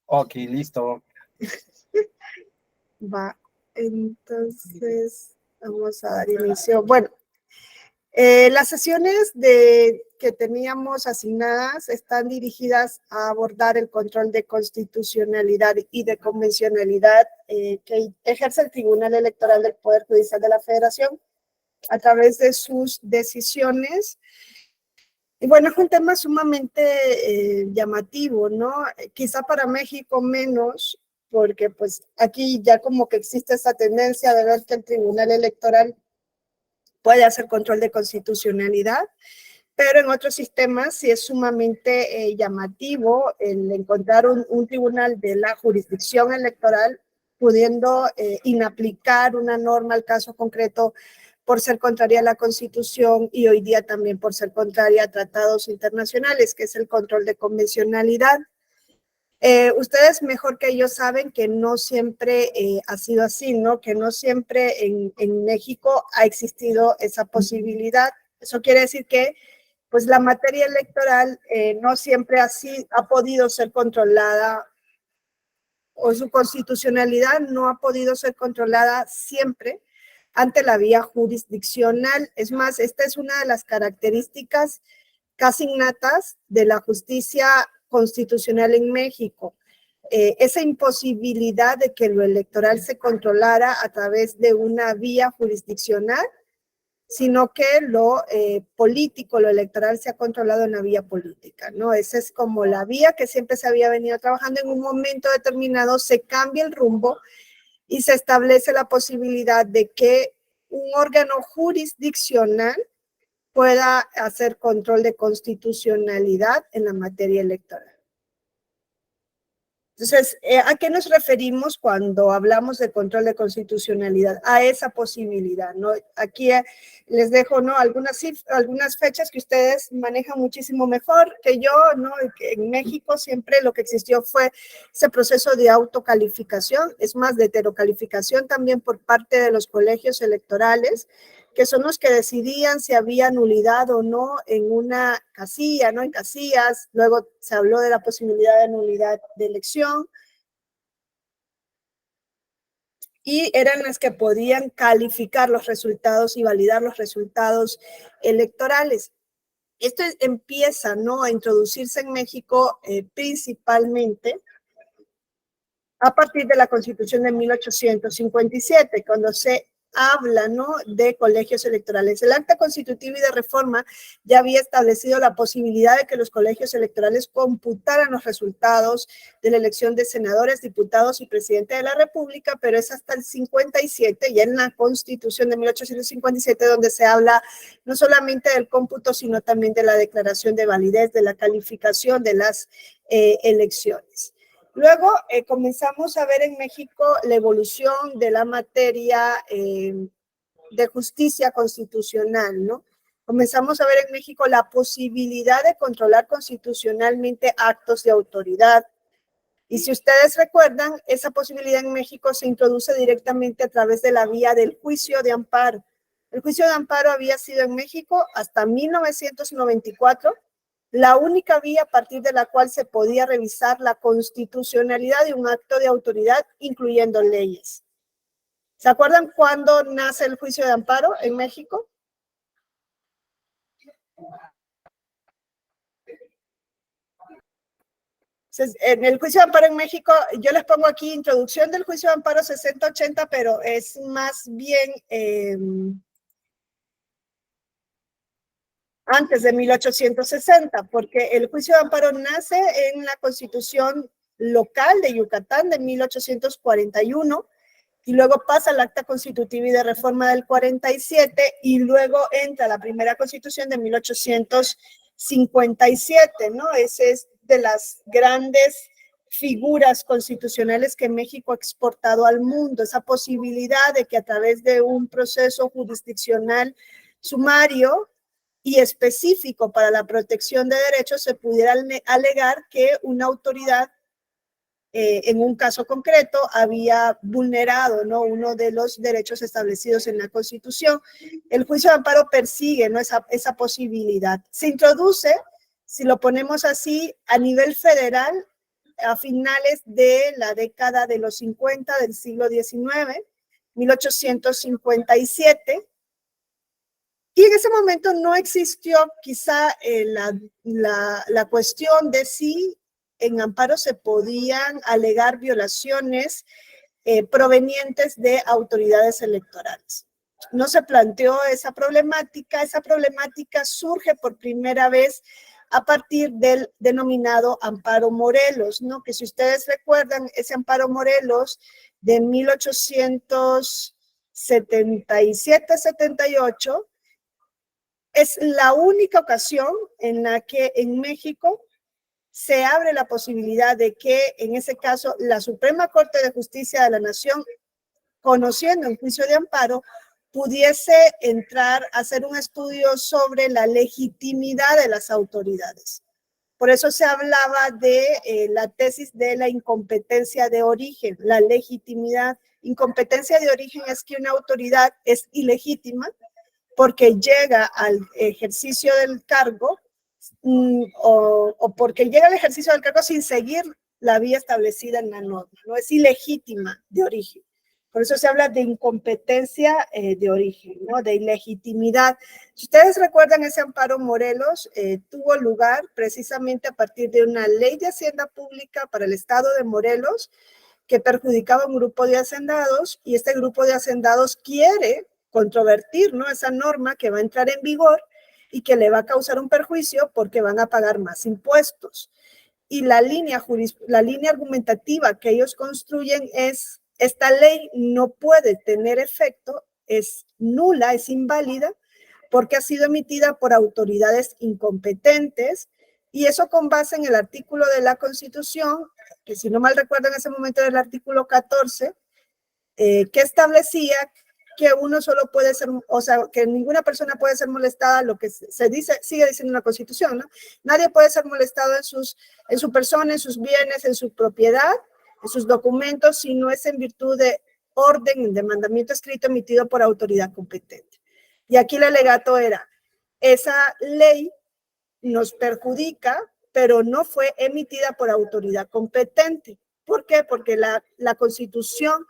Ok, listo. Va, entonces vamos a dar inicio. Bueno, las sesiones que teníamos asignadas están dirigidas a abordar el control de constitucionalidad y de convencionalidad que ejerce el Tribunal Electoral del Poder Judicial de la Federación a través de sus decisiones. Y bueno, es un tema sumamente llamativo, ¿no? Quizá para México menos, porque pues aquí ya como que existe esa tendencia de ver que el Tribunal Electoral puede hacer control de constitucionalidad, pero en otros sistemas sí es sumamente llamativo el encontrar un tribunal de la jurisdicción electoral pudiendo inaplicar una norma al caso concreto por ser contraria a la Constitución y hoy día también por ser contraria a tratados internacionales, que es el control de convencionalidad. Ustedes mejor que yo saben que no siempre ha sido así, ¿no? Que no siempre en México ha existido esa posibilidad. Eso quiere decir que pues la materia electoral no siempre así ha podido ser controlada o su constitucionalidad no ha podido ser controlada siempre ante la vía jurisdiccional. Es más, esta es una de las características casi innatas de la justicia constitucional en México. Esa imposibilidad de que lo electoral se controlara a través de una vía jurisdiccional, sino que lo político, lo electoral se ha controlado en la vía política, ¿no? Esa es como la vía que siempre se había venido trabajando. En un momento determinado se cambia el rumbo y se establece la posibilidad de que un órgano jurisdiccional pueda hacer control de constitucionalidad en la materia electoral. Entonces, ¿a qué nos referimos cuando hablamos de control de constitucionalidad? A esa posibilidad, ¿no? Aquí les dejo, ¿no? Algunas fechas que ustedes manejan muchísimo mejor que yo, ¿no? En México siempre lo que existió fue ese proceso de autocalificación, es más, de heterocalificación también por parte de los colegios electorales, que son los que decidían si había nulidad o no en una casilla, ¿no? En casillas. Luego se habló de la posibilidad de nulidad de elección. Y eran las que podían calificar los resultados y validar los resultados electorales. Esto empieza, ¿no?, a introducirse en México principalmente a partir de la Constitución de 1857, cuando se habla, ¿no?, de colegios electorales. El acta constitutiva y de reforma ya había establecido la posibilidad de que los colegios electorales computaran los resultados de la elección de senadores, diputados y presidente de la República, pero es hasta el 57, ya en la Constitución de 1857, donde se habla no solamente del cómputo, sino también de la declaración de validez, de la calificación de las elecciones. Luego comenzamos a ver en México la evolución de la materia de justicia constitucional, ¿no? Comenzamos a ver en México la posibilidad de controlar constitucionalmente actos de autoridad. Y si ustedes recuerdan, esa posibilidad en México se introduce directamente a través de la vía del juicio de amparo. El juicio de amparo había sido en México hasta 1994 la única vía a partir de la cual se podía revisar la constitucionalidad de un acto de autoridad, incluyendo leyes. ¿Se acuerdan cuándo nace el juicio de amparo en México? En el juicio de amparo en México, yo les pongo aquí introducción del juicio de amparo 60-80, pero es más bien antes de 1860, porque el juicio de amparo nace en la Constitución local de Yucatán de 1841 y luego pasa al Acta Constitutiva y de Reforma del 47 y luego entra la primera Constitución de 1857, ¿no? Ese es de las grandes figuras constitucionales que México ha exportado al mundo, esa posibilidad de que a través de un proceso jurisdiccional sumario y específico para la protección de derechos se pudiera alegar que una autoridad en un caso concreto había vulnerado, ¿no?, uno de los derechos establecidos en la Constitución. El juicio de amparo persigue, ¿no?, esa posibilidad. Se introduce, si lo ponemos así, a nivel federal a finales de la década de los 50 del siglo XIX, 1857, y en ese momento no existió quizá la cuestión de si en amparo se podían alegar violaciones provenientes de autoridades electorales. No se planteó esa problemática surge por primera vez a partir del denominado Amparo Morelos, ¿no? Que si ustedes recuerdan, ese Amparo Morelos de 1877-78 es la única ocasión en la que en México se abre la posibilidad de que, en ese caso, la Suprema Corte de Justicia de la Nación, conociendo el juicio de amparo, pudiese entrar a hacer un estudio sobre la legitimidad de las autoridades. Por eso se hablaba de la tesis de la incompetencia de origen, la legitimidad. Incompetencia de origen es que una autoridad es ilegítima porque llega al ejercicio del cargo o porque llega al ejercicio del cargo sin seguir la vía establecida en la norma, no es ilegítima de origen. Por eso se habla de incompetencia de origen, ¿no? De ilegitimidad. Si ustedes recuerdan, ese Amparo Morelos tuvo lugar precisamente a partir de una ley de hacienda pública para el estado de Morelos que perjudicaba a un grupo de hacendados, y este grupo de hacendados quiere controvertir, ¿no?, esa norma que va a entrar en vigor y que le va a causar un perjuicio porque van a pagar más impuestos. Y la línea argumentativa que ellos construyen es: esta ley no puede tener efecto, es nula, es inválida, porque ha sido emitida por autoridades incompetentes, y eso con base en el artículo de la Constitución, que si no mal recuerdo en ese momento era el artículo 14, que establecía que uno solo puede ser, o sea, que ninguna persona puede ser molestada, lo que se dice, sigue diciendo la Constitución, ¿no? Nadie puede ser molestado en su persona, en sus bienes, en su propiedad, en sus documentos, si no es en virtud de orden, de mandamiento escrito emitido por autoridad competente. Y aquí el alegato era: esa ley nos perjudica, pero no fue emitida por autoridad competente. ¿Por qué? Porque la Constitución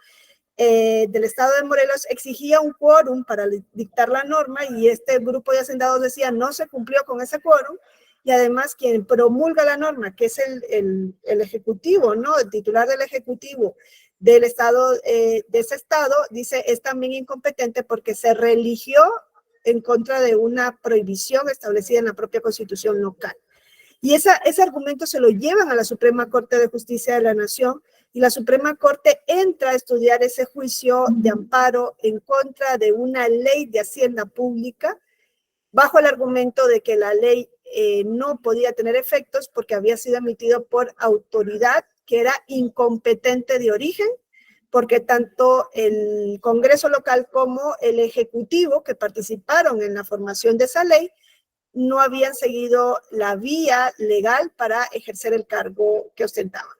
del estado de Morelos exigía un quórum para dictar la norma, y este grupo de hacendados decía no se cumplió con ese quórum, y además quien promulga la norma, que es el ejecutivo, ¿no?, el titular del ejecutivo del estado, de ese estado, dice es también incompetente porque se religió en contra de una prohibición establecida en la propia Constitución local. Y ese argumento se lo llevan a la Suprema Corte de Justicia de la Nación, y la Suprema Corte entra a estudiar ese juicio de amparo en contra de una ley de hacienda pública, bajo el argumento de que la ley no podía tener efectos porque había sido emitido por autoridad que era incompetente de origen, porque tanto el Congreso local como el Ejecutivo que participaron en la formación de esa ley no habían seguido la vía legal para ejercer el cargo que ostentaban.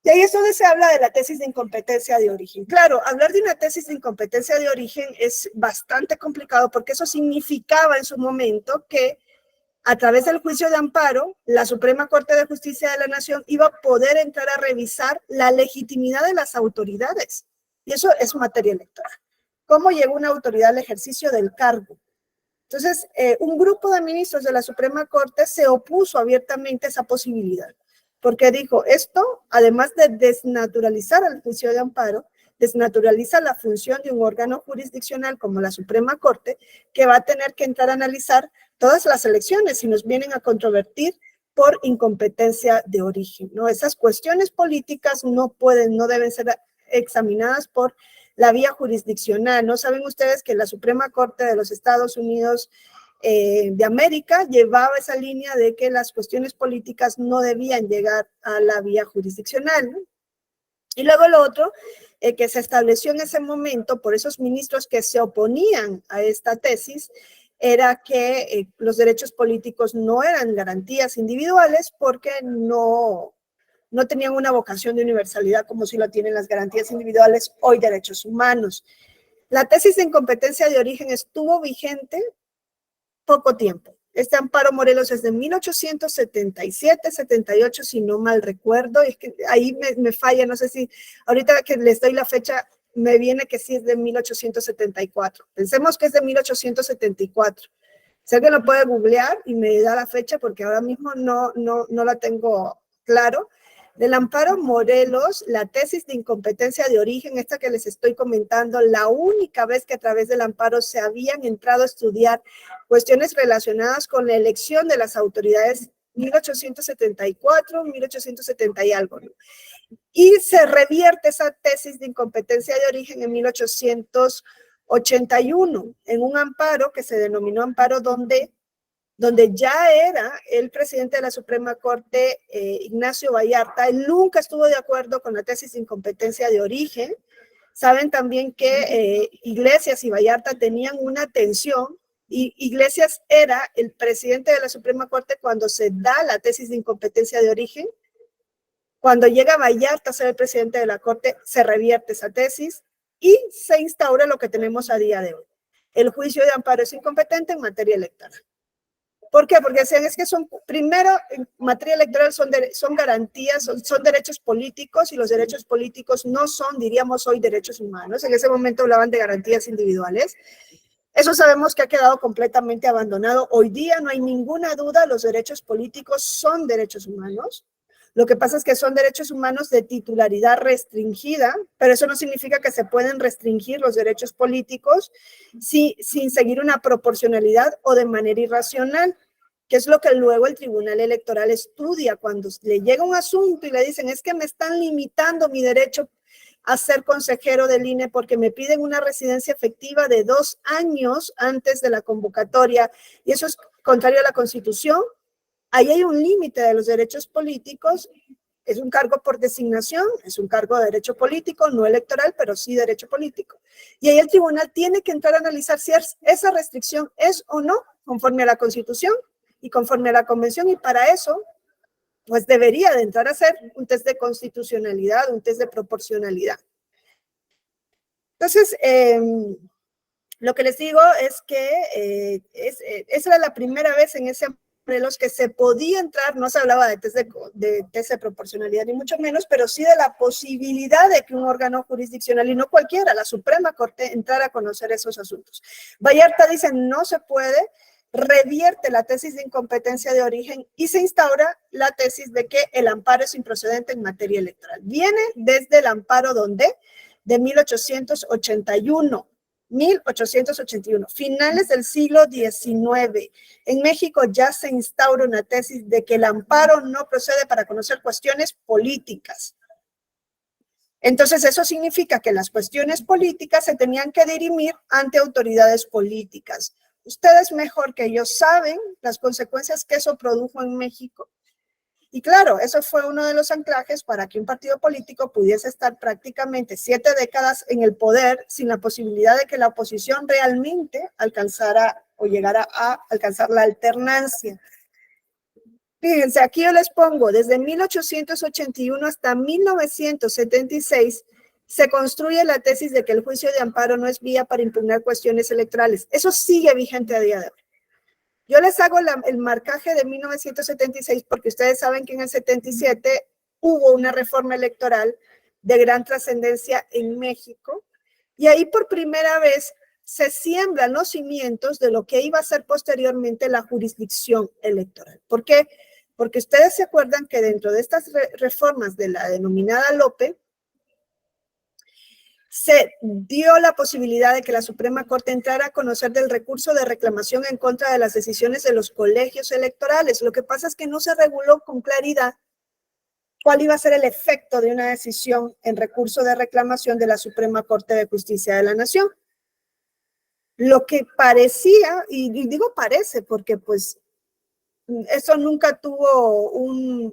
Y ahí es donde se habla de la tesis de incompetencia de origen. Claro, hablar de una tesis de incompetencia de origen es bastante complicado, porque eso significaba en su momento que a través del juicio de amparo, la Suprema Corte de Justicia de la Nación iba a poder entrar a revisar la legitimidad de las autoridades. Y eso es materia electoral. ¿Cómo llegó una autoridad al ejercicio del cargo? Entonces, un grupo de ministros de la Suprema Corte se opuso abiertamente a esa posibilidad, porque dijo, esto, además de desnaturalizar el juicio de amparo, desnaturaliza la función de un órgano jurisdiccional como la Suprema Corte, que va a tener que entrar a analizar todas las elecciones si nos vienen a controvertir por incompetencia de origen, ¿no? Esas cuestiones políticas no deben ser examinadas por la vía jurisdiccional. ¿No saben ustedes que la Suprema Corte de los Estados Unidos de América llevaba esa línea de que las cuestiones políticas no debían llegar a la vía jurisdiccional, ¿no? Y luego lo otro que se estableció en ese momento por esos ministros que se oponían a esta tesis era que los derechos políticos no eran garantías individuales porque no tenían una vocación de universalidad como si lo tienen las garantías individuales hoy derechos humanos. La tesis de incompetencia de origen estuvo vigente poco tiempo, Este amparo Morelos es de 1877, 78, si no mal recuerdo. Es que ahí me falla, no sé si ahorita que les doy la fecha, me viene que sí es de 1874. Pensemos que es de 1874. Si alguien lo puede googlear y me da la fecha, porque ahora mismo no la tengo claro. Del amparo Morelos, la tesis de incompetencia de origen, esta que les estoy comentando, la única vez que a través del amparo se habían entrado a estudiar cuestiones relacionadas con la elección de las autoridades, 1874, 1870 y algo, ¿no? Y se revierte esa tesis de incompetencia de origen en 1881, en un amparo que se denominó amparo donde ya era el presidente de la Suprema Corte, Ignacio Vallarta. Él nunca estuvo de acuerdo con la tesis de incompetencia de origen. Saben también que Iglesias y Vallarta tenían una tensión, y Iglesias era el presidente de la Suprema Corte cuando se da la tesis de incompetencia de origen. Cuando llega Vallarta a ser el presidente de la Corte, se revierte esa tesis y se instaura lo que tenemos a día de hoy. El juicio de amparo es incompetente en materia electoral. ¿Por qué? Porque decían, es que son, primero, en materia electoral son garantías, son derechos políticos, y los derechos políticos no son, diríamos hoy, derechos humanos. En ese momento hablaban de garantías individuales. Eso sabemos que ha quedado completamente abandonado. Hoy día no hay ninguna duda, los derechos políticos son derechos humanos. Lo que pasa es que son derechos humanos de titularidad restringida, pero eso no significa que se pueden restringir los derechos políticos sin seguir una proporcionalidad o de manera irracional, que es lo que luego el Tribunal Electoral estudia cuando le llega un asunto y le dicen, es que me están limitando mi derecho a ser consejero del INE porque me piden una residencia efectiva de 2 años antes de la convocatoria, y eso es contrario a la Constitución. Ahí hay un límite de los derechos políticos. Es un cargo por designación, es un cargo de derecho político, no electoral, pero sí derecho político. Y ahí el tribunal tiene que entrar a analizar si esa restricción es o no conforme a la Constitución y conforme a la Convención, y para eso, pues debería de entrar a hacer un test de constitucionalidad, un test de proporcionalidad. Entonces, lo que les digo es que esa era la primera vez en ese de los que se podía entrar, no se hablaba de test de proporcionalidad ni mucho menos, pero sí de la posibilidad de que un órgano jurisdiccional, y no cualquiera, la Suprema Corte, entrara a conocer esos asuntos. Vallarta dice no se puede, revierte la tesis de incompetencia de origen y se instaura la tesis de que el amparo es improcedente en materia electoral. Viene desde el amparo de 1881. 1881, finales del siglo XIX. En México ya se instaura una tesis de que el amparo no procede para conocer cuestiones políticas. Entonces, eso significa que las cuestiones políticas se tenían que dirimir ante autoridades políticas. Ustedes mejor que ellos saben las consecuencias que eso produjo en México. Y claro, eso fue uno de los anclajes para que un partido político pudiese estar prácticamente 7 décadas en el poder sin la posibilidad de que la oposición realmente alcanzara o llegara a alcanzar la alternancia. Fíjense, aquí yo les pongo, desde 1881 hasta 1976, se construye la tesis de que el juicio de amparo no es vía para impugnar cuestiones electorales. Eso sigue vigente a día de hoy. Yo les hago el marcaje de 1976 porque ustedes saben que en el 77 hubo una reforma electoral de gran trascendencia en México, y ahí por primera vez se siembran los cimientos de lo que iba a ser posteriormente la jurisdicción electoral. ¿Por qué? Porque ustedes se acuerdan que dentro de estas reformas de la denominada LOPE, se dio la posibilidad de que la Suprema Corte entrara a conocer del recurso de reclamación en contra de las decisiones de los colegios electorales. Lo que pasa es que no se reguló con claridad cuál iba a ser el efecto de una decisión en recurso de reclamación de la Suprema Corte de Justicia de la Nación. Lo que parecía, y digo parece porque pues eso nunca tuvo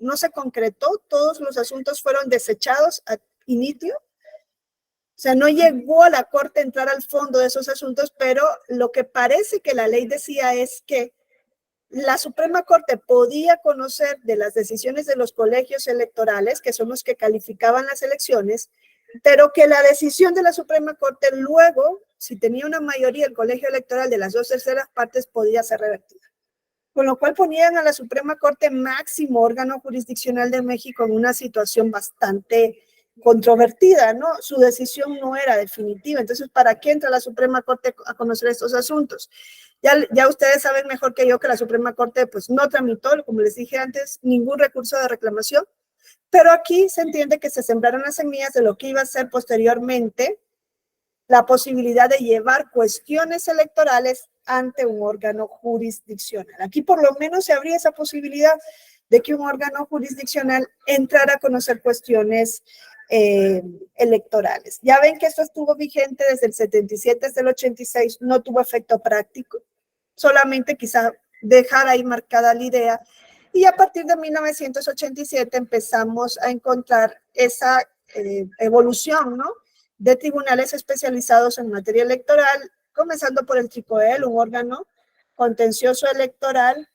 no se concretó, todos los asuntos fueron desechados ad initio. O sea, no llegó a la Corte a entrar al fondo de esos asuntos, pero lo que parece que la ley decía es que la Suprema Corte podía conocer de las decisiones de los colegios electorales, que son los que calificaban las elecciones, pero que la decisión de la Suprema Corte luego, si tenía una mayoría el colegio electoral de las 2/3 partes, podía ser revertida. con lo cual ponían a la Suprema Corte, máximo órgano jurisdiccional de México, en una situación bastante controvertida, ¿no? Su decisión no era definitiva. Entonces, ¿para qué entra la Suprema Corte a conocer estos asuntos? Ya ustedes saben mejor que yo que la Suprema Corte pues no tramitó, como les dije antes, ningún recurso de reclamación, pero aquí se entiende que se sembraron las semillas de lo que iba a ser posteriormente la posibilidad de llevar cuestiones electorales ante un órgano jurisdiccional. Aquí por lo menos se abría esa posibilidad de que un órgano jurisdiccional entrara a conocer cuestiones electorales. Ya ven que esto estuvo vigente desde el 77, desde el 86, no tuvo efecto práctico, solamente quizá dejar ahí marcada la idea, y a partir de 1987 empezamos a encontrar esa evolución, ¿no?, de tribunales especializados en materia electoral, comenzando por el TRICOEL, un órgano contencioso electoral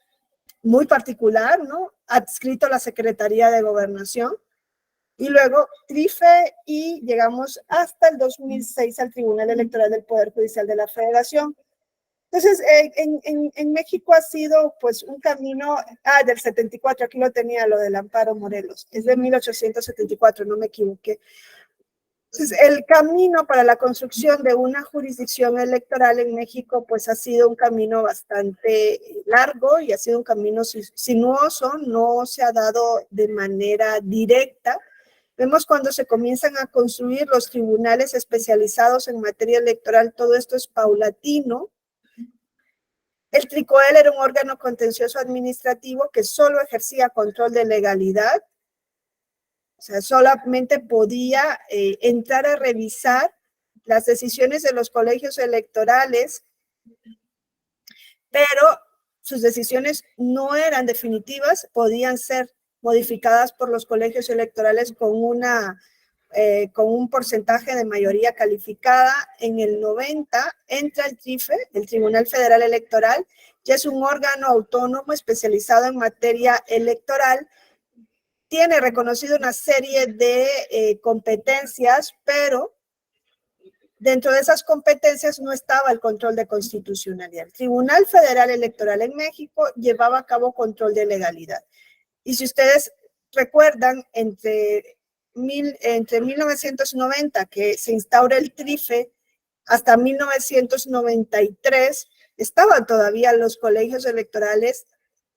muy particular, ¿no?, adscrito a la Secretaría de Gobernación, y luego TRIFE, y llegamos hasta el 2006 al Tribunal Electoral del Poder Judicial de la Federación. Entonces, en México ha sido pues un camino, del 74, aquí lo tenía, lo del Amparo Morelos, es de 1874, no me equivoqué. Entonces, el camino para la construcción de una jurisdicción electoral en México pues ha sido un camino bastante largo y ha sido un camino sinuoso, no se ha dado de manera directa. Vemos cuando se comienzan a construir los tribunales especializados en materia electoral, todo esto es paulatino. El TRICOEL era un órgano contencioso administrativo que solo ejercía control de legalidad, o sea, solamente podía entrar a revisar las decisiones de los colegios electorales, pero sus decisiones no eran definitivas, podían ser modificadas por los colegios electorales con un porcentaje de mayoría calificada. En el 90 entra el TRIFE, el Tribunal Federal Electoral, ya es un órgano autónomo especializado en materia electoral, tiene reconocido una serie de competencias, pero dentro de esas competencias no estaba el control de constitucionalidad. El Tribunal Federal Electoral en México llevaba a cabo control de legalidad. Y si ustedes recuerdan, entre 1990, que se instaura el TRIFE, hasta 1993, estaban todavía los colegios electorales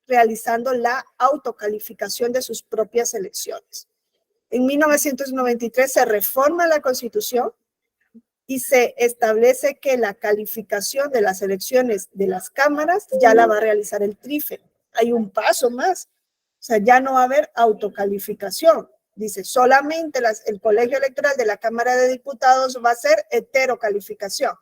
realizando la autocalificación de sus propias elecciones. En 1993 se reforma la Constitución y se establece que la calificación de las elecciones de las cámaras ya la va a realizar el TRIFE. Hay un paso más, o sea, ya no va a haber autocalificación. Dice, solamente el colegio electoral de la Cámara de Diputados va a ser heterocalificación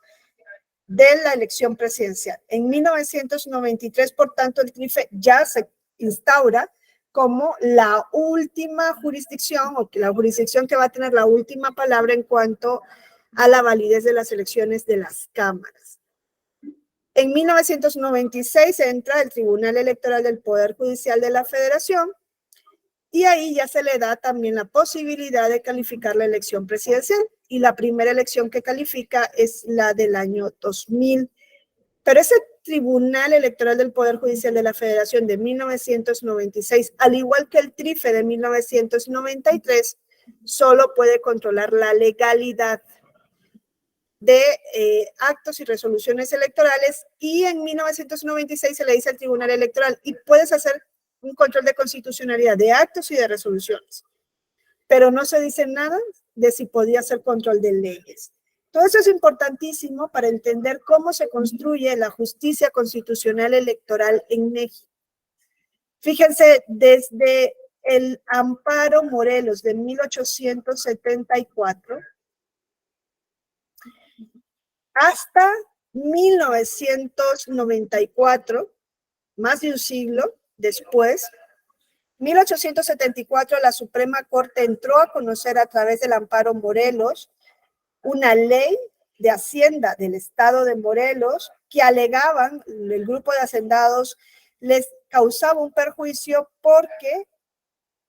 de la elección presidencial. En 1993, por tanto, el TRIFE ya se instaura como la última jurisdicción, o la jurisdicción que va a tener la última palabra en cuanto a la validez de las elecciones de las cámaras. En 1996 entra el Tribunal Electoral del Poder Judicial de la Federación, y ahí ya se le da también la posibilidad de calificar la elección presidencial, y la primera elección que califica es la del año 2000. Pero ese Tribunal Electoral del Poder Judicial de la Federación de 1996, al igual que el TRIFE de 1993, solo puede controlar la legalidad de actos y resoluciones electorales, y en 1996 se le dice al Tribunal Electoral, y puedes hacer un control de constitucionalidad de actos y de resoluciones, pero no se dice nada de si podía hacer control de leyes. Todo eso es importantísimo para entender cómo se construye la justicia constitucional electoral en México. Fíjense, desde el Amparo Morelos de 1874 hasta 1994, más de un siglo después, 1874, la Suprema Corte entró a conocer a través del Amparo Morelos una ley de Hacienda del Estado de Morelos que alegaban, el grupo de hacendados les causaba un perjuicio porque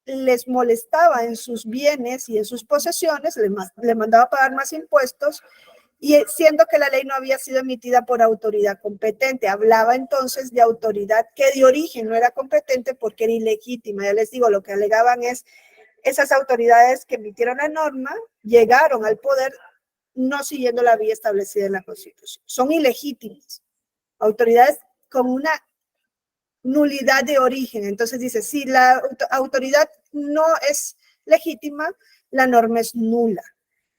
les molestaba en sus bienes y en sus posesiones, le mandaba pagar más impuestos, y siendo que la ley no había sido emitida por autoridad competente. Hablaba entonces de autoridad que de origen no era competente porque era ilegítima. Ya les digo, lo que alegaban es esas autoridades que emitieron la norma llegaron al poder no siguiendo la vía establecida en la Constitución. Son ilegítimas. Autoridades con una nulidad de origen. Entonces dice, si la autoridad no es legítima, la norma es nula.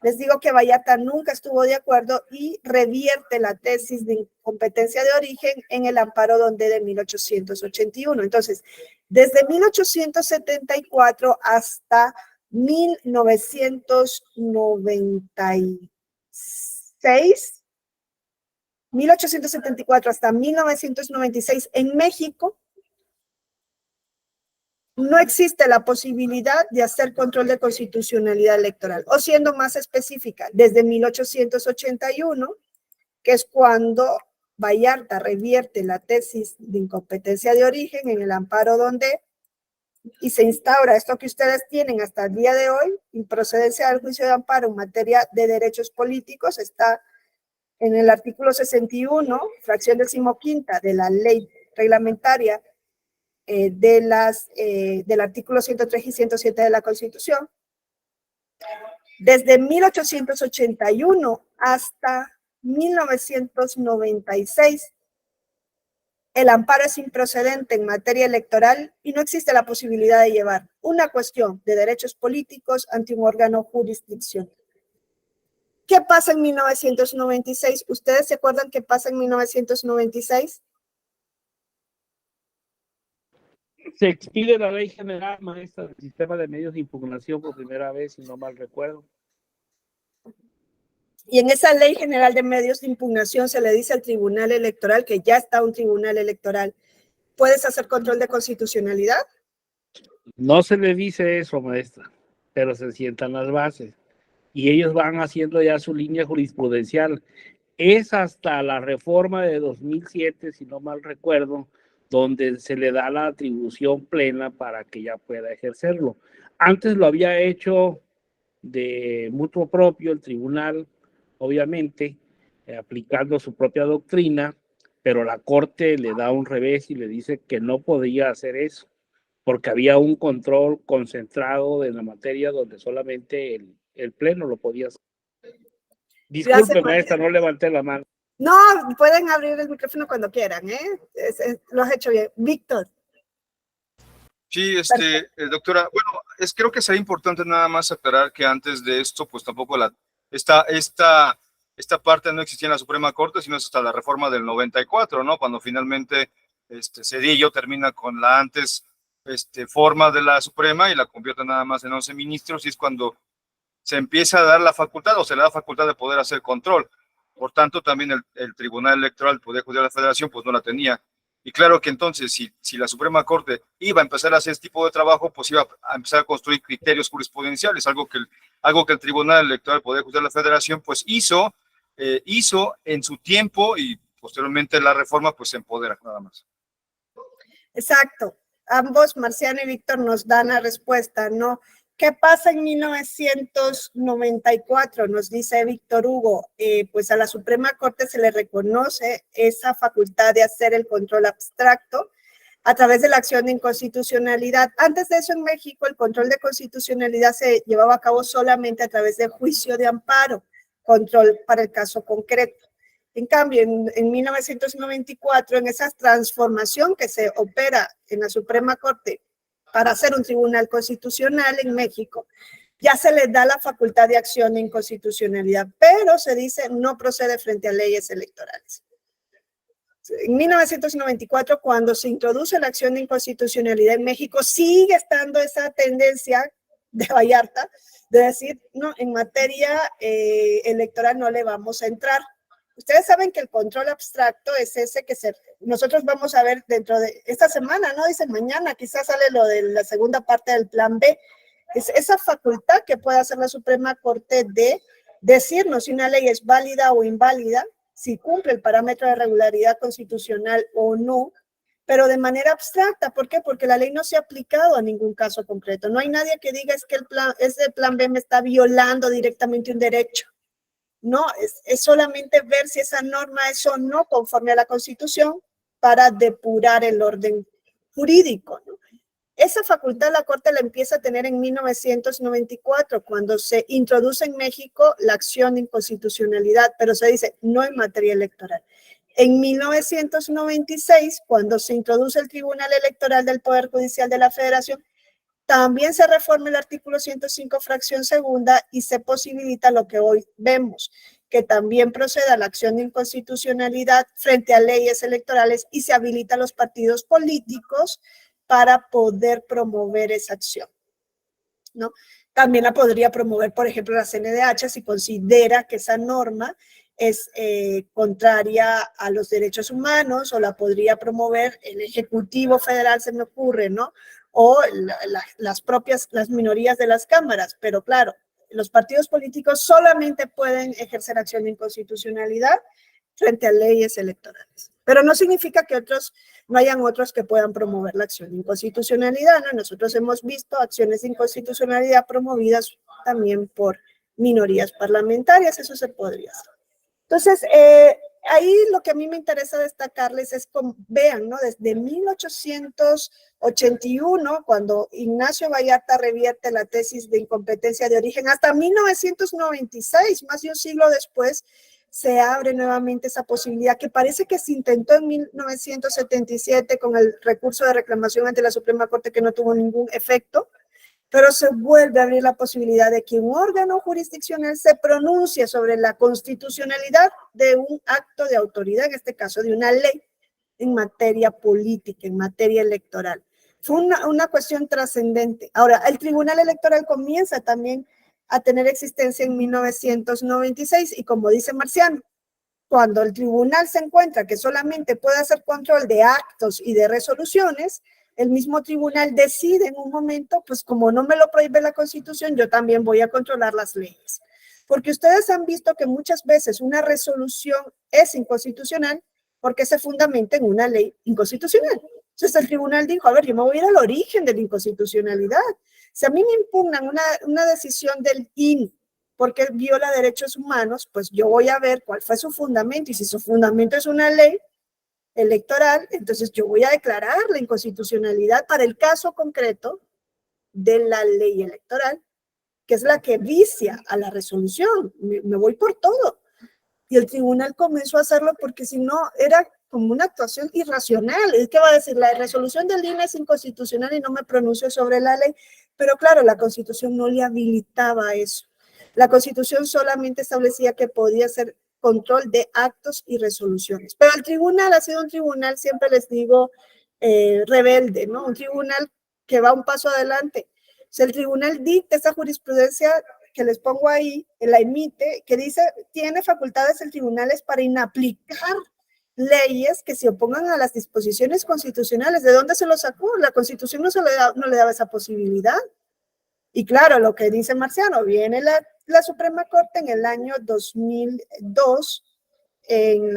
Les digo que Vallarta nunca estuvo de acuerdo y revierte la tesis de incompetencia de origen en el amparo donde de 1881. Entonces, desde 1874 hasta 1996, 1874 hasta 1996 en México, no existe la posibilidad de hacer control de constitucionalidad electoral. O siendo más específica, desde 1881, que es cuando Vallarta revierte la tesis de incompetencia de origen en el amparo donde y se instaura esto que ustedes tienen hasta el día de hoy, improcedencia del juicio de amparo en materia de derechos políticos, está en el artículo 61, fracción 15ª de la ley reglamentaria del artículo 103 y 107 de la Constitución. Desde 1881 hasta 1996, el amparo es improcedente en materia electoral y no existe la posibilidad de llevar una cuestión de derechos políticos ante un órgano jurisdiccional. ¿Qué pasa en 1996? ¿Ustedes se acuerdan qué pasa en 1996? Se expide la ley general, maestra, del sistema de medios de impugnación por primera vez, si no mal recuerdo. Y en esa ley general de medios de impugnación se le dice al Tribunal Electoral, que ya está un Tribunal Electoral, ¿puedes hacer control de constitucionalidad? No se le dice eso, maestra, pero se sientan las bases. Y ellos van haciendo ya su línea jurisprudencial. Es hasta la reforma de 2007, si no mal recuerdo, donde se le da la atribución plena para que ya pueda ejercerlo. Antes lo había hecho de mutuo propio el tribunal, obviamente, aplicando su propia doctrina, pero la Corte le da un revés y le dice que no podía hacer eso, porque había un control concentrado de la materia donde solamente el Pleno lo podía hacer. Disculpe, maestra, no levanté la mano. No, pueden abrir el micrófono cuando quieran, ¿eh? Lo has hecho bien. Víctor. Sí, doctora, bueno, creo que sería importante nada más aclarar que antes de esto, pues tampoco esta parte no existía en la Suprema Corte, sino hasta la reforma del 94, ¿no? Cuando finalmente Zedillo termina con la antes forma de la Suprema y la convierte nada más en 11 ministros, y es cuando se empieza a dar la facultad, o se le da facultad de poder hacer control. Por tanto, también el Tribunal Electoral, el Poder Judicial de la Federación, pues no la tenía. Y claro que entonces, si la Suprema Corte iba a empezar a hacer este tipo de trabajo, pues iba a empezar a construir criterios jurisprudenciales, algo que el Tribunal Electoral, el Poder Judicial de la Federación, pues hizo en su tiempo, y posteriormente la reforma, pues se empodera, nada más. Exacto. Ambos, Marciano y Víctor, nos dan la respuesta, ¿no? ¿Qué pasa en 1994? Nos dice Víctor Hugo, pues a la Suprema Corte se le reconoce esa facultad de hacer el control abstracto a través de la acción de inconstitucionalidad. Antes de eso, en México, el control de constitucionalidad se llevaba a cabo solamente a través de juicio de amparo, control para el caso concreto. En cambio, en 1994, en esa transformación que se opera en la Suprema Corte para hacer un tribunal constitucional en México, ya se les da la facultad de acción de inconstitucionalidad, pero se dice no procede frente a leyes electorales. En 1994, cuando se introduce la acción de inconstitucionalidad en México, sigue estando esa tendencia de Vallarta de decir, no, en materia electoral no le vamos a entrar. Ustedes saben que el control abstracto es ese que nosotros vamos a ver dentro de esta semana, ¿no? Dicen mañana, quizás sale lo de la segunda parte del plan B. Es esa facultad que puede hacer la Suprema Corte de decirnos si una ley es válida o inválida, si cumple el parámetro de regularidad constitucional o no, pero de manera abstracta. ¿Por qué? Porque la ley no se ha aplicado a ningún caso concreto. No hay nadie que diga es que ese plan B me está violando directamente un derecho. No, es solamente ver si esa norma es o no conforme a la Constitución para depurar el orden jurídico, ¿no? Esa facultad la Corte la empieza a tener en 1994, cuando se introduce en México la acción de inconstitucionalidad, pero se dice no en materia electoral. En 1996, cuando se introduce el Tribunal Electoral del Poder Judicial de la Federación, también se reforma el artículo 105, fracción segunda, y se posibilita lo que hoy vemos, que también proceda la acción de inconstitucionalidad frente a leyes electorales y se habilita a los partidos políticos para poder promover esa acción, ¿no? También la podría promover, por ejemplo, la CNDH si considera que esa norma es contraria a los derechos humanos, o la podría promover el Ejecutivo Federal, se me ocurre, ¿no? O las minorías de las cámaras, pero claro, los partidos políticos solamente pueden ejercer acción de inconstitucionalidad frente a leyes electorales. Pero no significa que no hayan otros que puedan promover la acción de inconstitucionalidad, ¿no? Nosotros hemos visto acciones de inconstitucionalidad promovidas también por minorías parlamentarias, eso se podría hacer. Entonces, ahí lo que a mí me interesa destacarles es, vean, ¿no? Desde 1881, cuando Ignacio Vallarta revierte la tesis de incompetencia de origen, hasta 1996, más de un siglo después, se abre nuevamente esa posibilidad que parece que se intentó en 1977 con el recurso de reclamación ante la Suprema Corte, que no tuvo ningún efecto, pero se vuelve a abrir la posibilidad de que un órgano jurisdiccional se pronuncie sobre la constitucionalidad de un acto de autoridad, en este caso de una ley, en materia política, en materia electoral. Fue una cuestión trascendente. Ahora, el Tribunal Electoral comienza también a tener existencia en 1996, y como dice Marciano, cuando el tribunal se encuentra que solamente puede hacer control de actos y de resoluciones, el mismo tribunal decide en un momento, pues como no me lo prohíbe la Constitución, yo también voy a controlar las leyes. Porque ustedes han visto que muchas veces una resolución es inconstitucional porque se fundamenta en una ley inconstitucional. Entonces el tribunal dijo, a ver, yo me voy a ir al origen de la inconstitucionalidad. Si a mí me impugnan una decisión del INE porque viola derechos humanos, pues yo voy a ver cuál fue su fundamento, y si su fundamento es una ley electoral, entonces yo voy a declarar la inconstitucionalidad para el caso concreto de la ley electoral, que es la que vicia a la resolución. Me voy por todo. Y el tribunal comenzó a hacerlo porque si no era como una actuación irracional. Es que va a decir, la resolución del INE es inconstitucional y no me pronuncio sobre la ley. Pero claro, la Constitución no le habilitaba eso. La Constitución solamente establecía que podía hacer control de actos y resoluciones. Pero el tribunal ha sido un tribunal, siempre les digo, rebelde, ¿no? Un tribunal que va un paso adelante. O sea, el tribunal dicta esa jurisprudencia que les pongo ahí, la emite, que dice, tiene facultades el tribunal para inaplicar leyes que se opongan a las disposiciones constitucionales. ¿De dónde se lo sacó? La Constitución no le daba esa posibilidad. Y claro, lo que dice Marciano, viene la Suprema Corte en el año 2002 en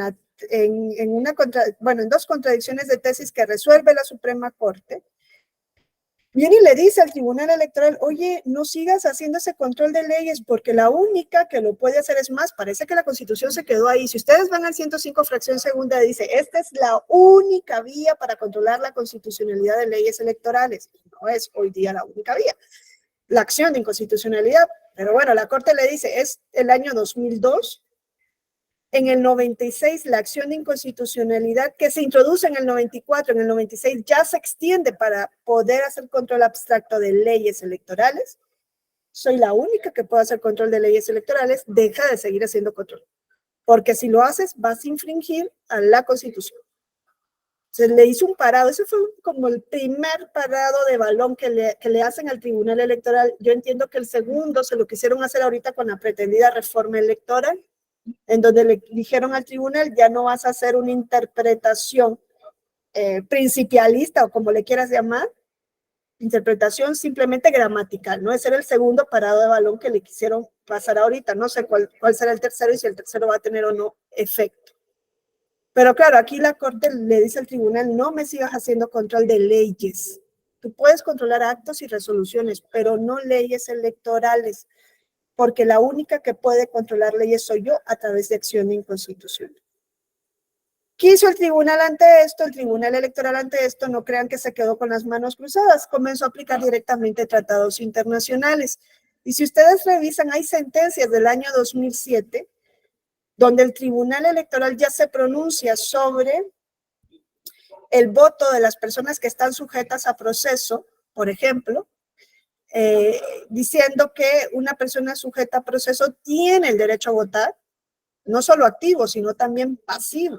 dos contradicciones de tesis que resuelve la Suprema Corte. Viene y le dice al Tribunal Electoral, oye, no sigas haciendo ese control de leyes porque la única que lo puede hacer es más. Parece que la Constitución se quedó ahí. Si ustedes van al 105, fracción segunda, dice, esta es la única vía para controlar la constitucionalidad de leyes electorales. No es hoy día la única vía. La acción de inconstitucionalidad, pero bueno, la Corte le dice, es el año 2002, en el 96 la acción de inconstitucionalidad que se introduce en el 94, en el 96 ya se extiende para poder hacer control abstracto de leyes electorales. Soy la única que puede hacer control de leyes electorales, deja de seguir haciendo control, porque si lo haces vas a infringir a la Constitución. Se le hizo un parado, ese fue como el primer parado de balón que le hacen al Tribunal Electoral. Yo entiendo que el segundo se lo quisieron hacer ahorita con la pretendida reforma electoral, en donde le dijeron al tribunal, ya no vas a hacer una interpretación principialista o como le quieras llamar, interpretación simplemente gramatical, ¿no? Ese era el segundo parado de balón que le quisieron pasar ahorita. No sé cuál será el tercero y si el tercero va a tener o no efecto. Pero claro, aquí la Corte le dice al tribunal, no me sigas haciendo control de leyes. Tú puedes controlar actos y resoluciones, pero no leyes electorales, porque la única que puede controlar leyes soy yo a través de acción inconstitucional. ¿Qué hizo el tribunal ante esto? El tribunal electoral ante esto, no crean que se quedó con las manos cruzadas, comenzó a aplicar directamente tratados internacionales. Y si ustedes revisan, hay sentencias del año 2007, donde el tribunal electoral ya se pronuncia sobre el voto de las personas que están sujetas a proceso, por ejemplo, diciendo que una persona sujeta a proceso tiene el derecho a votar, no solo activo, sino también pasivo.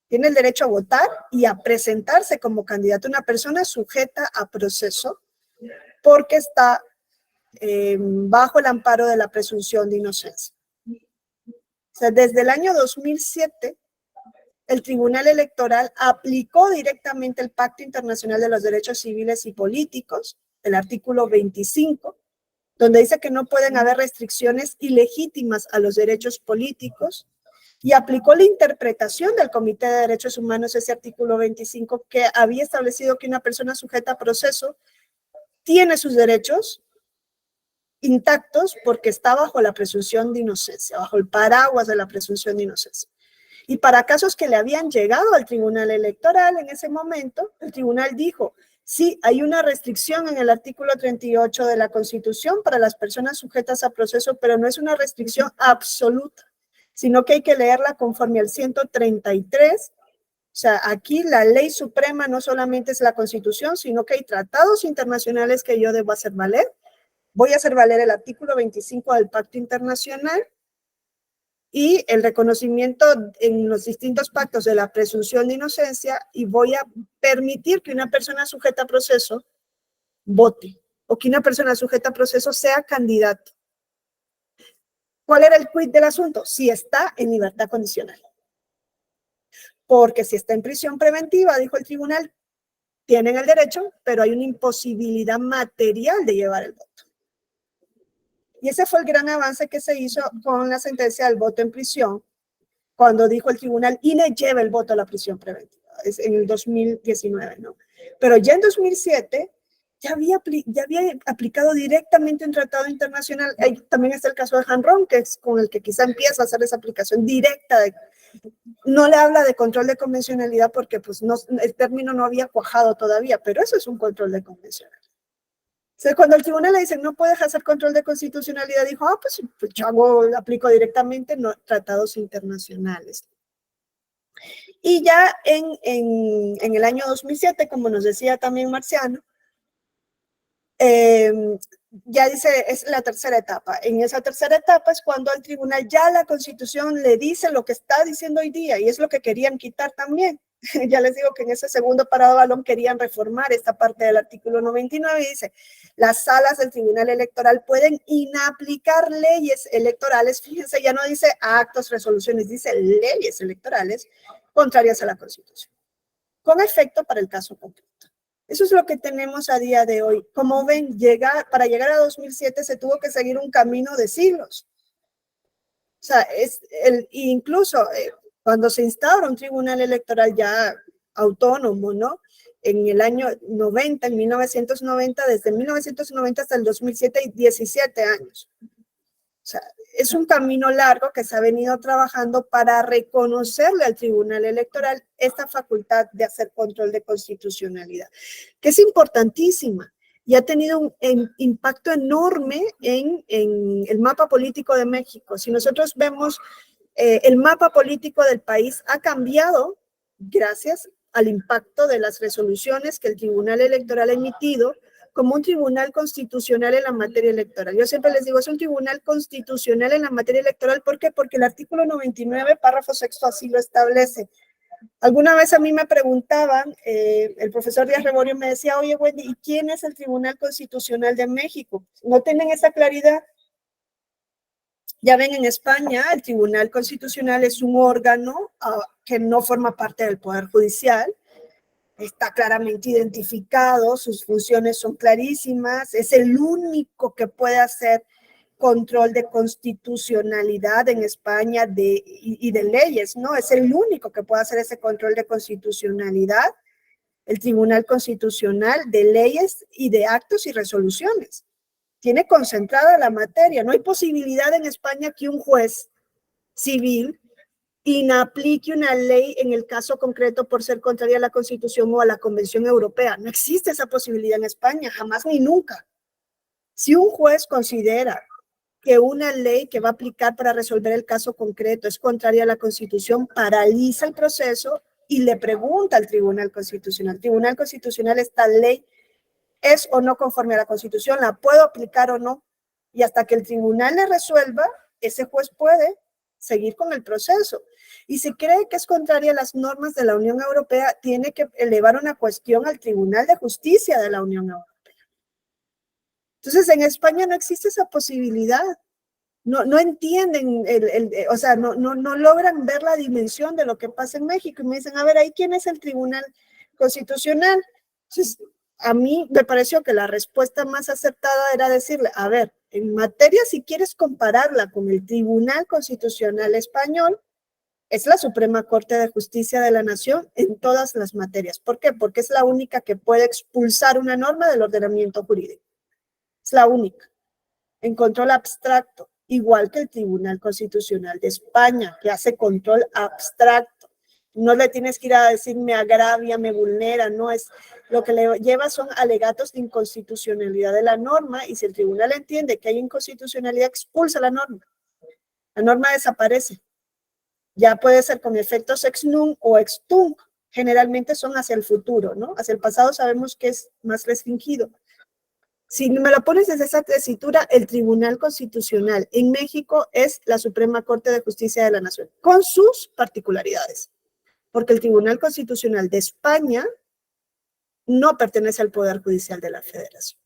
Tiene el derecho a votar y a presentarse como candidato una persona sujeta a proceso porque está bajo el amparo de la presunción de inocencia. O sea, desde el año 2007, el Tribunal Electoral aplicó directamente el Pacto Internacional de los Derechos Civiles y Políticos, el artículo 25, donde dice que no pueden haber restricciones ilegítimas a los derechos políticos, y aplicó la interpretación del Comité de Derechos Humanos, ese artículo 25, que había establecido que una persona sujeta a proceso tiene sus derechos intactos porque está bajo la presunción de inocencia, bajo el paraguas de la presunción de inocencia. Y para casos que le habían llegado al Tribunal Electoral en ese momento, el tribunal dijo, sí, hay una restricción en el artículo 38 de la Constitución para las personas sujetas a proceso, pero no es una restricción absoluta, sino que hay que leerla conforme al 133. O sea, aquí la ley suprema no solamente es la Constitución, sino que hay tratados internacionales que yo debo hacer valer. Voy a hacer valer el artículo 25 del Pacto Internacional y el reconocimiento en los distintos pactos de la presunción de inocencia, y voy a permitir que una persona sujeta a proceso vote o que una persona sujeta a proceso sea candidato. ¿Cuál era el quid del asunto? Si está en libertad condicional. Porque si está en prisión preventiva, dijo el tribunal, tienen el derecho, pero hay una imposibilidad material de llevar el voto. Y ese fue el gran avance que se hizo con la sentencia del voto en prisión, cuando dijo el tribunal, INE lleva el voto a la prisión preventiva, es en el 2019, ¿no? Pero ya en 2007, ya había aplicado directamente un tratado internacional. También está el caso de Hanron, que es con el que quizá empieza a hacer esa aplicación directa. No le habla de control de convencionalidad porque pues, el término no había cuajado todavía, pero eso es un control de convencionalidad. O sea, cuando el tribunal le dice no puedes hacer control de constitucionalidad, dijo, pues yo aplico directamente tratados internacionales. Y ya en el año 2007, como nos decía también Marciano, ya dice, es la tercera etapa. En esa tercera etapa es cuando al tribunal ya la Constitución le dice lo que está diciendo hoy día, y es lo que querían quitar también. Ya les digo que en ese segundo parado de balón querían reformar esta parte del artículo 99 y dice, las salas del Tribunal Electoral pueden inaplicar leyes electorales, fíjense, ya no dice actos, resoluciones, dice leyes electorales contrarias a la Constitución, con efecto para el caso concreto. Eso es lo que tenemos a día de hoy. Como ven, para llegar a 2007 se tuvo que seguir un camino de siglos. O sea, incluso cuando se instaura un tribunal electoral ya autónomo, ¿no? En el año 90, en 1990, desde 1990 hasta el 2007 hay 17 años. O sea, es un camino largo que se ha venido trabajando para reconocerle al Tribunal Electoral esta facultad de hacer control de constitucionalidad, que es importantísima y ha tenido un impacto enorme en el mapa político de México. Si nosotros vemos, el mapa político del país ha cambiado gracias al impacto de las resoluciones que el Tribunal Electoral ha emitido como un tribunal constitucional en la materia electoral. Yo siempre les digo, es un tribunal constitucional en la materia electoral. ¿Por qué? Porque el artículo 99, párrafo 6, así lo establece. Alguna vez a mí me preguntaban, el profesor Díaz Reborio me decía, oye, Wendy, ¿y quién es el Tribunal Constitucional de México? ¿No tienen esa claridad? Ya ven, en España, el Tribunal Constitucional es un órgano que no forma parte del Poder Judicial. Está claramente identificado, sus funciones son clarísimas, es el único que puede hacer control de constitucionalidad en España y de leyes, ¿no? Es el único que puede hacer ese control de constitucionalidad, el Tribunal Constitucional de leyes y de actos y resoluciones. tiene concentrada la materia. No hay posibilidad en España que un juez civil inaplique una ley en el caso concreto por ser contraria a la Constitución o a la Convención Europea. No existe esa posibilidad en España, jamás ni nunca. Si un juez considera que una ley que va a aplicar para resolver el caso concreto es contraria a la Constitución, paraliza el proceso y le pregunta al Tribunal Constitucional. Tribunal Constitucional, esta ley es o no conforme a la Constitución, la puedo aplicar o no. Y hasta que el tribunal le resuelva, ese juez puede seguir con el proceso. Y si cree que es contraria a las normas de la Unión Europea, tiene que elevar una cuestión al Tribunal de Justicia de la Unión Europea. Entonces, en España no existe esa posibilidad. No entienden, o sea, no logran ver la dimensión de lo que pasa en México. Y me dicen, a ver, ¿ahí quién es el Tribunal Constitucional? Entonces, a mí me pareció que la respuesta más acertada era decirle, a ver, en materia, si quieres compararla con el Tribunal Constitucional Español, es la Suprema Corte de Justicia de la Nación en todas las materias. ¿Por qué? Porque es la única que puede expulsar una norma del ordenamiento jurídico. Es la única. En control abstracto, igual que el Tribunal Constitucional de España, que hace control abstracto. No le tienes que ir a decir me agravia, me vulnera, no es. Lo que le lleva son alegatos de inconstitucionalidad de la norma, y si el tribunal entiende que hay inconstitucionalidad, expulsa la norma. La norma desaparece. Ya puede ser con efectos ex nunc o ex tunc. Generalmente son hacia el futuro, ¿no? Hacia el pasado sabemos que es más restringido. Si me lo pones desde esa tesitura, el Tribunal Constitucional en México es la Suprema Corte de Justicia de la Nación, con sus particularidades. Porque el Tribunal Constitucional de España no pertenece al Poder Judicial de la Federación.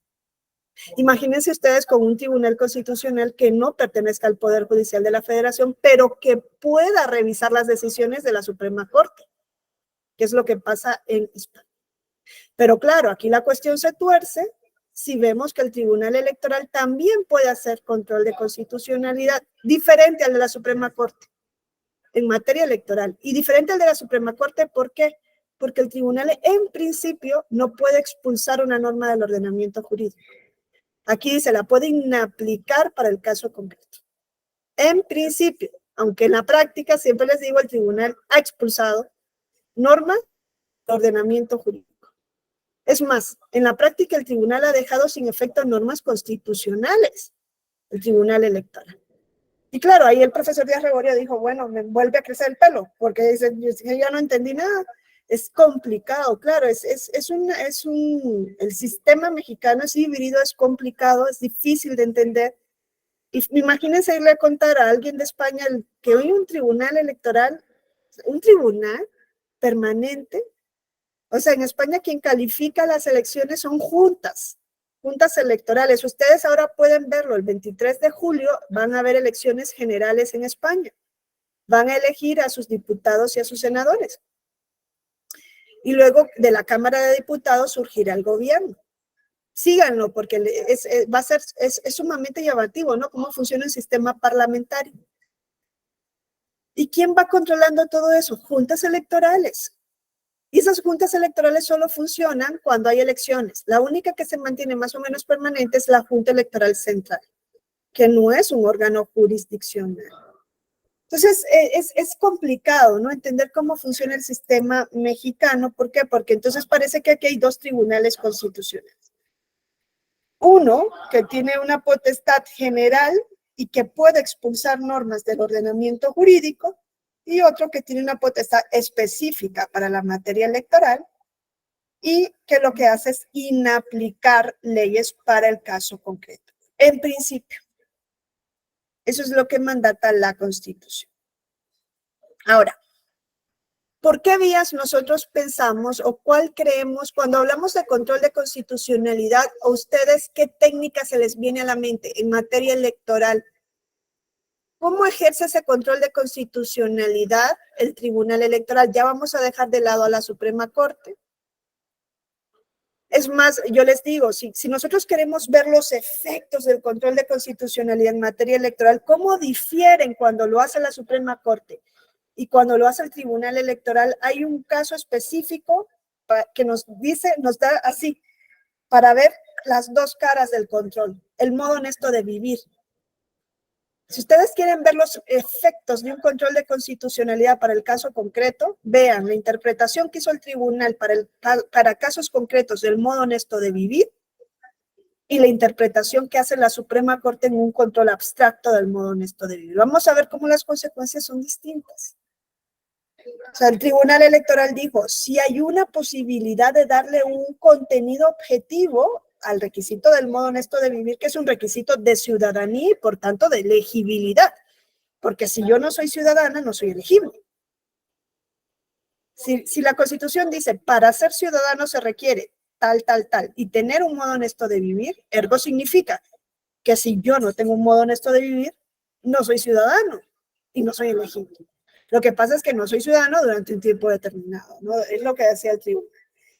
Imagínense ustedes con un Tribunal Constitucional que no pertenezca al Poder Judicial de la Federación, pero que pueda revisar las decisiones de la Suprema Corte, que es lo que pasa en España. Pero claro, aquí la cuestión se tuerce si vemos que el Tribunal Electoral también puede hacer control de constitucionalidad, diferente al de la Suprema Corte en materia electoral, y diferente al de la Suprema Corte. ¿Por qué? Porque el tribunal en principio no puede expulsar una norma del ordenamiento jurídico. Aquí dice, la puede inaplicar para el caso concreto. En principio, aunque en la práctica, siempre les digo, el tribunal ha expulsado normas de ordenamiento jurídico. Es más, en la práctica el tribunal ha dejado sin efecto normas constitucionales, el tribunal electoral. Y claro, ahí el profesor Díaz Regorio dijo, bueno, me vuelve a crecer el pelo, porque dice, yo ya no entendí nada. Es complicado, claro, el sistema mexicano es híbrido, es complicado, es difícil de entender. Y imagínense irle a contar a alguien de España que hoy un tribunal electoral, un tribunal permanente, o sea, en España quien califica las elecciones son juntas electorales. Ustedes ahora pueden verlo, el 23 de julio van a haber elecciones generales en España. Van a elegir a sus diputados y a sus senadores. Y luego de la Cámara de Diputados surgirá el gobierno. Síganlo, porque es sumamente llamativo, ¿no? Cómo funciona el sistema parlamentario. ¿Y quién va controlando todo eso? Juntas electorales. Y esas juntas electorales solo funcionan cuando hay elecciones. La única que se mantiene más o menos permanente es la Junta Electoral Central, que no es un órgano jurisdiccional. Entonces, es complicado, ¿no? Entender cómo funciona el sistema mexicano. ¿Por qué? Porque entonces parece que aquí hay dos tribunales constitucionales. Uno, que tiene una potestad general y que puede expulsar normas del ordenamiento jurídico, y otro que tiene una potestad específica para la materia electoral y que lo que hace es inaplicar leyes para el caso concreto. En principio, eso es lo que mandata la Constitución. Ahora, ¿por qué vías nosotros pensamos o cuál creemos cuando hablamos de control de constitucionalidad? ¿A ustedes qué técnica se les viene a la mente en materia electoral? ¿Cómo ejerce ese control de constitucionalidad el Tribunal Electoral? Ya vamos a dejar de lado a la Suprema Corte. Es más, yo les digo, si nosotros queremos ver los efectos del control de constitucionalidad en materia electoral, ¿cómo difieren cuando lo hace la Suprema Corte y cuando lo hace el Tribunal Electoral? Hay un caso específico que nos da así, para ver las dos caras del control, el modo honesto de vivir. Si ustedes quieren ver los efectos de un control de constitucionalidad para el caso concreto, vean la interpretación que hizo el tribunal para casos concretos del modo honesto de vivir y la interpretación que hace la Suprema Corte en un control abstracto del modo honesto de vivir. Vamos a ver cómo las consecuencias son distintas. O sea, el Tribunal Electoral dijo, si hay una posibilidad de darle un contenido objetivo al requisito del modo honesto de vivir, que es un requisito de ciudadanía y por tanto de elegibilidad, porque si yo no soy ciudadana, no soy elegible. Si la Constitución dice, para ser ciudadano se requiere tal, y tener un modo honesto de vivir, ergo significa que si yo no tengo un modo honesto de vivir, no soy ciudadano y no soy elegible. Lo que pasa es que no soy ciudadano durante un tiempo determinado, ¿no? Es lo que decía el tribunal.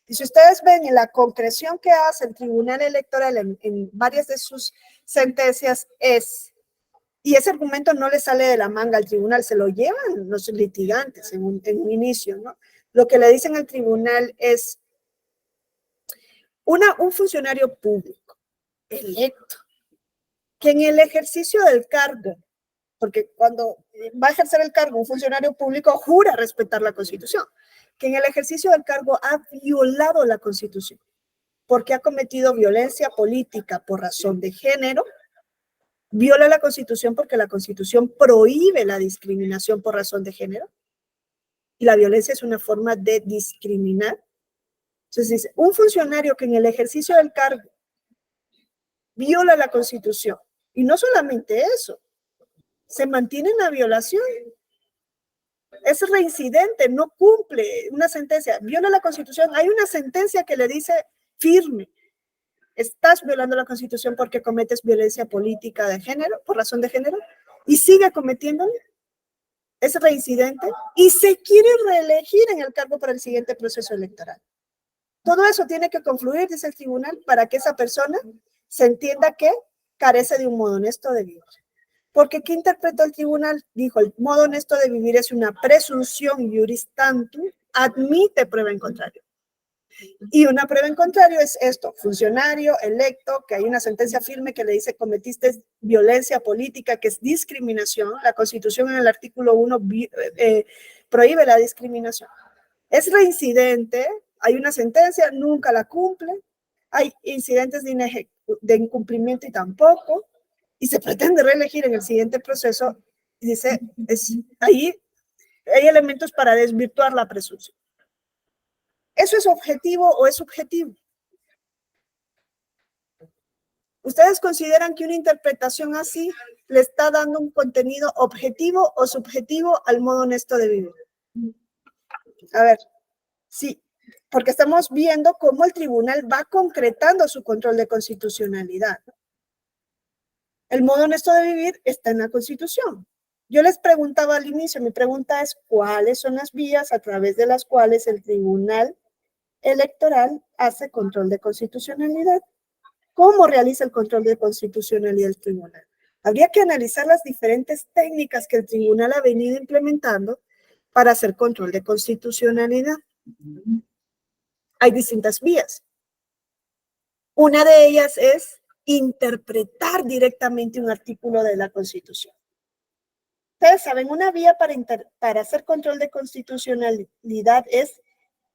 Y si ustedes ven en la concreción que hace el Tribunal Electoral en varias de sus sentencias y ese argumento no le sale de la manga al tribunal, se lo llevan los litigantes en un inicio, ¿no? Lo que le dicen al tribunal es un funcionario público electo que en el ejercicio del cargo, porque cuando va a ejercer el cargo un funcionario público jura respetar la Constitución, que en el ejercicio del cargo ha violado la Constitución, porque ha cometido violencia política por razón de género, viola la Constitución porque la Constitución prohíbe la discriminación por razón de género, y la violencia es una forma de discriminar. Entonces dice, un funcionario que en el ejercicio del cargo viola la Constitución, y no solamente eso, se mantiene en la violación, es reincidente, no cumple una sentencia, viola la Constitución, hay una sentencia que le dice firme, estás violando la Constitución porque cometes violencia política de género, por razón de género, y sigue cometiéndolo, es reincidente, y se quiere reelegir en el cargo para el siguiente proceso electoral. Todo eso tiene que confluir, dice el tribunal, para que esa persona se entienda que carece de un modo honesto de vivir. Porque ¿qué interpretó el tribunal? Dijo, el modo honesto de vivir es una presunción iuris tantum, admite prueba en contrario. Y una prueba en contrario es esto, funcionario electo, que hay una sentencia firme que le dice cometiste violencia política, que es discriminación. La Constitución en el artículo 1 prohíbe la discriminación. Es reincidente, hay una sentencia, nunca la cumple, hay incidentes de incumplimiento y tampoco, y se pretende reelegir en el siguiente proceso, y dice, ahí hay elementos para desvirtuar la presunción. ¿Eso es objetivo o es subjetivo? ¿Ustedes consideran que una interpretación así le está dando un contenido objetivo o subjetivo al modo honesto de vivir? A ver, sí, porque estamos viendo cómo el tribunal va concretando su control de constitucionalidad. El modo honesto de vivir está en la Constitución. Yo les preguntaba al inicio, mi pregunta es, ¿cuáles son las vías a través de las cuales el Tribunal Electoral hace control de constitucionalidad? ¿Cómo realiza el control de constitucionalidad del tribunal? Habría que analizar las diferentes técnicas que el tribunal ha venido implementando para hacer control de constitucionalidad. Hay distintas vías. Una de ellas es interpretar directamente un artículo de la Constitución. Ustedes saben, una vía para hacer control de constitucionalidad es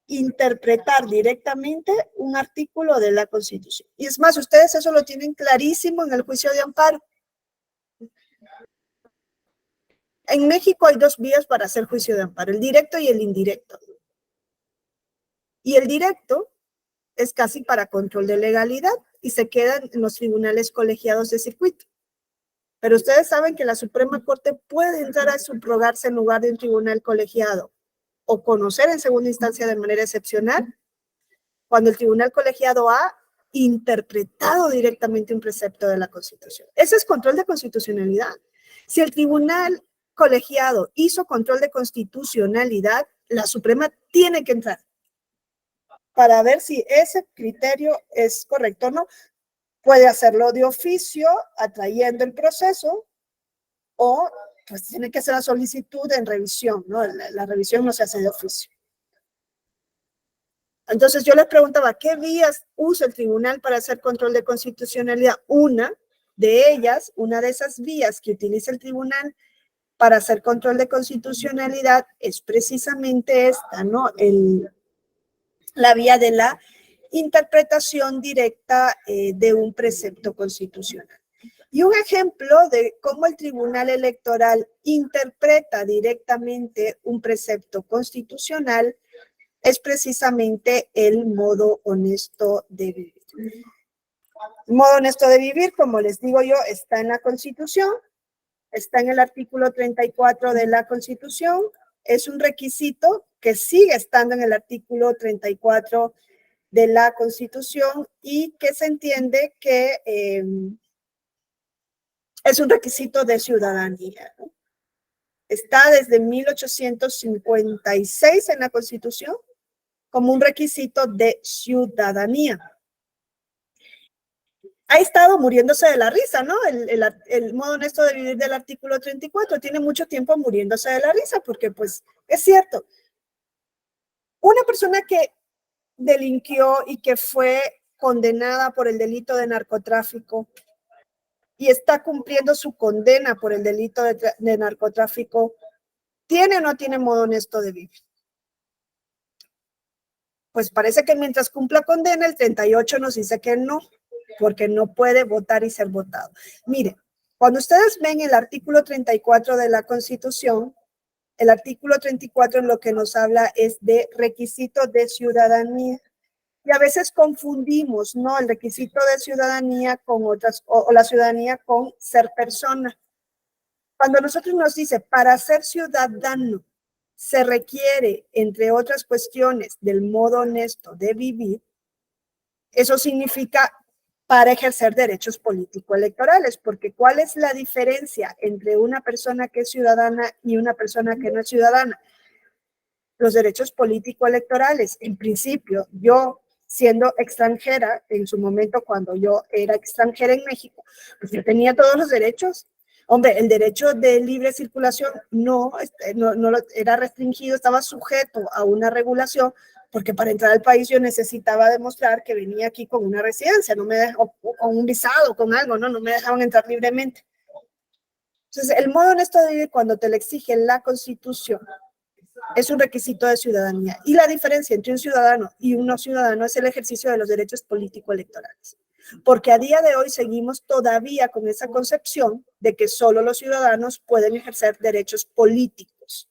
interpretar directamente un artículo de la Constitución. Y es más, ustedes eso lo tienen clarísimo en el juicio de amparo. En México hay dos vías para hacer juicio de amparo, el directo y el indirecto. Y el directo es casi para control de legalidad y se quedan en los tribunales colegiados de circuito. Pero ustedes saben que la Suprema Corte puede entrar a subrogarse en lugar de un tribunal colegiado o conocer en segunda instancia de manera excepcional cuando el tribunal colegiado ha interpretado directamente un precepto de la Constitución. Ese es control de constitucionalidad. Si el tribunal colegiado hizo control de constitucionalidad, la Suprema tiene que entrar para ver si ese criterio es correcto o no. Puede hacerlo de oficio, atrayendo el proceso, o pues tiene que hacer la solicitud en revisión, ¿no? La revisión no se hace de oficio. Entonces yo les preguntaba, ¿qué vías usa el tribunal para hacer control de constitucionalidad? Una de esas vías que utiliza el tribunal para hacer control de constitucionalidad es precisamente esta, ¿no? La vía de la interpretación directa de un precepto constitucional. Y un ejemplo de cómo el Tribunal Electoral interpreta directamente un precepto constitucional es precisamente el modo honesto de vivir. El modo honesto de vivir, como les digo yo, está en la Constitución, está en el artículo 34 de la Constitución, es un requisito que sigue estando en el artículo 34 de la Constitución y que se entiende que es un requisito de ciudadanía, ¿no? Está desde 1856 en la Constitución como un requisito de ciudadanía. Ha estado muriéndose de la risa, ¿no? El modo honesto de vivir del artículo 34 tiene mucho tiempo muriéndose de la risa porque, pues, es cierto. Una persona que delinquió y que fue condenada por el delito de narcotráfico y está cumpliendo su condena por el delito de narcotráfico, ¿tiene o no tiene modo honesto de vivir? Pues parece que mientras cumpla condena, el 38 nos dice que no, porque no puede votar y ser votado. Miren, cuando ustedes ven el artículo 34 de la Constitución, el artículo 34 en lo que nos habla es de requisito de ciudadanía. Y a veces confundimos, ¿no? El requisito de ciudadanía con otras, o la ciudadanía con ser persona. Cuando nosotros nos dice, para ser ciudadano, se requiere, entre otras cuestiones, del modo honesto de vivir, eso significa para ejercer derechos político-electorales, porque ¿cuál es la diferencia entre una persona que es ciudadana y una persona que no es ciudadana? Los derechos político-electorales. En principio, yo siendo extranjera, en su momento cuando yo era extranjera en México, pues yo tenía todos los derechos. Hombre, el derecho de libre circulación no era restringido, estaba sujeto a una regulación, porque para entrar al país yo necesitaba demostrar que venía aquí con una residencia, o con un visado, con algo, no me dejaban entrar libremente. Entonces, el modo honesto de vivir, cuando te lo exige la Constitución, es un requisito de ciudadanía. Y la diferencia entre un ciudadano y un no ciudadano es el ejercicio de los derechos político-electorales. Porque a día de hoy seguimos todavía con esa concepción de que solo los ciudadanos pueden ejercer derechos políticos.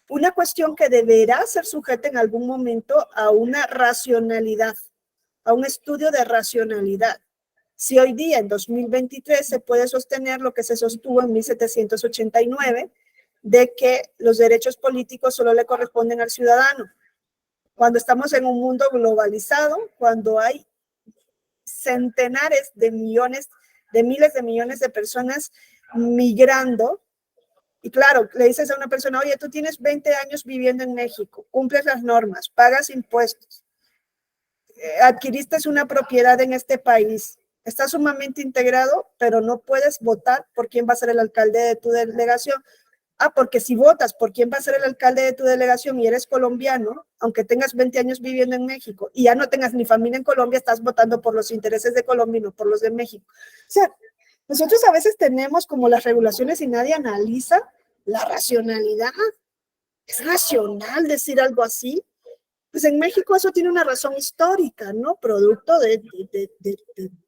Una cuestión que deberá ser sujeta en algún momento a una racionalidad, a un estudio de racionalidad. Si hoy día, en 2023, se puede sostener lo que se sostuvo en 1789, de que los derechos políticos solo le corresponden al ciudadano. Cuando estamos en un mundo globalizado, cuando hay centenares de millones, de miles de millones de personas migrando, y claro, le dices a una persona, oye, tú tienes 20 años viviendo en México, cumples las normas, pagas impuestos, adquiriste una propiedad en este país, estás sumamente integrado, pero no puedes votar por quién va a ser el alcalde de tu delegación. Porque si votas por quién va a ser el alcalde de tu delegación y eres colombiano, aunque tengas 20 años viviendo en México y ya no tengas ni familia en Colombia, estás votando por los intereses de Colombia y no por los de México. O sea, nosotros a veces tenemos como las regulaciones y nadie analiza la racionalidad. ¿Es racional decir algo así? Pues en México eso tiene una razón histórica, ¿no? Producto de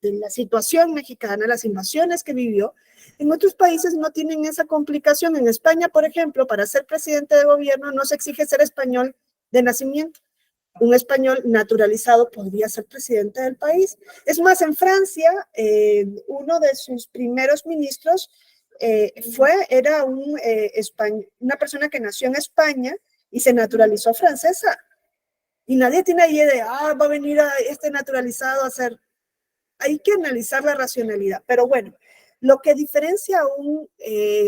la situación mexicana, las invasiones que vivió. En otros países no tienen esa complicación. En España, por ejemplo, para ser presidente de gobierno no se exige ser español de nacimiento. Un español naturalizado podría ser presidente del país. Es más, en Francia, uno de sus primeros ministros era una persona que nació en España y se naturalizó francesa. Y nadie tiene idea de, va a venir a este naturalizado a hacer. Hay que analizar la racionalidad. Pero bueno, lo que diferencia a un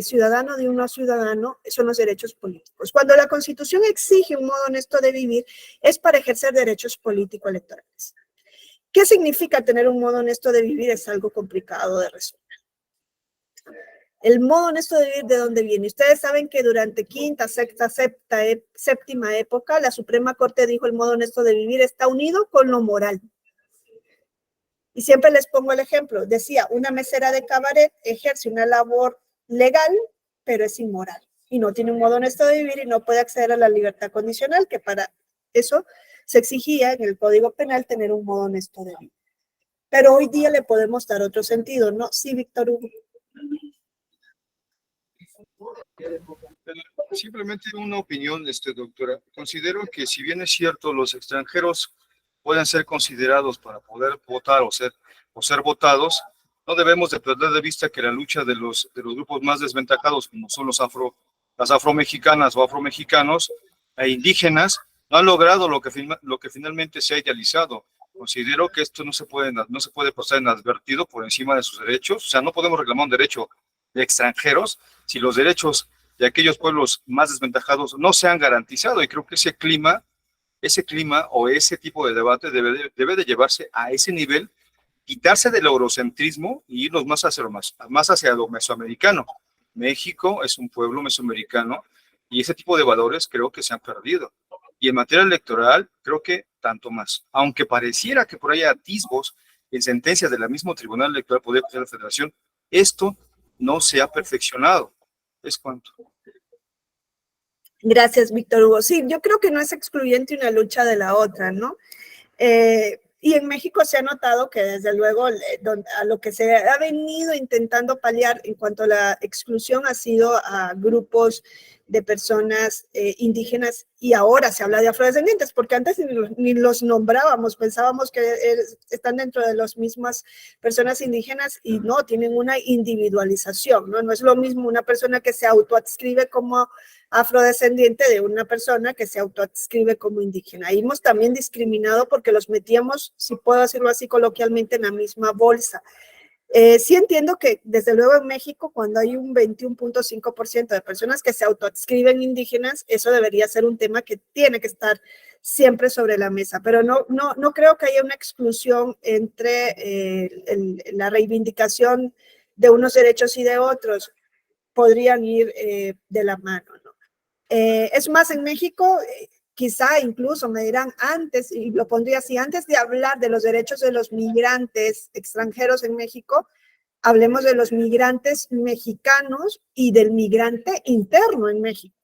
ciudadano de un no ciudadano son los derechos políticos. Cuando la Constitución exige un modo honesto de vivir, es para ejercer derechos político-electorales. ¿Qué significa tener un modo honesto de vivir? Es algo complicado de resolver. El modo honesto de vivir, ¿de dónde viene? Ustedes saben que durante quinta, sexta, séptima época, la Suprema Corte dijo el modo honesto de vivir está unido con lo moral. Y siempre les pongo el ejemplo. Decía, una mesera de cabaret ejerce una labor legal, pero es inmoral. Y no tiene un modo honesto de vivir y no puede acceder a la libertad condicional, que para eso se exigía en el Código Penal tener un modo honesto de vivir. Pero hoy día le podemos dar otro sentido, ¿no? Sí, Víctor Hugo. Simplemente una opinión, doctora. Considero que si bien es cierto, los extranjeros pueden ser considerados para poder votar o ser votados, no debemos de perder de vista que la lucha de los grupos más desventajados, como son las afromexicanas o afromexicanos e indígenas, no han logrado lo que finalmente se ha idealizado. Considero que esto no se puede pasar inadvertido por encima de sus derechos. O sea, no podemos reclamar un derecho de extranjeros si los derechos de aquellos pueblos más desventajados no se han garantizado. Y creo que ese clima o ese tipo de debate debe de llevarse a ese nivel, quitarse del eurocentrismo y irnos más hacia lo mesoamericano. México es un pueblo mesoamericano y ese tipo de valores creo que se han perdido. Y en materia electoral, creo que tanto más. Aunque pareciera que por ahí hay atisbos en sentencias del mismo Tribunal Electoral Poder Judicial de la Federación, esto no se ha perfeccionado. Es cuanto. Gracias, Víctor Hugo. Sí, yo creo que no es excluyente una lucha de la otra, ¿no? Y en México se ha notado que desde luego a lo que se ha venido intentando paliar en cuanto a la exclusión ha sido a grupos de personas indígenas, y ahora se habla de afrodescendientes, porque antes ni los nombrábamos, pensábamos que están dentro de las mismas personas indígenas y no, tienen una individualización, ¿no? No es lo mismo una persona que se autoadscribe como afrodescendiente de una persona que se autoadscribe como indígena. Ahí hemos también discriminado porque los metíamos, si puedo decirlo así coloquialmente, en la misma bolsa. Sí entiendo que desde luego en México, cuando hay un 21.5% de personas que se autoadscriben indígenas, eso debería ser un tema que tiene que estar siempre sobre la mesa, pero no creo que haya una exclusión entre la reivindicación de unos derechos y de otros. Podrían ir de la mano, ¿no? Es más, en México, quizá incluso me dirán antes, y lo pondría así, antes de hablar de los derechos de los migrantes extranjeros en México, hablemos de los migrantes mexicanos y del migrante interno en México,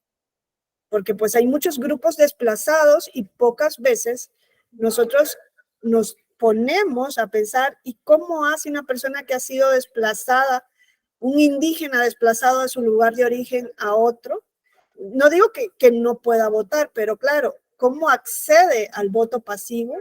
porque pues hay muchos grupos desplazados y pocas veces nosotros nos ponemos a pensar, ¿y cómo hace una persona que ha sido desplazada, un indígena desplazado de su lugar de origen a otro? No digo que no pueda votar, pero claro, ¿cómo accede al voto pasivo?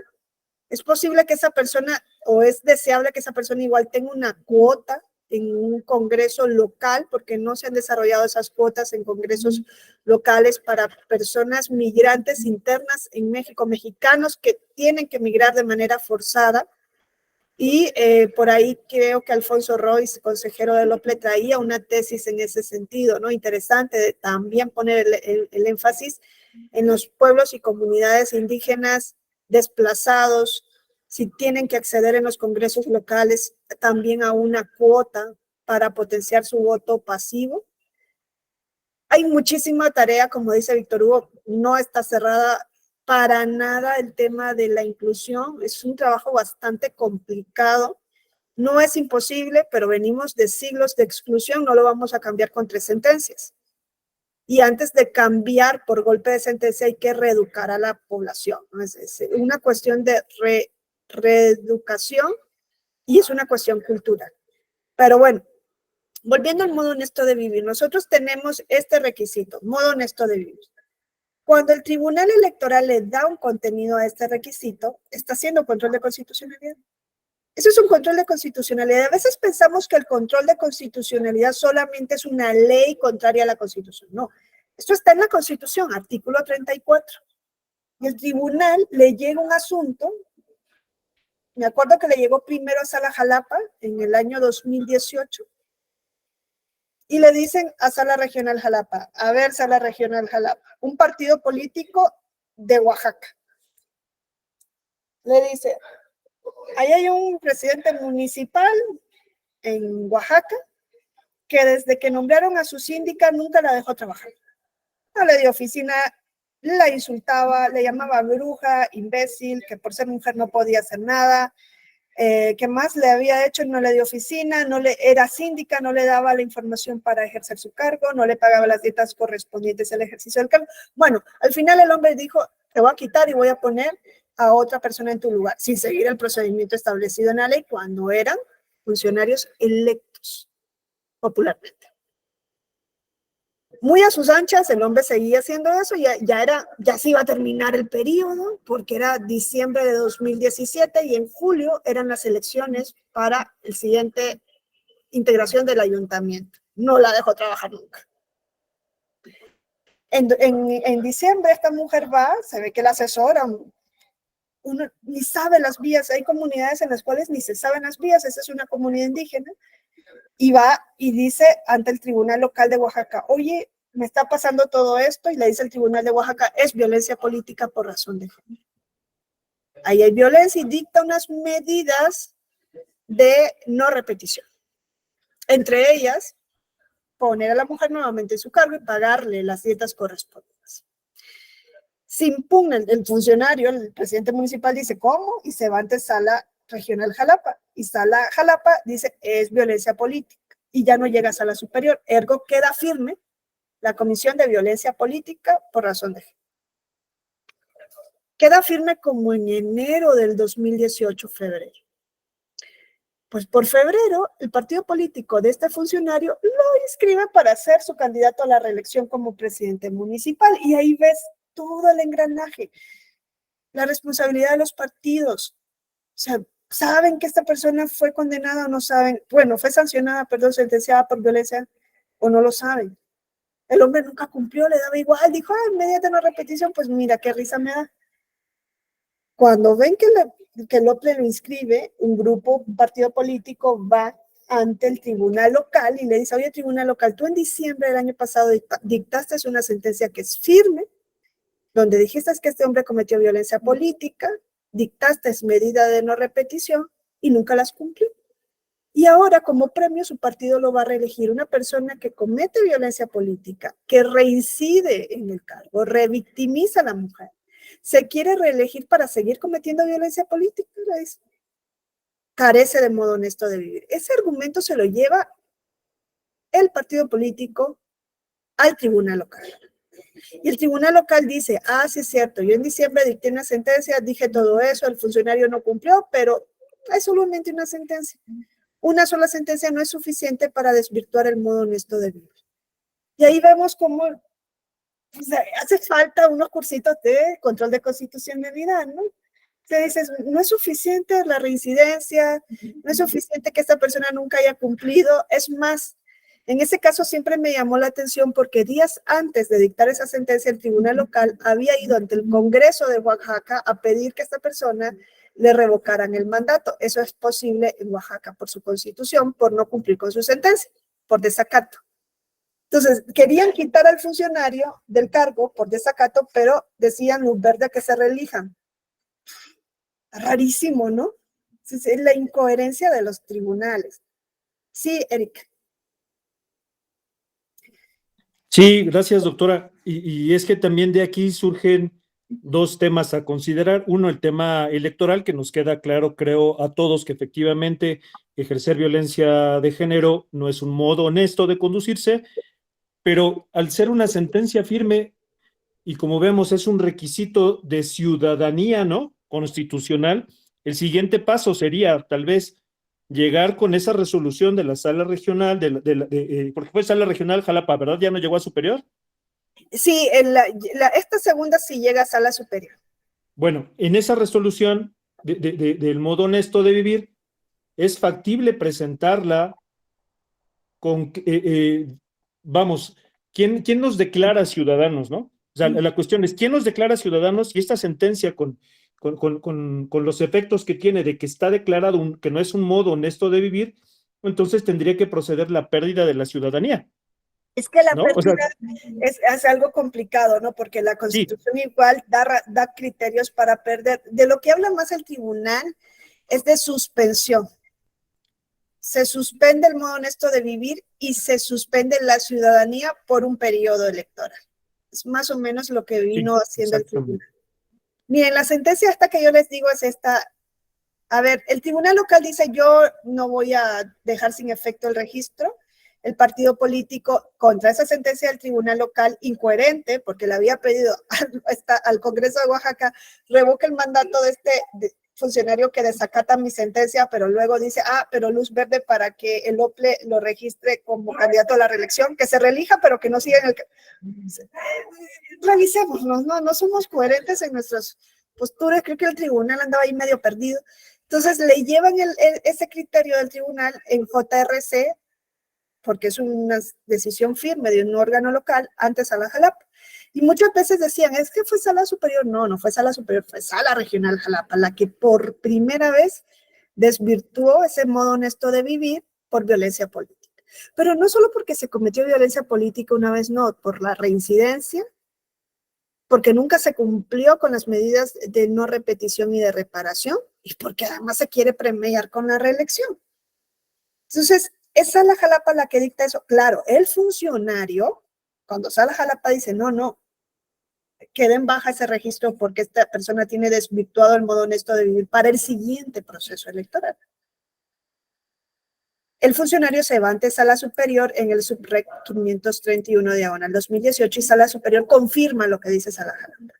Es posible que esa persona, o es deseable que esa persona igual tenga una cuota en un congreso local, porque no se han desarrollado esas cuotas en congresos locales para personas migrantes internas en México, mexicanos que tienen que migrar de manera forzada. Y por ahí creo que Alfonso Royce, consejero de Lople, traía una tesis en ese sentido, ¿no? Interesante de también poner el énfasis en los pueblos y comunidades indígenas desplazados, si tienen que acceder en los congresos locales también a una cuota para potenciar su voto pasivo. Hay muchísima tarea, como dice Víctor Hugo, no está cerrada para nada el tema de la inclusión, es un trabajo bastante complicado, no es imposible, pero venimos de siglos de exclusión, no lo vamos a cambiar con 3 sentencias. Y antes de cambiar por golpe de sentencia hay que reeducar a la población, ¿no? Es una cuestión de reeducación y es una cuestión cultural. Pero bueno, volviendo al modo honesto de vivir, nosotros tenemos este requisito, modo honesto de vivir. Cuando el Tribunal Electoral le da un contenido a este requisito, está haciendo control de constitucionalidad. Eso es un control de constitucionalidad. A veces pensamos que el control de constitucionalidad solamente es una ley contraria a la Constitución. No, esto está en la Constitución, artículo 34. Y el tribunal le llega un asunto, me acuerdo que le llegó primero a Sala Jalapa en el año 2018, y le dicen a Sala Regional Jalapa, a ver, Sala Regional Jalapa, un partido político de Oaxaca. Le dice, ahí hay un presidente municipal en Oaxaca que desde que nombraron a su síndica nunca la dejó trabajar. No le dio oficina, la insultaba, le llamaba bruja, imbécil, que por ser mujer no podía hacer nada. ¿Qué más le había hecho? No le dio oficina, era síndica, no le daba la información para ejercer su cargo, no le pagaba las dietas correspondientes al ejercicio del cargo. Bueno, al final el hombre dijo, te voy a quitar y voy a poner a otra persona en tu lugar, sin seguir el procedimiento establecido en la ley cuando eran funcionarios electos popularmente. Muy a sus anchas, el hombre seguía haciendo eso, ya se iba a terminar el periodo, porque era diciembre de 2017 y en julio eran las elecciones para el siguiente integración del ayuntamiento. No la dejó trabajar nunca. En diciembre esta mujer va, se ve que la asesora, uno ni sabe las vías, hay comunidades en las cuales ni se saben las vías, esa es una comunidad indígena, y va y dice ante el Tribunal Local de Oaxaca, oye, me está pasando todo esto, y le dice el Tribunal de Oaxaca, es violencia política por razón de género. Ahí hay violencia y dicta unas medidas de no repetición. Entre ellas, poner a la mujer nuevamente en su cargo y pagarle las dietas correspondientes. Se impugna el funcionario, el presidente municipal dice, ¿cómo? Y se va ante Sala Regional Jalapa. Y Sala Jalapa dice, es violencia política. Y ya no llega a Sala Superior. Ergo queda firme la Comisión de Violencia Política por razón de género. Queda firme como en enero del 2018, febrero. Pues por febrero, el partido político de este funcionario lo inscribe para ser su candidato a la reelección como presidente municipal. Y ahí ves todo el engranaje, la responsabilidad de los partidos. O sea, ¿saben que esta persona fue condenada o no saben? Bueno, fue sancionada, perdón, sentenciada por violencia, o no lo saben. El hombre nunca cumplió, le daba igual, dijo, mediante no repetición, pues mira, qué risa me da. Cuando ven que el OPLE lo inscribe, un partido político va ante el tribunal local y le dice, oye, tribunal local, tú en diciembre del año pasado dictaste una sentencia que es firme, donde dijiste que este hombre cometió violencia política, dictaste medida de no repetición y nunca las cumplió. Y ahora, como premio, su partido lo va a reelegir una persona que comete violencia política, que reincide en el cargo, revictimiza a la mujer. Se quiere reelegir para seguir cometiendo violencia política, carece de modo honesto de vivir. Ese argumento se lo lleva el partido político al tribunal local. Y el tribunal local dice, sí es cierto, yo en diciembre dicté una sentencia, dije todo eso, el funcionario no cumplió, pero es solamente una sentencia. Una sola sentencia no es suficiente para desvirtuar el modo honesto de vivir. Y ahí vemos cómo hace falta unos cursitos de control de constitucionalidad, ¿no? Te dices, no es suficiente la reincidencia, no es suficiente que esta persona nunca haya cumplido, es más, en ese caso siempre me llamó la atención porque días antes de dictar esa sentencia, el tribunal local había ido ante el Congreso de Oaxaca a pedir que a esta persona le revocaran el mandato. Eso es posible en Oaxaca por su constitución, por no cumplir con su sentencia, por desacato. Entonces, querían quitar al funcionario del cargo por desacato, pero decían luz verde que se reelijan. Rarísimo, ¿no? Es la incoherencia de los tribunales. Sí, Erika. Sí, gracias, doctora. Y es que también de aquí surgen dos temas a considerar. Uno, el tema electoral, que nos queda claro, creo, a todos que efectivamente ejercer violencia de género no es un modo honesto de conducirse, pero al ser una sentencia firme, y como vemos es un requisito de ciudadanía, ¿no?, constitucional, el siguiente paso sería tal vez llegar con esa resolución de la sala regional, porque fue sala regional Jalapa, ¿verdad? ¿Ya no llegó a superior? Sí, esta segunda sí llega a sala superior. Bueno, en esa resolución del modo honesto de vivir, es factible presentarla con, vamos, ¿quién nos declara ciudadanos, no? O sea, la cuestión es, ¿quién nos declara ciudadanos? Y esta sentencia con los efectos que tiene de que está declarado que no es un modo honesto de vivir, entonces tendría que proceder la pérdida de la ciudadanía. Es que la ¿no? pérdida O sea, es algo complicado, ¿no? Porque la Constitución igual da criterios para perder. De lo que habla más el tribunal es de suspensión. se suspende el modo honesto de vivir y se suspende la ciudadanía por un periodo electoral. Es más o menos lo que vino haciendo el tribunal. Miren, la sentencia esta que yo les digo es esta. A ver, el tribunal local dice, yo no voy a dejar sin efecto el registro. El partido político, contra esa sentencia del tribunal local, incoherente, porque le había pedido al Congreso de Oaxaca, revoque el mandato de este funcionario que desacata mi sentencia, pero luego dice, pero luz verde para que el OPLE lo registre como candidato a la reelección, que se reelija, pero que no siga en el... Revisémonos, no somos coherentes en nuestras posturas. Creo que el tribunal andaba ahí medio perdido. Entonces le llevan ese criterio del tribunal en JRC, porque es una decisión firme de un órgano local, ante Sala Jalapa. Y muchas veces decían, es que fue Sala Superior. No fue Sala Superior, fue Sala Regional Jalapa, la que por primera vez desvirtuó ese modo honesto de vivir por violencia política. Pero no solo porque se cometió violencia política una vez, no, por la reincidencia, porque nunca se cumplió con las medidas de no repetición y de reparación, y porque además se quiere premiar con la reelección. Entonces, es Sala Jalapa la que dicta eso. Claro, el funcionario, cuando Sala Jalapa dice, no, queda en baja ese registro porque esta persona tiene desvirtuado el modo honesto de vivir para el siguiente proceso electoral. El funcionario se va ante Sala Superior en el subrec 531 diagonal 2018 y Sala Superior confirma lo que dice Sala Jalapa.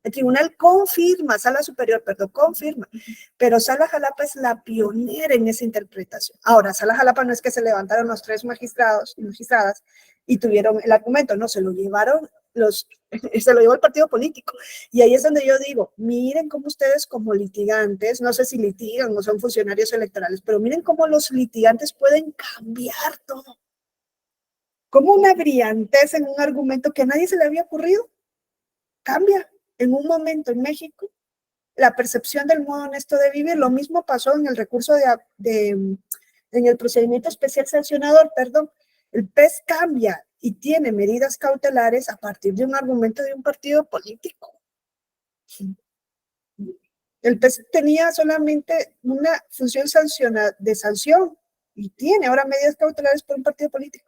El tribunal confirma, Sala Superior, perdón, confirma, pero Sala Jalapa es la pionera en esa interpretación. Ahora, Sala Jalapa no es que se levantaron los 3 magistrados y magistradas y tuvieron el argumento, no, se lo llevaron se lo llevó el partido político. Y ahí es donde yo digo, miren cómo ustedes como litigantes, no sé si litigan o son funcionarios electorales, pero miren cómo los litigantes pueden cambiar todo. Como una brillantez en un argumento que a nadie se le había ocurrido, cambia. En un momento en México, la percepción del modo honesto de vivir, lo mismo pasó en el recurso en el procedimiento especial sancionador, perdón, el PES cambia y tiene medidas cautelares a partir de un argumento de un partido político. El PES tenía solamente una función de sanción y tiene ahora medidas cautelares por un partido político.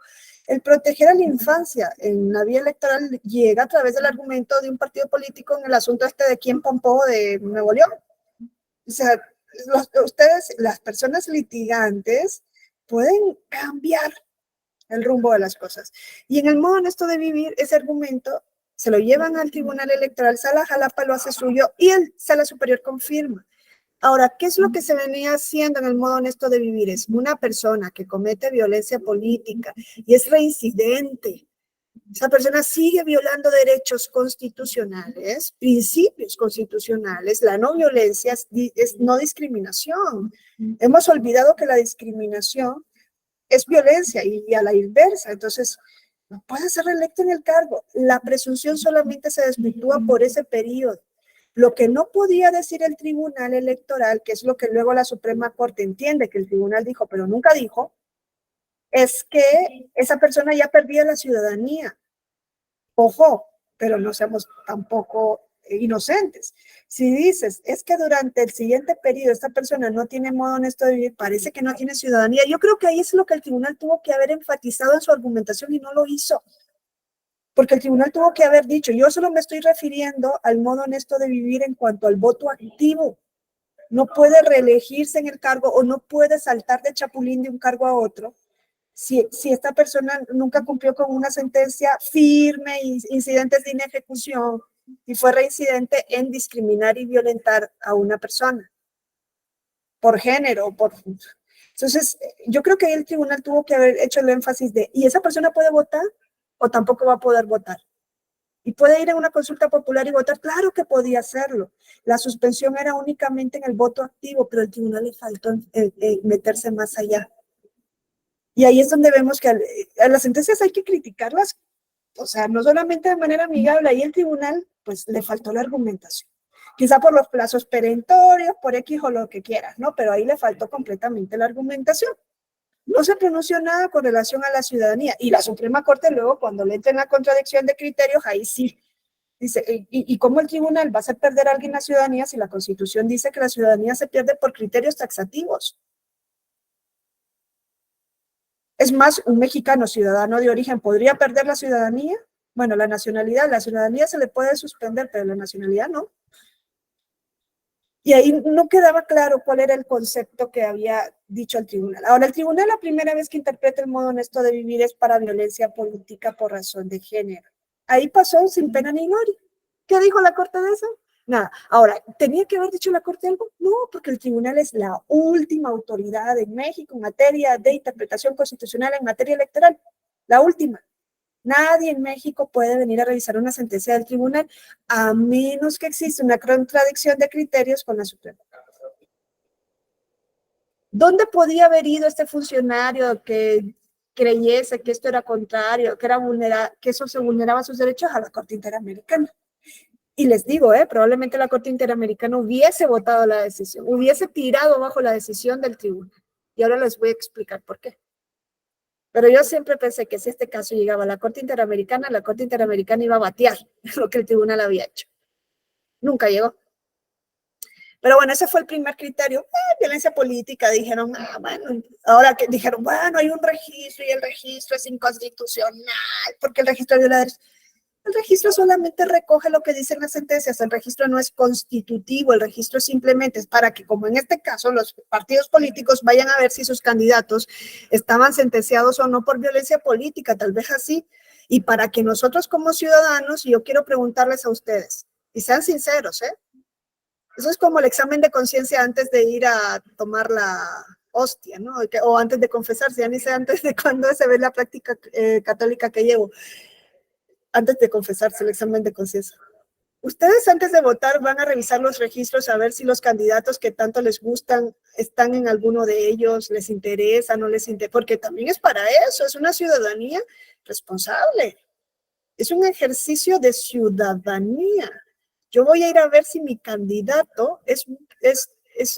El proteger a la infancia en la vía electoral llega a través del argumento de un partido político en el asunto de quién pompó de Nuevo León. O sea, ustedes, las personas litigantes, pueden cambiar el rumbo de las cosas. Y en el modo honesto de vivir, ese argumento se lo llevan al tribunal electoral, Sala Jalapa lo hace suyo y el Sala Superior confirma. Ahora, ¿qué es lo que se venía haciendo en el modo honesto de vivir? Es una persona que comete violencia política y es reincidente. Esa persona sigue violando derechos constitucionales, principios constitucionales. La no violencia es no discriminación. Hemos olvidado que la discriminación es violencia y a la inversa. Entonces, no puede ser reelecto en el cargo. La presunción solamente se desvirtúa por ese periodo. Lo que no podía decir el tribunal electoral, que es lo que luego la Suprema Corte entiende que el tribunal dijo, pero nunca dijo, es que esa persona ya perdía la ciudadanía. Ojo, pero no seamos tampoco inocentes. Si dices, es que durante el siguiente periodo esta persona no tiene modo honesto de vivir, parece que no tiene ciudadanía. Yo creo que ahí es lo que el tribunal tuvo que haber enfatizado en su argumentación y no lo hizo. Porque el tribunal tuvo que haber dicho, yo solo me estoy refiriendo al modo honesto de vivir en cuanto al voto activo. No puede reelegirse en el cargo o no puede saltar de chapulín de un cargo a otro. Si esta persona nunca cumplió con una sentencia firme, incidentes de inejecución, y fue reincidente en discriminar y violentar a una persona por género. Entonces, yo creo que ahí el tribunal tuvo que haber hecho el énfasis de, ¿y esa persona puede votar? ¿O tampoco va a poder votar? ¿Y puede ir a una consulta popular y votar? Claro que podía hacerlo. La suspensión era únicamente en el voto activo, pero al tribunal le faltó meterse más allá. Y ahí es donde vemos que a las sentencias hay que criticarlas, o sea, no solamente de manera amigable, ahí el tribunal, pues, le faltó la argumentación. Quizá por los plazos perentorios, por X o lo que quieras, ¿no? Pero ahí le faltó completamente la argumentación. No se pronunció nada con relación a la ciudadanía. Y la Suprema Corte luego, cuando le entra en la contradicción de criterios, ahí sí. Dice, ¿y cómo el tribunal va a hacer perder a alguien la ciudadanía si la Constitución dice que la ciudadanía se pierde por criterios taxativos? Es más, un mexicano ciudadano de origen podría perder la ciudadanía. Bueno, la ciudadanía se le puede suspender, pero la nacionalidad no. Y ahí no quedaba claro cuál era el concepto que había dicho el tribunal. Ahora, el tribunal la primera vez que interpreta el modo honesto de vivir es para violencia política por razón de género. Ahí pasó sin pena ni gloria. ¿Qué dijo la Corte de eso? Nada. Ahora, ¿tenía que haber dicho la Corte algo? No, porque el tribunal es la última autoridad en México en materia de interpretación constitucional en materia electoral. La última. Nadie en México puede venir a revisar una sentencia del tribunal a menos que exista una contradicción de criterios con la Suprema. ¿Dónde podía haber ido este funcionario que creyese que esto era contrario, que eso se vulneraba sus derechos? A la Corte Interamericana. Y les digo, probablemente la Corte Interamericana hubiese votado la decisión, hubiese tirado bajo la decisión del tribunal. Y ahora les voy a explicar por qué. Pero yo siempre pensé que si este caso llegaba a la Corte Interamericana iba a batear lo que el tribunal había hecho. Nunca llegó. Pero bueno, ese fue el primer criterio. Violencia política, dijeron, bueno, ahora que dijeron, bueno, hay un registro y el registro es inconstitucional porque el registro de violadores. El registro solamente recoge lo que dicen las sentencias, el registro no es constitutivo, el registro simplemente es para que, como en este caso, los partidos políticos vayan a ver si sus candidatos estaban sentenciados o no por violencia política, tal vez así, y para que nosotros como ciudadanos, y yo quiero preguntarles a ustedes, y sean sinceros, eso es como el examen de conciencia antes de ir a tomar la hostia, ¿no? O antes de confesarse, ya ni sé antes de cuándo se ve la práctica católica que llevo. Antes de confesarse, el examen de conciencia. Ustedes antes de votar van a revisar los registros a ver si los candidatos que tanto les gustan están en alguno de ellos, les interesa, no les interesa, porque también es para eso, es una ciudadanía responsable. Es un ejercicio de ciudadanía. Yo voy a ir a ver si mi candidato es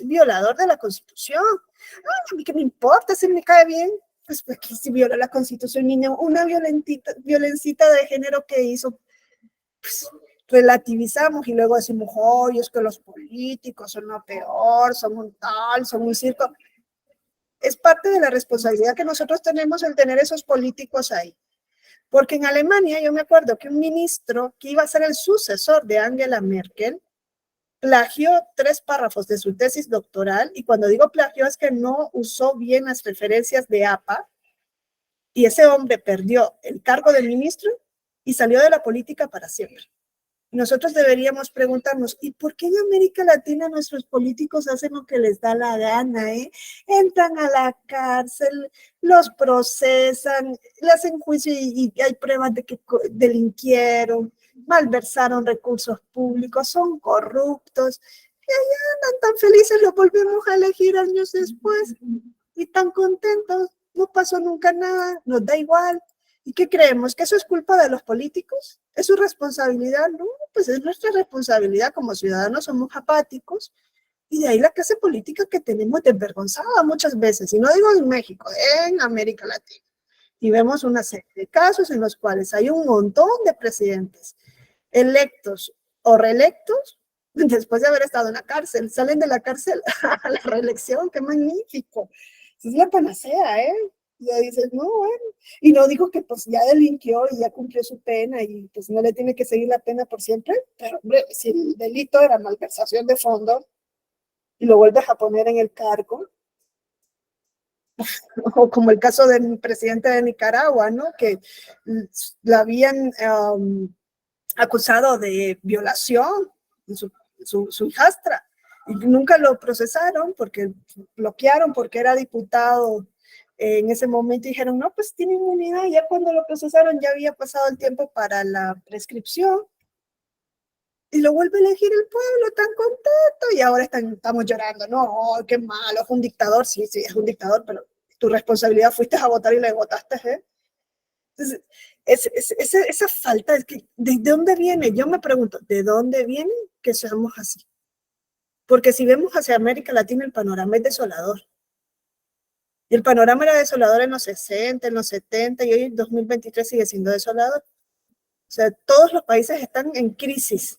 violador de la Constitución. A mí qué me importa, si me cae bien. Pues porque si viola la Constitución, niña, una violencita de género que hizo, pues relativizamos y luego decimos, oye, es que los políticos son lo peor, son un tal, son un circo. Es parte de la responsabilidad que nosotros tenemos el tener esos políticos ahí. Porque en Alemania yo me acuerdo que un ministro que iba a ser el sucesor de Angela Merkel plagió 3 párrafos de su tesis doctoral, y cuando digo plagio es que no usó bien las referencias de APA, y ese hombre perdió el cargo de ministro y salió de la política para siempre. Nosotros deberíamos preguntarnos, ¿y por qué en América Latina nuestros políticos hacen lo que les da la gana? Entran a la cárcel, los procesan, le hacen juicio y hay pruebas de que delinquieron, malversaron recursos públicos, son corruptos, y allá andan tan felices, los volvemos a elegir años después, y tan contentos, no pasó nunca nada, nos da igual. ¿Y qué creemos? ¿Que eso es culpa de los políticos? ¿Es su responsabilidad? No, pues es nuestra responsabilidad, como ciudadanos somos apáticos, y de ahí la clase política que tenemos desvergonzada muchas veces, y no digo en México, en América Latina. Y vemos una serie de casos en los cuales hay un montón de presidentes electos o reelectos después de haber estado en la cárcel, salen de la cárcel a la reelección, qué magnífico. Es la panacea, Ya dices, no, bueno, y no digo que pues ya delinquió y ya cumplió su pena y pues no le tiene que seguir la pena por siempre, pero hombre, si el delito era malversación de fondos y lo vuelves a poner en el cargo, o como el caso del presidente de Nicaragua, ¿no? Que la habían acusado de violación, su hijastra, y nunca lo procesaron porque bloquearon, porque era diputado en ese momento, y dijeron, no, pues tiene inmunidad. Ya cuando lo procesaron ya había pasado el tiempo para la prescripción, y lo vuelve a elegir el pueblo tan contento, y ahora estamos llorando, no, oh, qué malo, es un dictador. Sí, es un dictador, pero tu responsabilidad fuiste a votar y le votaste, Entonces, esa falta, es que, ¿de dónde viene? Yo me pregunto, ¿de dónde viene que seamos así? Porque si vemos hacia América Latina, el panorama es desolador. Y el panorama era desolador en los 60, en los 70, y hoy en 2023 sigue siendo desolador. O sea, todos los países están en crisis,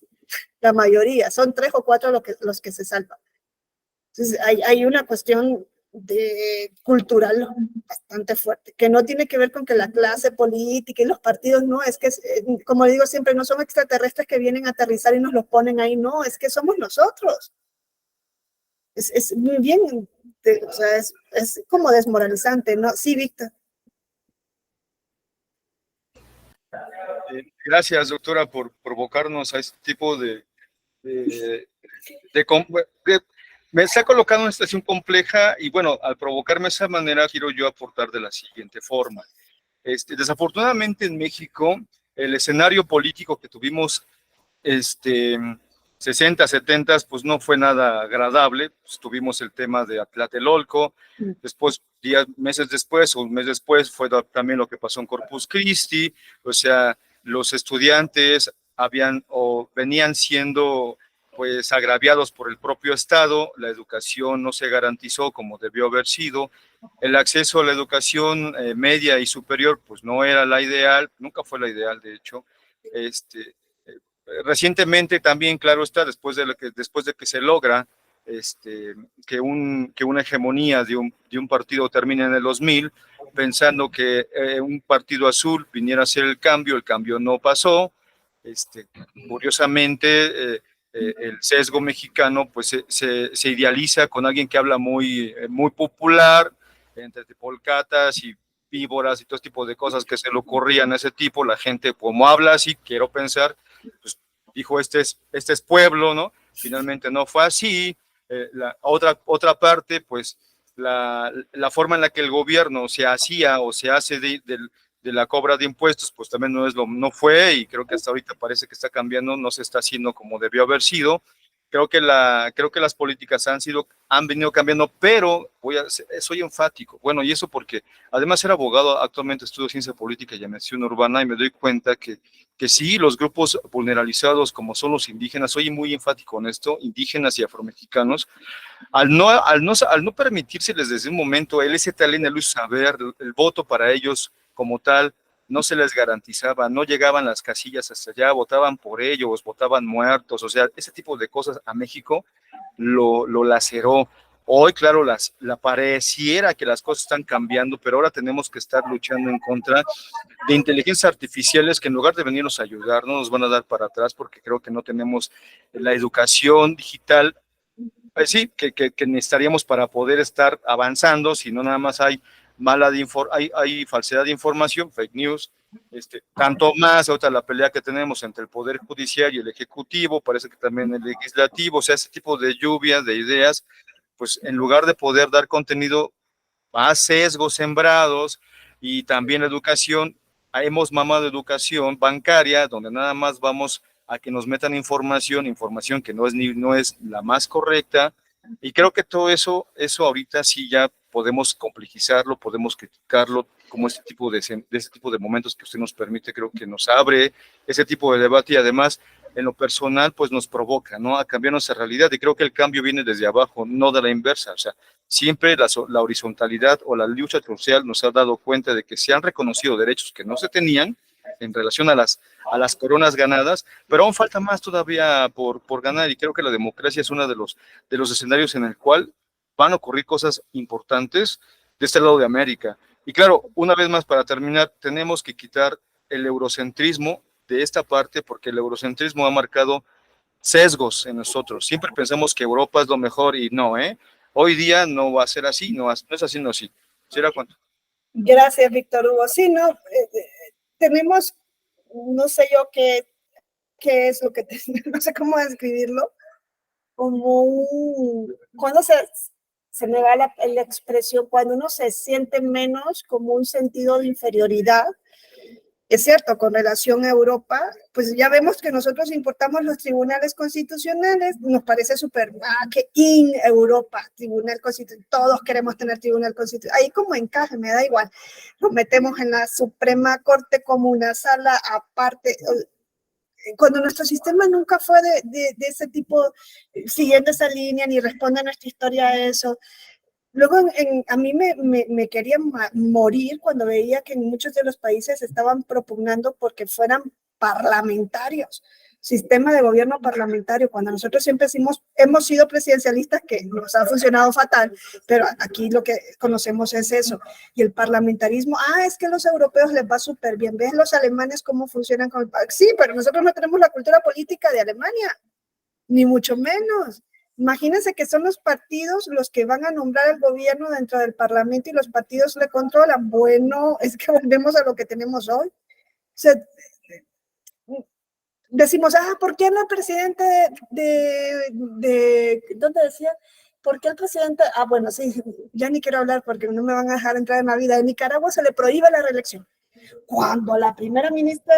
la mayoría, son 3 o 4 los que se salvan. Entonces, hay una cuestión cultural bastante fuerte, que no tiene que ver con que la clase política y los partidos, no, es que, como digo siempre, no son extraterrestres que vienen a aterrizar y nos los ponen ahí, no, es que somos nosotros. Es muy bien, o sea, es como desmoralizante, ¿no? Sí, Víctor. Gracias, doctora, por provocarnos a este tipo de me está colocando en una situación compleja y bueno, al provocarme de esa manera, quiero yo aportar de la siguiente forma. Desafortunadamente en México, el escenario político que tuvimos 60, 70, pues no fue nada agradable. Pues, tuvimos el tema de Tlatelolco, después, meses después, o un mes después, fue también lo que pasó en Corpus Christi, o sea, los estudiantes habían o venían siendo pues agraviados por el propio Estado, la educación no se garantizó como debió haber sido, el acceso a la educación media y superior pues no era la ideal, nunca fue la ideal de hecho, recientemente también, claro está, después de que se logra que una hegemonía de un partido termine en el 2000, pensando que un partido azul viniera a ser el cambio no pasó. Curiosamente, el sesgo mexicano pues se idealiza con alguien que habla muy popular, entre polcatas y víboras y todo tipo de cosas que se le ocurrían a ese tipo. La gente, como habla así, quiero pensar, pues dijo, este es pueblo, ¿no? Finalmente no fue así. La otra parte, pues la forma en la que el gobierno se hacía o se hace de la cobra de impuestos, pues también no fue, y creo que hasta ahorita parece que está cambiando, no se está haciendo como debió haber sido. Creo que las políticas han venido cambiando, pero soy enfático. Bueno, y eso porque además ser abogado, actualmente estudio ciencia política y administración urbana, y me doy cuenta que sí, los grupos vulnerabilizados como son los indígenas, soy muy enfático en esto, indígenas y afromexicanos, al no permitírseles desde un momento el STLN, el saber, el voto para ellos como tal, no se les garantizaba, no llegaban las casillas hasta allá, votaban por ellos, votaban muertos, o sea, ese tipo de cosas a México lo laceró. Hoy, claro, pareciera que las cosas están cambiando, pero ahora tenemos que estar luchando en contra de inteligencias artificiales que en lugar de venirnos a ayudar, no nos van a dar para atrás, porque creo que no tenemos la educación digital, pues sí, que necesitaríamos para poder estar avanzando, si no nada más hay hay falsedad de información, fake news, tanto más ahorita la pelea que tenemos entre el Poder Judicial y el Ejecutivo, parece que también el Legislativo, o sea, ese tipo de lluvia de ideas, pues en lugar de poder dar contenido, más sesgos sembrados, y también educación, hemos mamado educación bancaria, donde nada más vamos a que nos metan información que no es la más correcta, y creo que todo eso ahorita sí ya podemos complejizarlo, podemos criticarlo, como este tipo de momentos que usted nos permite, creo que nos abre ese tipo de debate, y además en lo personal pues nos provoca, ¿no?, a cambiar nuestra realidad, y creo que el cambio viene desde abajo, no de la inversa. O sea, siempre la horizontalidad o la lucha social nos ha dado cuenta de que se han reconocido derechos que no se tenían en relación a las coronas ganadas, pero aún falta más todavía por ganar, y creo que la democracia es uno de los escenarios en el cual van a ocurrir cosas importantes de este lado de América. Y claro, una vez más, para terminar, tenemos que quitar el eurocentrismo de esta parte, porque el eurocentrismo ha marcado sesgos en nosotros. Siempre pensamos que Europa es lo mejor, y no, hoy día no va a ser así, no es así, no así. ¿Será cuánto? Gracias, Víctor Hugo. Sí, no, tenemos, no sé yo qué es lo que no sé cómo describirlo, como cuando se me va la expresión, cuando uno se siente menos, como un sentido de inferioridad. Es cierto, con relación a Europa, pues ya vemos que nosotros importamos los tribunales constitucionales, nos parece súper, que Europa, tribunal constitucional, todos queremos tener tribunal constitucional, ahí como encaje, me da igual, nos metemos en la Suprema Corte como una sala aparte, cuando nuestro sistema nunca fue de ese tipo, siguiendo esa línea, ni responde a nuestra historia a eso. Luego a mí me quería morir cuando veía que en muchos de los países estaban propugnando porque fueran parlamentarios. sistema de gobierno parlamentario, cuando nosotros siempre hemos sido presidencialistas, que nos ha funcionado fatal, pero aquí lo que conocemos es eso. Y el parlamentarismo, es que a los europeos les va súper bien, ven los alemanes cómo funcionan con el... Sí, pero nosotros no tenemos la cultura política de Alemania, ni mucho menos. Imagínense que son los partidos los que van a nombrar el gobierno dentro del parlamento y los partidos le controlan. Bueno, es que volvemos a lo que tenemos hoy. O sea, decimos, ¿por qué no el presidente ¿dónde decía? ¿Por qué el presidente? Bueno, sí, ya ni quiero hablar porque no me van a dejar entrar en la vida. En Nicaragua se le prohíbe la reelección. Cuando la primera ministra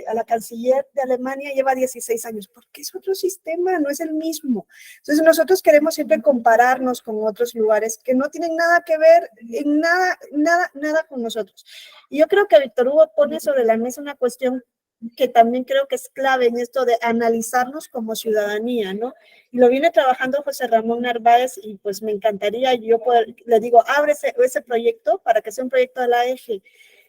a la canciller de Alemania lleva 16 años, porque es otro sistema, no es el mismo. Entonces nosotros queremos siempre compararnos con otros lugares que no tienen nada que ver, en nada con nosotros. Y yo creo que Víctor Hugo pone sobre la mesa una cuestión que también creo que es clave en esto de analizarnos como ciudadanía, ¿no? Y lo viene trabajando José Ramón Narváez y pues me encantaría yo poder, le digo, abre ese proyecto para que sea un proyecto de la eje.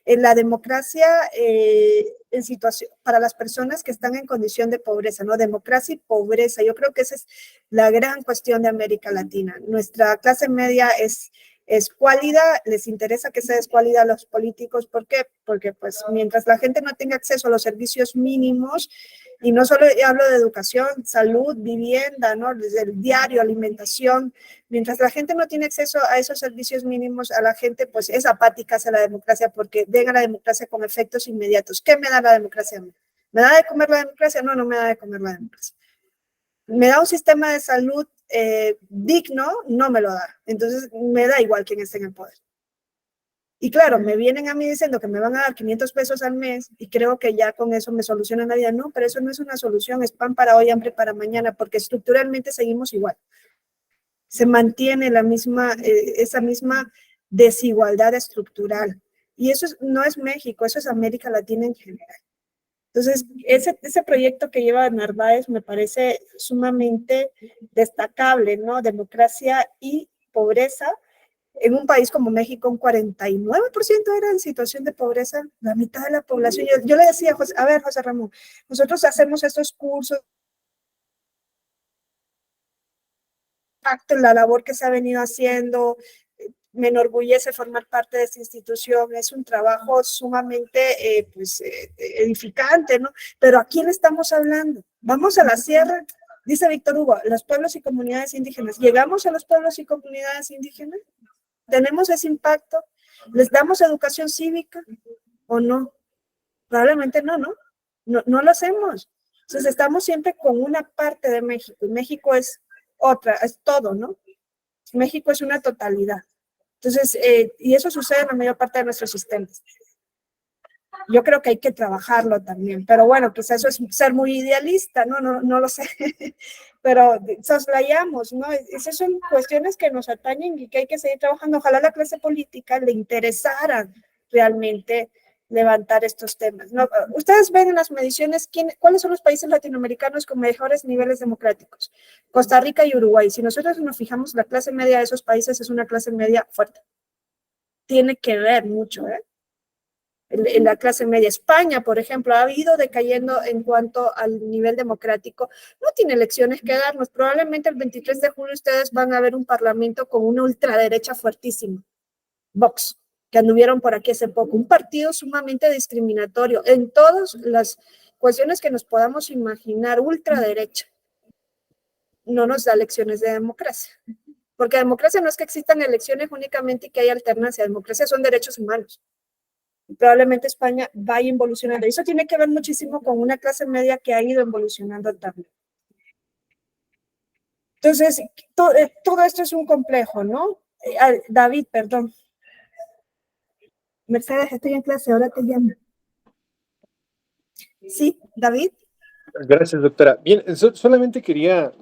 En la democracia en situación, para las personas que están en condición de pobreza, ¿no? Democracia y pobreza, yo creo que esa es la gran cuestión de América Latina. Nuestra clase media es cuálida, les interesa que sea descuálida a los políticos. ¿Por qué? Porque pues mientras la gente no tenga acceso a los servicios mínimos, y no solo hablo de educación, salud, vivienda, ¿no? Desde el diario, alimentación, mientras la gente no tiene acceso a esos servicios mínimos, a la gente pues es apática hacia la democracia porque ven a la democracia con efectos inmediatos. ¿Qué me da la democracia a mí? ¿Me da de comer la democracia? No, no me da de comer la democracia. ¿Me da un sistema de salud digno? No me lo da. Entonces me da igual quién esté en el poder. Y claro, me vienen a mí diciendo que me van a dar 500 pesos al mes y creo que ya con eso me solucionan la vida. No, pero eso no es una solución, es pan para hoy, hambre para mañana, porque estructuralmente seguimos igual. Se mantiene esa misma desigualdad estructural. Y eso no es México, eso es América Latina en general. Entonces, ese proyecto que lleva Narváez me parece sumamente destacable, ¿no? Democracia y pobreza. En un país como México, un 49% era en situación de pobreza, la mitad de la población. Yo le decía, José Ramón, nosotros hacemos estos cursos, la labor que se ha venido haciendo, me enorgullece formar parte de esta institución, es un trabajo sumamente edificante, ¿no? Pero ¿a quién estamos hablando? Vamos a la sierra, dice Víctor Hugo, los pueblos y comunidades indígenas. ¿Llegamos a los pueblos y comunidades indígenas? ¿Tenemos ese impacto? ¿Les damos educación cívica o no? Probablemente no lo hacemos. Entonces estamos siempre con una parte de México, y México es otra, es todo, ¿no? México es una totalidad. Entonces, y eso sucede en la mayor parte de nuestros sistemas. Yo creo que hay que trabajarlo también, pero bueno, pues eso es ser muy idealista, no lo sé, pero soslayamos, ¿no? Esas son cuestiones que nos atañen y que hay que seguir trabajando. Ojalá a la clase política le interesara realmente levantar estos temas, ¿no? Ustedes ven en las mediciones cuáles son los países latinoamericanos con mejores niveles democráticos. Costa Rica y Uruguay. Si nosotros nos fijamos, la clase media de esos países es una clase media fuerte. Tiene que ver mucho, en la clase media. España, por ejemplo, ha ido decayendo en cuanto al nivel democrático. No tiene elecciones que darnos. Probablemente el 23 de julio ustedes van a ver un parlamento con una ultraderecha fuertísima. Vox, que anduvieron por aquí hace poco. Un partido sumamente discriminatorio en todas las cuestiones que nos podamos imaginar. Ultraderecha. No nos da lecciones de democracia. Porque democracia no es que existan elecciones únicamente y que haya alternancia. Democracia son derechos humanos. Probablemente España vaya evolucionando. Eso tiene que ver muchísimo con una clase media que ha ido evolucionando también. Entonces, todo esto es un complejo, ¿no? David, perdón. Mercedes, estoy en clase, ahora te llamo. Sí, David. Gracias, doctora. Bien, solamente quería,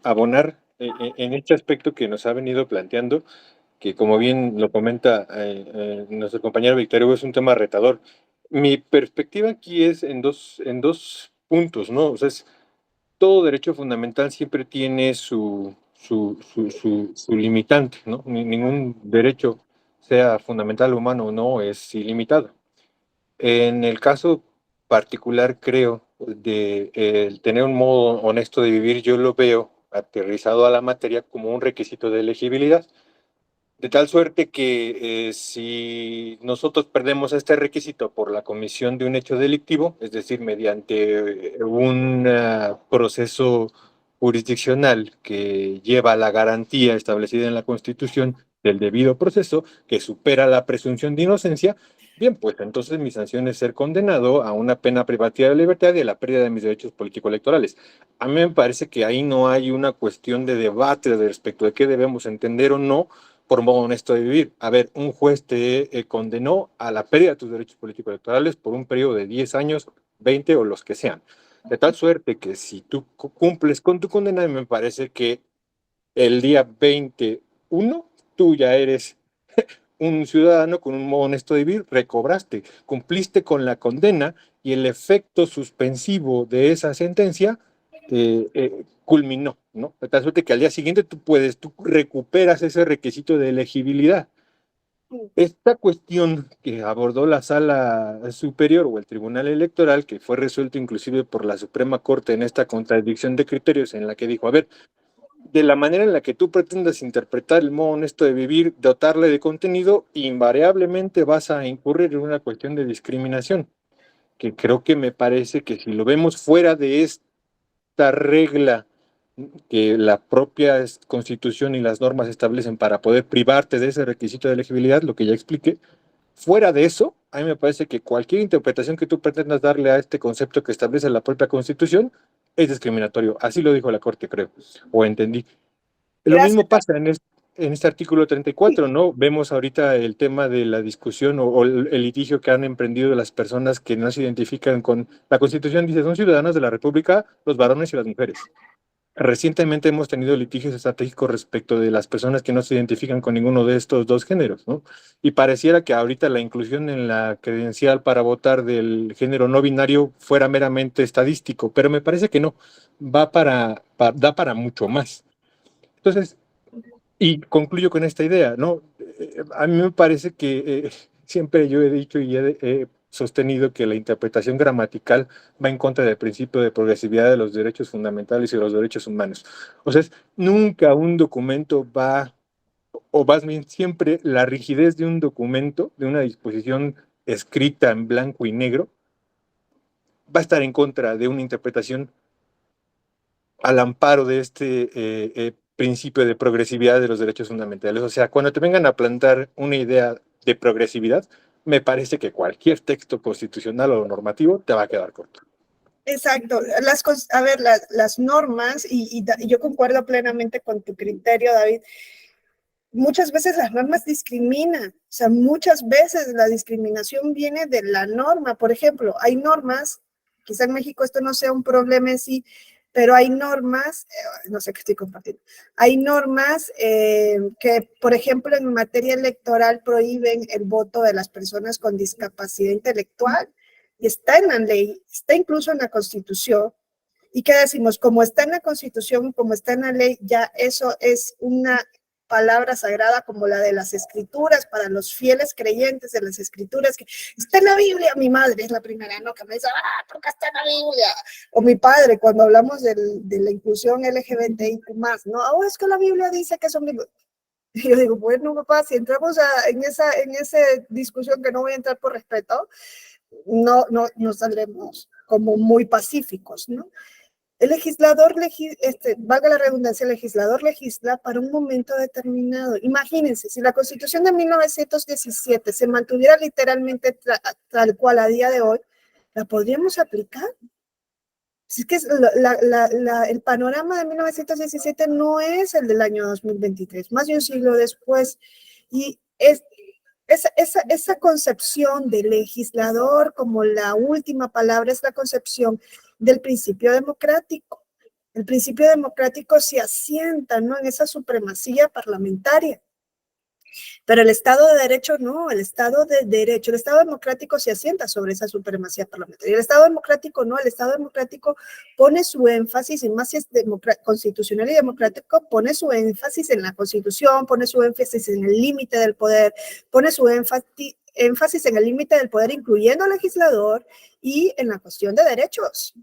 abonar en este aspecto que nos ha venido planteando, que como bien lo comenta nuestro compañero Víctor Hugo, es un tema retador. Mi perspectiva aquí es en dos puntos, ¿no? O sea, todo derecho fundamental siempre tiene su limitante, ¿no? Ningún derecho, sea fundamental humano o no, es ilimitado. En el caso particular, creo de el tener un modo honesto de vivir, yo lo veo aterrizado a la materia como un requisito de elegibilidad. De tal suerte que si nosotros perdemos este requisito por la comisión de un hecho delictivo, es decir, mediante un proceso jurisdiccional que lleva a la garantía establecida en la Constitución del debido proceso, que supera la presunción de inocencia, bien, pues entonces mi sanción es ser condenado a una pena privativa de libertad y a la pérdida de mis derechos político-electorales. A mí me parece que ahí no hay una cuestión de debate respecto de qué debemos entender o no por modo honesto de vivir. A ver, un juez te condenó a la pérdida de tus derechos políticos electorales por un periodo de 10 años, 20 o los que sean. De tal suerte que si tú cumples con tu condena, me parece que el día 21 tú ya eres un ciudadano con un modo honesto de vivir, recobraste, cumpliste con la condena y el efecto suspensivo de esa sentencia culminó, ¿no? De tal suerte que al día siguiente tú recuperas ese requisito de elegibilidad. Esta cuestión que abordó la Sala Superior o el Tribunal Electoral, que fue resuelto inclusive por la Suprema Corte en esta contradicción de criterios en la que dijo, a ver, de la manera en la que tú pretendas interpretar el modo honesto de vivir, dotarle de contenido, invariablemente vas a incurrir en una cuestión de discriminación, que creo que me parece que si lo vemos fuera de esta regla que la propia Constitución y las normas establecen para poder privarte de ese requisito de elegibilidad, lo que ya expliqué, fuera de eso, a mí me parece que cualquier interpretación que tú pretendas darle a este concepto que establece la propia Constitución es discriminatorio. Así lo dijo la Corte, creo, o entendí. Lo Gracias. mismo pasa en este artículo 34, ¿no? Vemos ahorita el tema de la discusión o el litigio que han emprendido las personas que no se identifican con la Constitución. Dice, son ciudadanos de la República los varones y las mujeres. Recientemente hemos tenido litigios estratégicos respecto de las personas que no se identifican con ninguno de estos dos géneros, ¿no? Y pareciera que ahorita la inclusión en la credencial para votar del género no binario fuera meramente estadístico, pero me parece que no, da para mucho más. Entonces, y concluyo con esta idea, ¿no? A mí me parece que siempre yo he dicho y he sostenido que la interpretación gramatical va en contra del principio de progresividad de los derechos fundamentales y de los derechos humanos. O sea, nunca un documento va, o más bien siempre la rigidez de un documento, de una disposición escrita en blanco y negro, va a estar en contra de una interpretación al amparo de este principio de progresividad de los derechos fundamentales. O sea, cuando te vengan a plantar una idea de progresividad, me parece que cualquier texto constitucional o normativo te va a quedar corto. Exacto. A ver, las normas, y yo concuerdo plenamente con tu criterio, David. Muchas veces las normas discriminan, o sea, muchas veces la discriminación viene de la norma. Por ejemplo, hay normas, quizá en México esto no sea un problema en sí, pero hay normas, no sé qué estoy compartiendo, hay normas que, por ejemplo, en materia electoral prohíben el voto de las personas con discapacidad intelectual, y está en la ley, está incluso en la Constitución. ¿Y qué decimos? Como está en la Constitución, como está en la ley, ya eso es una palabra sagrada como la de las escrituras, para los fieles creyentes de las escrituras, que está en la Biblia. Mi madre es la primera, ¿no? Que me dice, porque está en la Biblia. O mi padre, cuando hablamos de la inclusión LGBTIQ+, ¿no? Es que la Biblia dice que son... Y yo digo, bueno, papá, si entramos en esa discusión, que no voy a entrar por respeto, no saldremos como muy pacíficos, ¿no? El legislador, valga la redundancia, el legislador legisla para un momento determinado. Imagínense, si la Constitución de 1917 se mantuviera literalmente tal cual a día de hoy, ¿la podríamos aplicar? Es que el panorama de 1917 no es el del año 2023, más de un siglo después. Y esa concepción del legislador como la última palabra es la concepción del principio democrático. El principio democrático se asienta, ¿no?, en esa supremacía parlamentaria. Pero el Estado de Derecho no, el Estado de Derecho, el Estado democrático se asienta sobre esa supremacía parlamentaria. El Estado democrático no, el Estado democrático pone su énfasis, y más si es constitucional y democrático, pone su énfasis en la Constitución, pone su énfasis en el límite del poder, pone su énfasis en el límite del poder, incluyendo al legislador, y en la cuestión de derechos.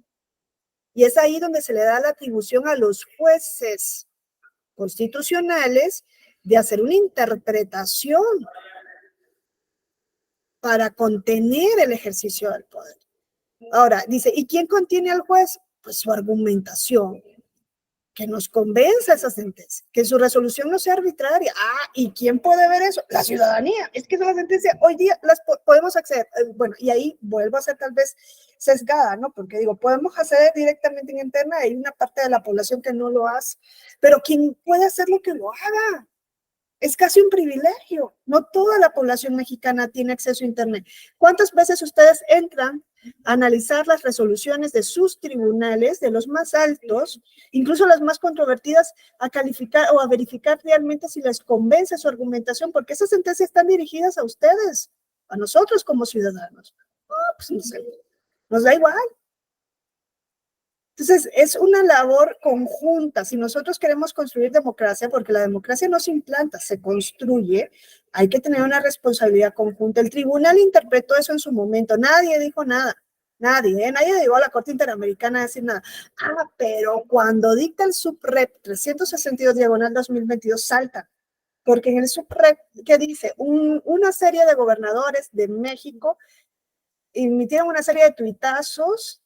Y es ahí donde se le da la atribución a los jueces constitucionales de hacer una interpretación para contener el ejercicio del poder. Ahora, dice, ¿y quién contiene al juez? Pues su argumentación, que nos convenza esa sentencia, que su resolución no sea arbitraria. ¿Y quién puede ver eso? La ciudadanía. Es que la sentencia hoy día las podemos acceder. Bueno, y ahí vuelvo a ser tal vez sesgada, ¿no? Porque digo, podemos acceder directamente en internet, hay una parte de la población que no lo hace, pero quien puede hacerlo que lo haga. Es casi un privilegio. No toda la población mexicana tiene acceso a internet. ¿Cuántas veces ustedes entran a analizar las resoluciones de sus tribunales, de los más altos, incluso las más controvertidas, a calificar o a verificar realmente si les convence su argumentación? Porque esas sentencias están dirigidas a ustedes, a nosotros como ciudadanos. Pues no sé, nos da igual. Entonces, es una labor conjunta. Si nosotros queremos construir democracia, porque la democracia no se implanta, se construye, hay que tener una responsabilidad conjunta. El tribunal interpretó eso en su momento. Nadie dijo nada. Nadie llegó a la Corte Interamericana a decir nada. Pero cuando dicta el SUPREP 362/2022, salta. Porque en el SUPREP, ¿qué dice? Una serie de gobernadores de México emitieron una serie de tuitazos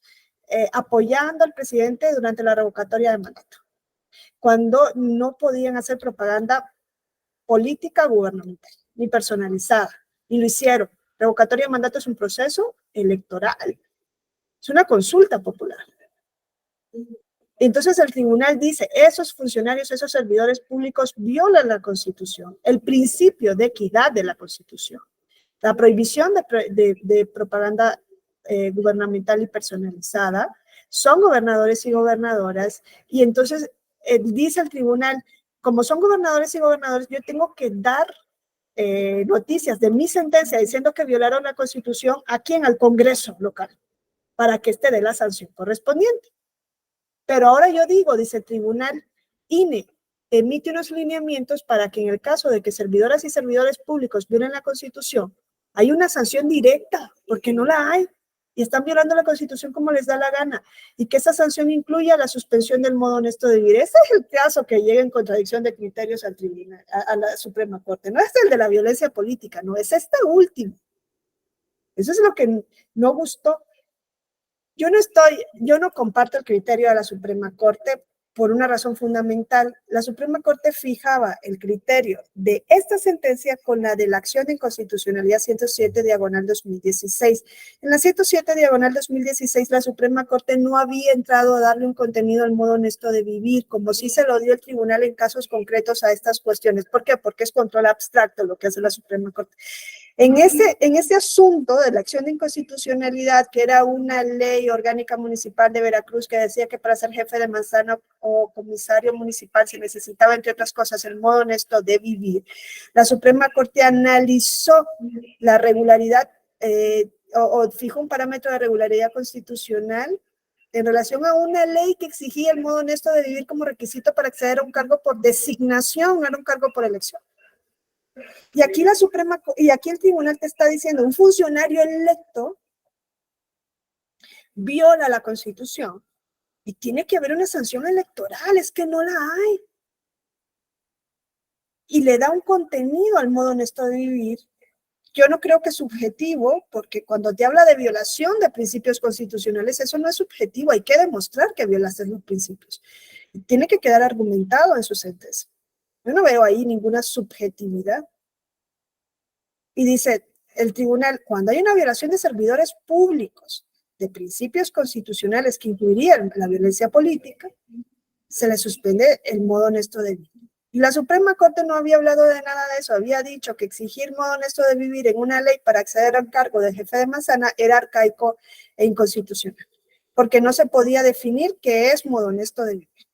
apoyando al presidente durante la revocatoria de mandato, cuando no podían hacer propaganda política gubernamental, ni personalizada, y lo hicieron. Revocatoria de mandato es un proceso electoral, es una consulta popular. Entonces el tribunal dice, esos funcionarios, esos servidores públicos violan la Constitución, el principio de equidad de la Constitución, la prohibición de propaganda gubernamental y personalizada, son gobernadores y gobernadoras, y entonces dice el tribunal, como son gobernadores y gobernadores, yo tengo que dar noticias de mi sentencia diciendo que violaron la Constitución a quién, al Congreso local, para que este dé la sanción correspondiente. Pero ahora yo digo, dice el tribunal, INE emite unos lineamientos para que en el caso de que servidoras y servidores públicos violen la Constitución, hay una sanción directa, porque no la hay, y están violando la Constitución como les da la gana, y que esa sanción incluya la suspensión del modo honesto de vivir. Ese es el caso que llega en contradicción de criterios al tribunal, a la Suprema Corte. No es el de la violencia política, no, es este último. Eso es lo que no gustó. Yo no comparto el criterio de la Suprema Corte por una razón fundamental. La Suprema Corte fijaba el criterio de esta sentencia con la de la acción de inconstitucionalidad 107/2016. En la 107/2016, la Suprema Corte no había entrado a darle un contenido al modo honesto de vivir, como sí se lo dio el tribunal en casos concretos a estas cuestiones. ¿Por qué? Porque es control abstracto lo que hace la Suprema Corte. En ese asunto de la acción de inconstitucionalidad, que era una ley orgánica municipal de Veracruz que decía que para ser jefe de manzana o comisario municipal se necesitaba, entre otras cosas, el modo honesto de vivir, la Suprema Corte analizó la regularidad o fijó un parámetro de regularidad constitucional en relación a una ley que exigía el modo honesto de vivir como requisito para acceder a un cargo por designación, no era un cargo por elección. Y aquí el tribunal te está diciendo, un funcionario electo viola la Constitución y tiene que haber una sanción electoral, es que no la hay. Y le da un contenido al modo honesto de vivir. Yo no creo que es subjetivo, porque cuando te habla de violación de principios constitucionales, eso no es subjetivo, hay que demostrar que violaste los principios. Y tiene que quedar argumentado en su sentencia. Yo no veo ahí ninguna subjetividad. Y dice el tribunal, cuando hay una violación de servidores públicos, de principios constitucionales que incluirían la violencia política, se le suspende el modo honesto de vivir. Y la Suprema Corte no había hablado de nada de eso, había dicho que exigir modo honesto de vivir en una ley para acceder al cargo de jefe de manzana era arcaico e inconstitucional, porque no se podía definir qué es modo honesto de vivir,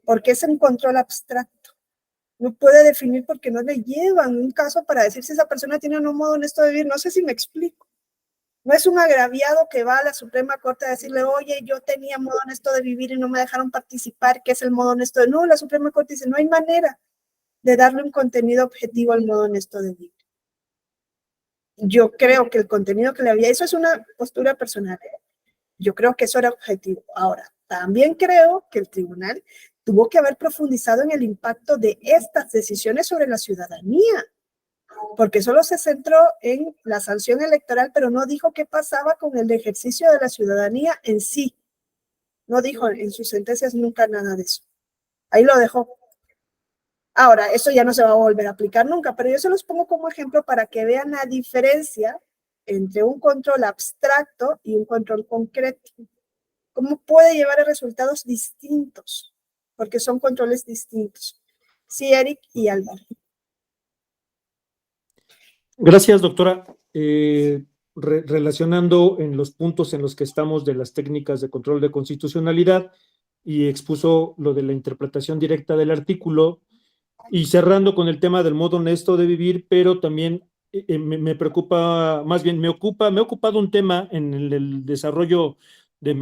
porque es un control abstracto. No puede definir porque no le llevan un caso para decir si esa persona tiene o no modo honesto de vivir. No sé si me explico. No es un agraviado que va a la Suprema Corte a decirle, oye, yo tenía modo honesto de vivir y no me dejaron participar, ¿qué es el modo honesto de vivir? No, la Suprema Corte dice, no hay manera de darle un contenido objetivo al modo honesto de vivir. yo creo que el contenido que le había, eso es una postura personal, ¿eh? Yo creo que eso era objetivo. Ahora, también creo que el tribunal tuvo que haber profundizado en el impacto de estas decisiones sobre la ciudadanía, porque solo se centró en la sanción electoral, pero no dijo qué pasaba con el ejercicio de la ciudadanía en sí. No dijo en sus sentencias nunca nada de eso. Ahí lo dejó. Ahora, eso ya no se va a volver a aplicar nunca, pero yo se los pongo como ejemplo para que vean la diferencia entre un control abstracto y un control concreto. ¿Cómo puede llevar a resultados distintos? Porque son controles distintos. Sí, Eric y Álvaro. Gracias, doctora. Relacionando en los puntos en los que estamos de las técnicas de control de constitucionalidad y expuso lo de la interpretación directa del artículo y cerrando con el tema del modo honesto de vivir, pero también me preocupa, más bien me ha ocupado un tema en el desarrollo de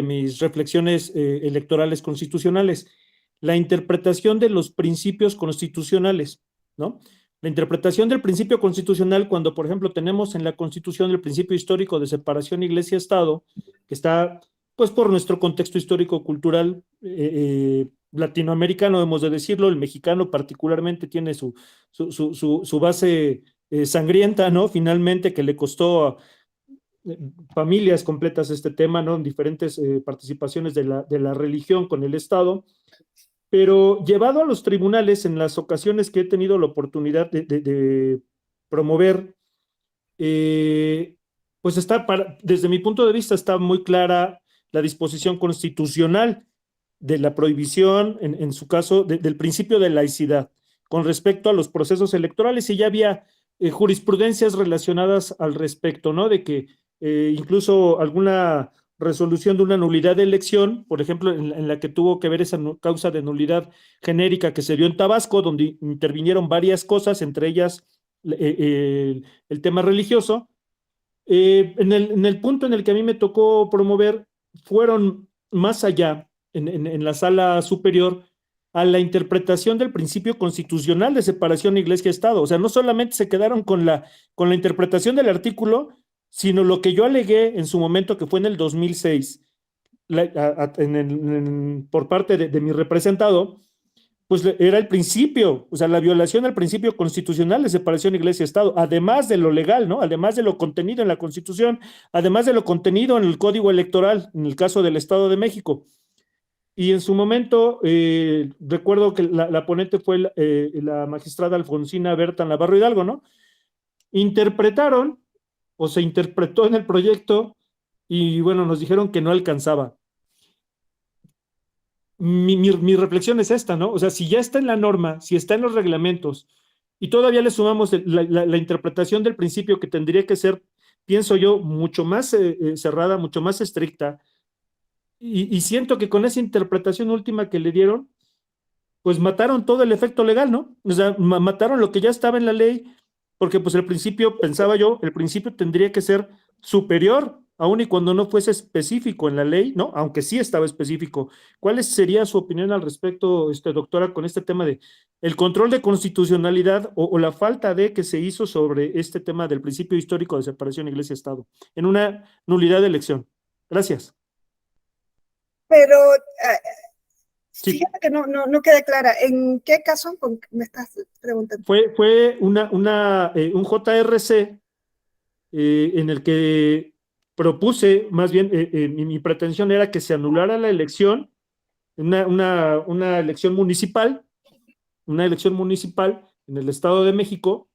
mis reflexiones electorales constitucionales, la interpretación de los principios constitucionales, ¿no? La interpretación del principio constitucional cuando, por ejemplo, tenemos en la Constitución el principio histórico de separación Iglesia-Estado, que está, pues, por nuestro contexto histórico-cultural latinoamericano, hemos de decirlo, el mexicano particularmente tiene su base sangrienta, ¿no? Finalmente, que le costó a familias completas este tema, ¿no? En diferentes participaciones de la religión con el Estado. Pero llevado a los tribunales en las ocasiones que he tenido la oportunidad de promover, pues está, desde mi punto de vista, está muy clara la disposición constitucional de la prohibición, en su caso, del principio de laicidad con respecto a los procesos electorales, y ya había jurisprudencias relacionadas al respecto, ¿no? De que incluso alguna resolución de una nulidad de elección, por ejemplo, en la que tuvo que ver esa causa de nulidad genérica que se dio en Tabasco, donde intervinieron varias cosas, entre ellas el tema religioso. En el punto en el que a mí me tocó promover, fueron más allá, en la sala superior, a la interpretación del principio constitucional de separación Iglesia-Estado. O sea, no solamente se quedaron con la interpretación del artículo, sino lo que yo alegué en su momento, que fue en el 2006, por parte de mi representado, pues era el principio, o sea, la violación al principio constitucional de separación Iglesia-Estado, además de lo legal, ¿no? Además de lo contenido en la Constitución, además de lo contenido en el Código Electoral, en el caso del Estado de México. Y en su momento, recuerdo que la ponente fue la magistrada Alfonsina Berta Navarro Hidalgo, ¿no? Interpretaron, o se interpretó en el proyecto, y bueno, nos dijeron que no alcanzaba. Mi reflexión es esta, ¿no? O sea, si ya está en la norma, si está en los reglamentos, y todavía le sumamos la interpretación del principio que tendría que ser, pienso yo, mucho más cerrada, mucho más estricta, y siento que con esa interpretación última que le dieron, pues mataron todo el efecto legal, ¿no? O sea, mataron lo que ya estaba en la ley, porque pues el principio, pensaba yo, el principio tendría que ser superior, aun y cuando no fuese específico en la ley, ¿no? Aunque sí estaba específico. ¿Cuál sería su opinión al respecto, doctora, con este tema de el control de constitucionalidad o la falta de que se hizo sobre este tema del principio histórico de separación Iglesia-Estado en una nulidad de elección? Gracias. Pero Sí. fíjate que no queda clara. ¿En qué caso me estás preguntando? Fue un JRC en el que propuse, más bien, mi pretensión era que se anulara la elección, una elección municipal en el Estado de México,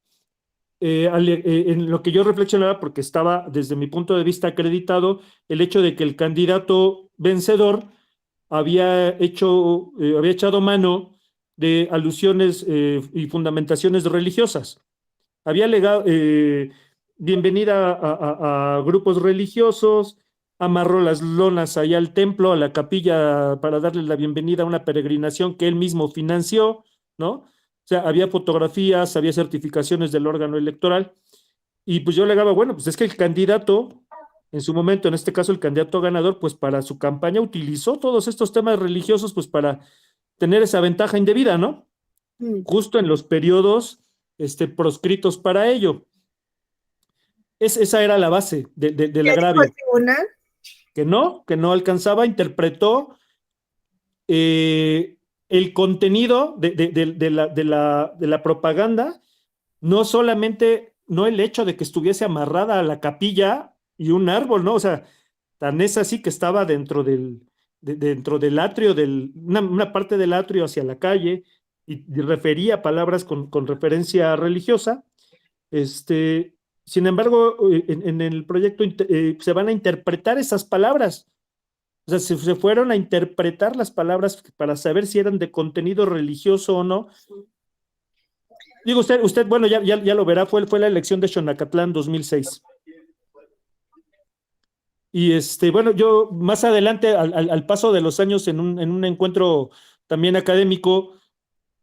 en lo que yo reflexionaba, porque estaba desde mi punto de vista acreditado el hecho de que el candidato vencedor había echado mano de alusiones y fundamentaciones religiosas. Había alegado bienvenida a grupos religiosos, amarró las lonas allá al templo, a la capilla, para darle la bienvenida a una peregrinación que él mismo financió, ¿no? O sea, había fotografías, había certificaciones del órgano electoral, y pues yo alegaba, bueno, pues es que el candidato, en su momento, en este caso el candidato ganador, pues para su campaña utilizó todos estos temas religiosos, pues para tener esa ventaja indebida, ¿no? Justo en los periodos proscritos para ello. Esa era la base del ¿Qué dijo agravio. el tribunal? Que no alcanzaba, interpretó el contenido de la propaganda, no solamente, no el hecho de que estuviese amarrada a la capilla y un árbol, ¿no? O sea, tan es así que estaba dentro del atrio, una parte del atrio hacia la calle, y refería palabras con referencia religiosa. Sin embargo, en el proyecto se van a interpretar esas palabras. O sea, se fueron a interpretar las palabras para saber si eran de contenido religioso o no. Digo, usted bueno, ya lo verá, fue la elección de Xonacatlán 2006. Y bueno, yo más adelante, al paso de los años, en un encuentro también académico,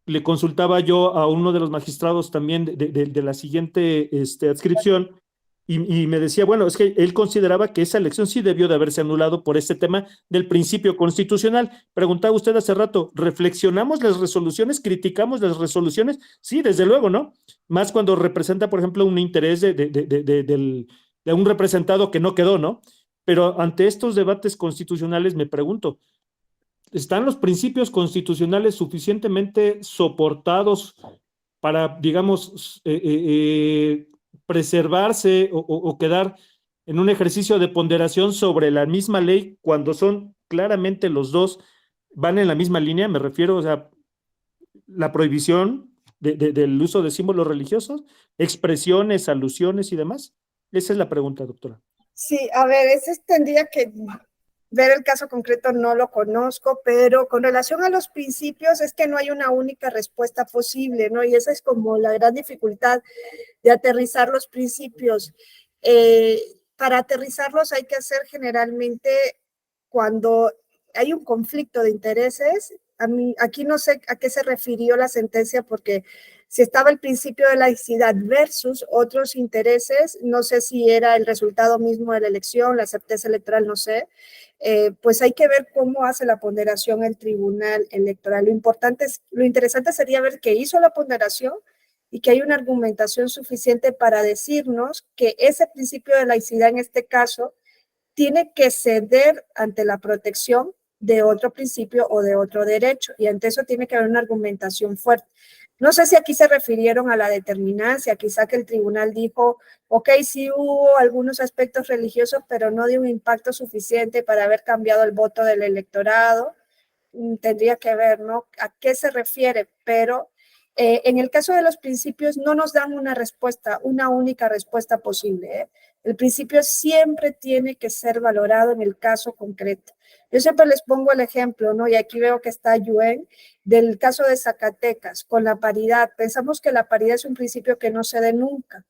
le consultaba yo a uno de los magistrados también de la siguiente adscripción, y me decía, bueno, es que él consideraba que esa elección sí debió de haberse anulado por este tema del principio constitucional. Preguntaba usted hace rato, ¿reflexionamos las resoluciones? ¿Criticamos las resoluciones? Sí, desde luego, ¿no? Más cuando representa, por ejemplo, un interés de un representado que no quedó, ¿no? Pero ante estos debates constitucionales me pregunto, ¿están los principios constitucionales suficientemente soportados para, digamos, preservarse o quedar en un ejercicio de ponderación sobre la misma ley cuando son claramente los dos van en la misma línea? Me refiero, o sea, la prohibición del uso de símbolos religiosos, expresiones, alusiones y demás. Esa es la pregunta, doctora. Sí, a ver, ese tendría que ver el caso concreto, no lo conozco, pero con relación a los principios es que no hay una única respuesta posible, ¿no? Y esa es como la gran dificultad de aterrizar los principios. Para aterrizarlos hay que hacer generalmente cuando hay un conflicto de intereses. Aquí no sé a qué se refirió la sentencia, porque si estaba el principio de laicidad versus otros intereses, no sé si era el resultado mismo de la elección, la certeza electoral, no sé, pues hay que ver cómo hace la ponderación el tribunal electoral. Lo interesante sería ver qué hizo la ponderación y que hay una argumentación suficiente para decirnos que ese principio de laicidad en este caso tiene que ceder ante la protección de otro principio o de otro derecho, y ante eso tiene que haber una argumentación fuerte. No sé si aquí se refirieron a la determinancia, quizá que el tribunal dijo, ok, sí hubo algunos aspectos religiosos, pero no dio un impacto suficiente para haber cambiado el voto del electorado. Tendría que ver, ¿no? A qué se refiere, pero en el caso de los principios no nos dan una respuesta, una única respuesta posible. El principio siempre tiene que ser valorado en el caso concreto. Yo siempre les pongo el ejemplo, ¿no? Y aquí veo que está Yuen, del caso de Zacatecas, con la paridad. Pensamos que la paridad es un principio que no se dé nunca.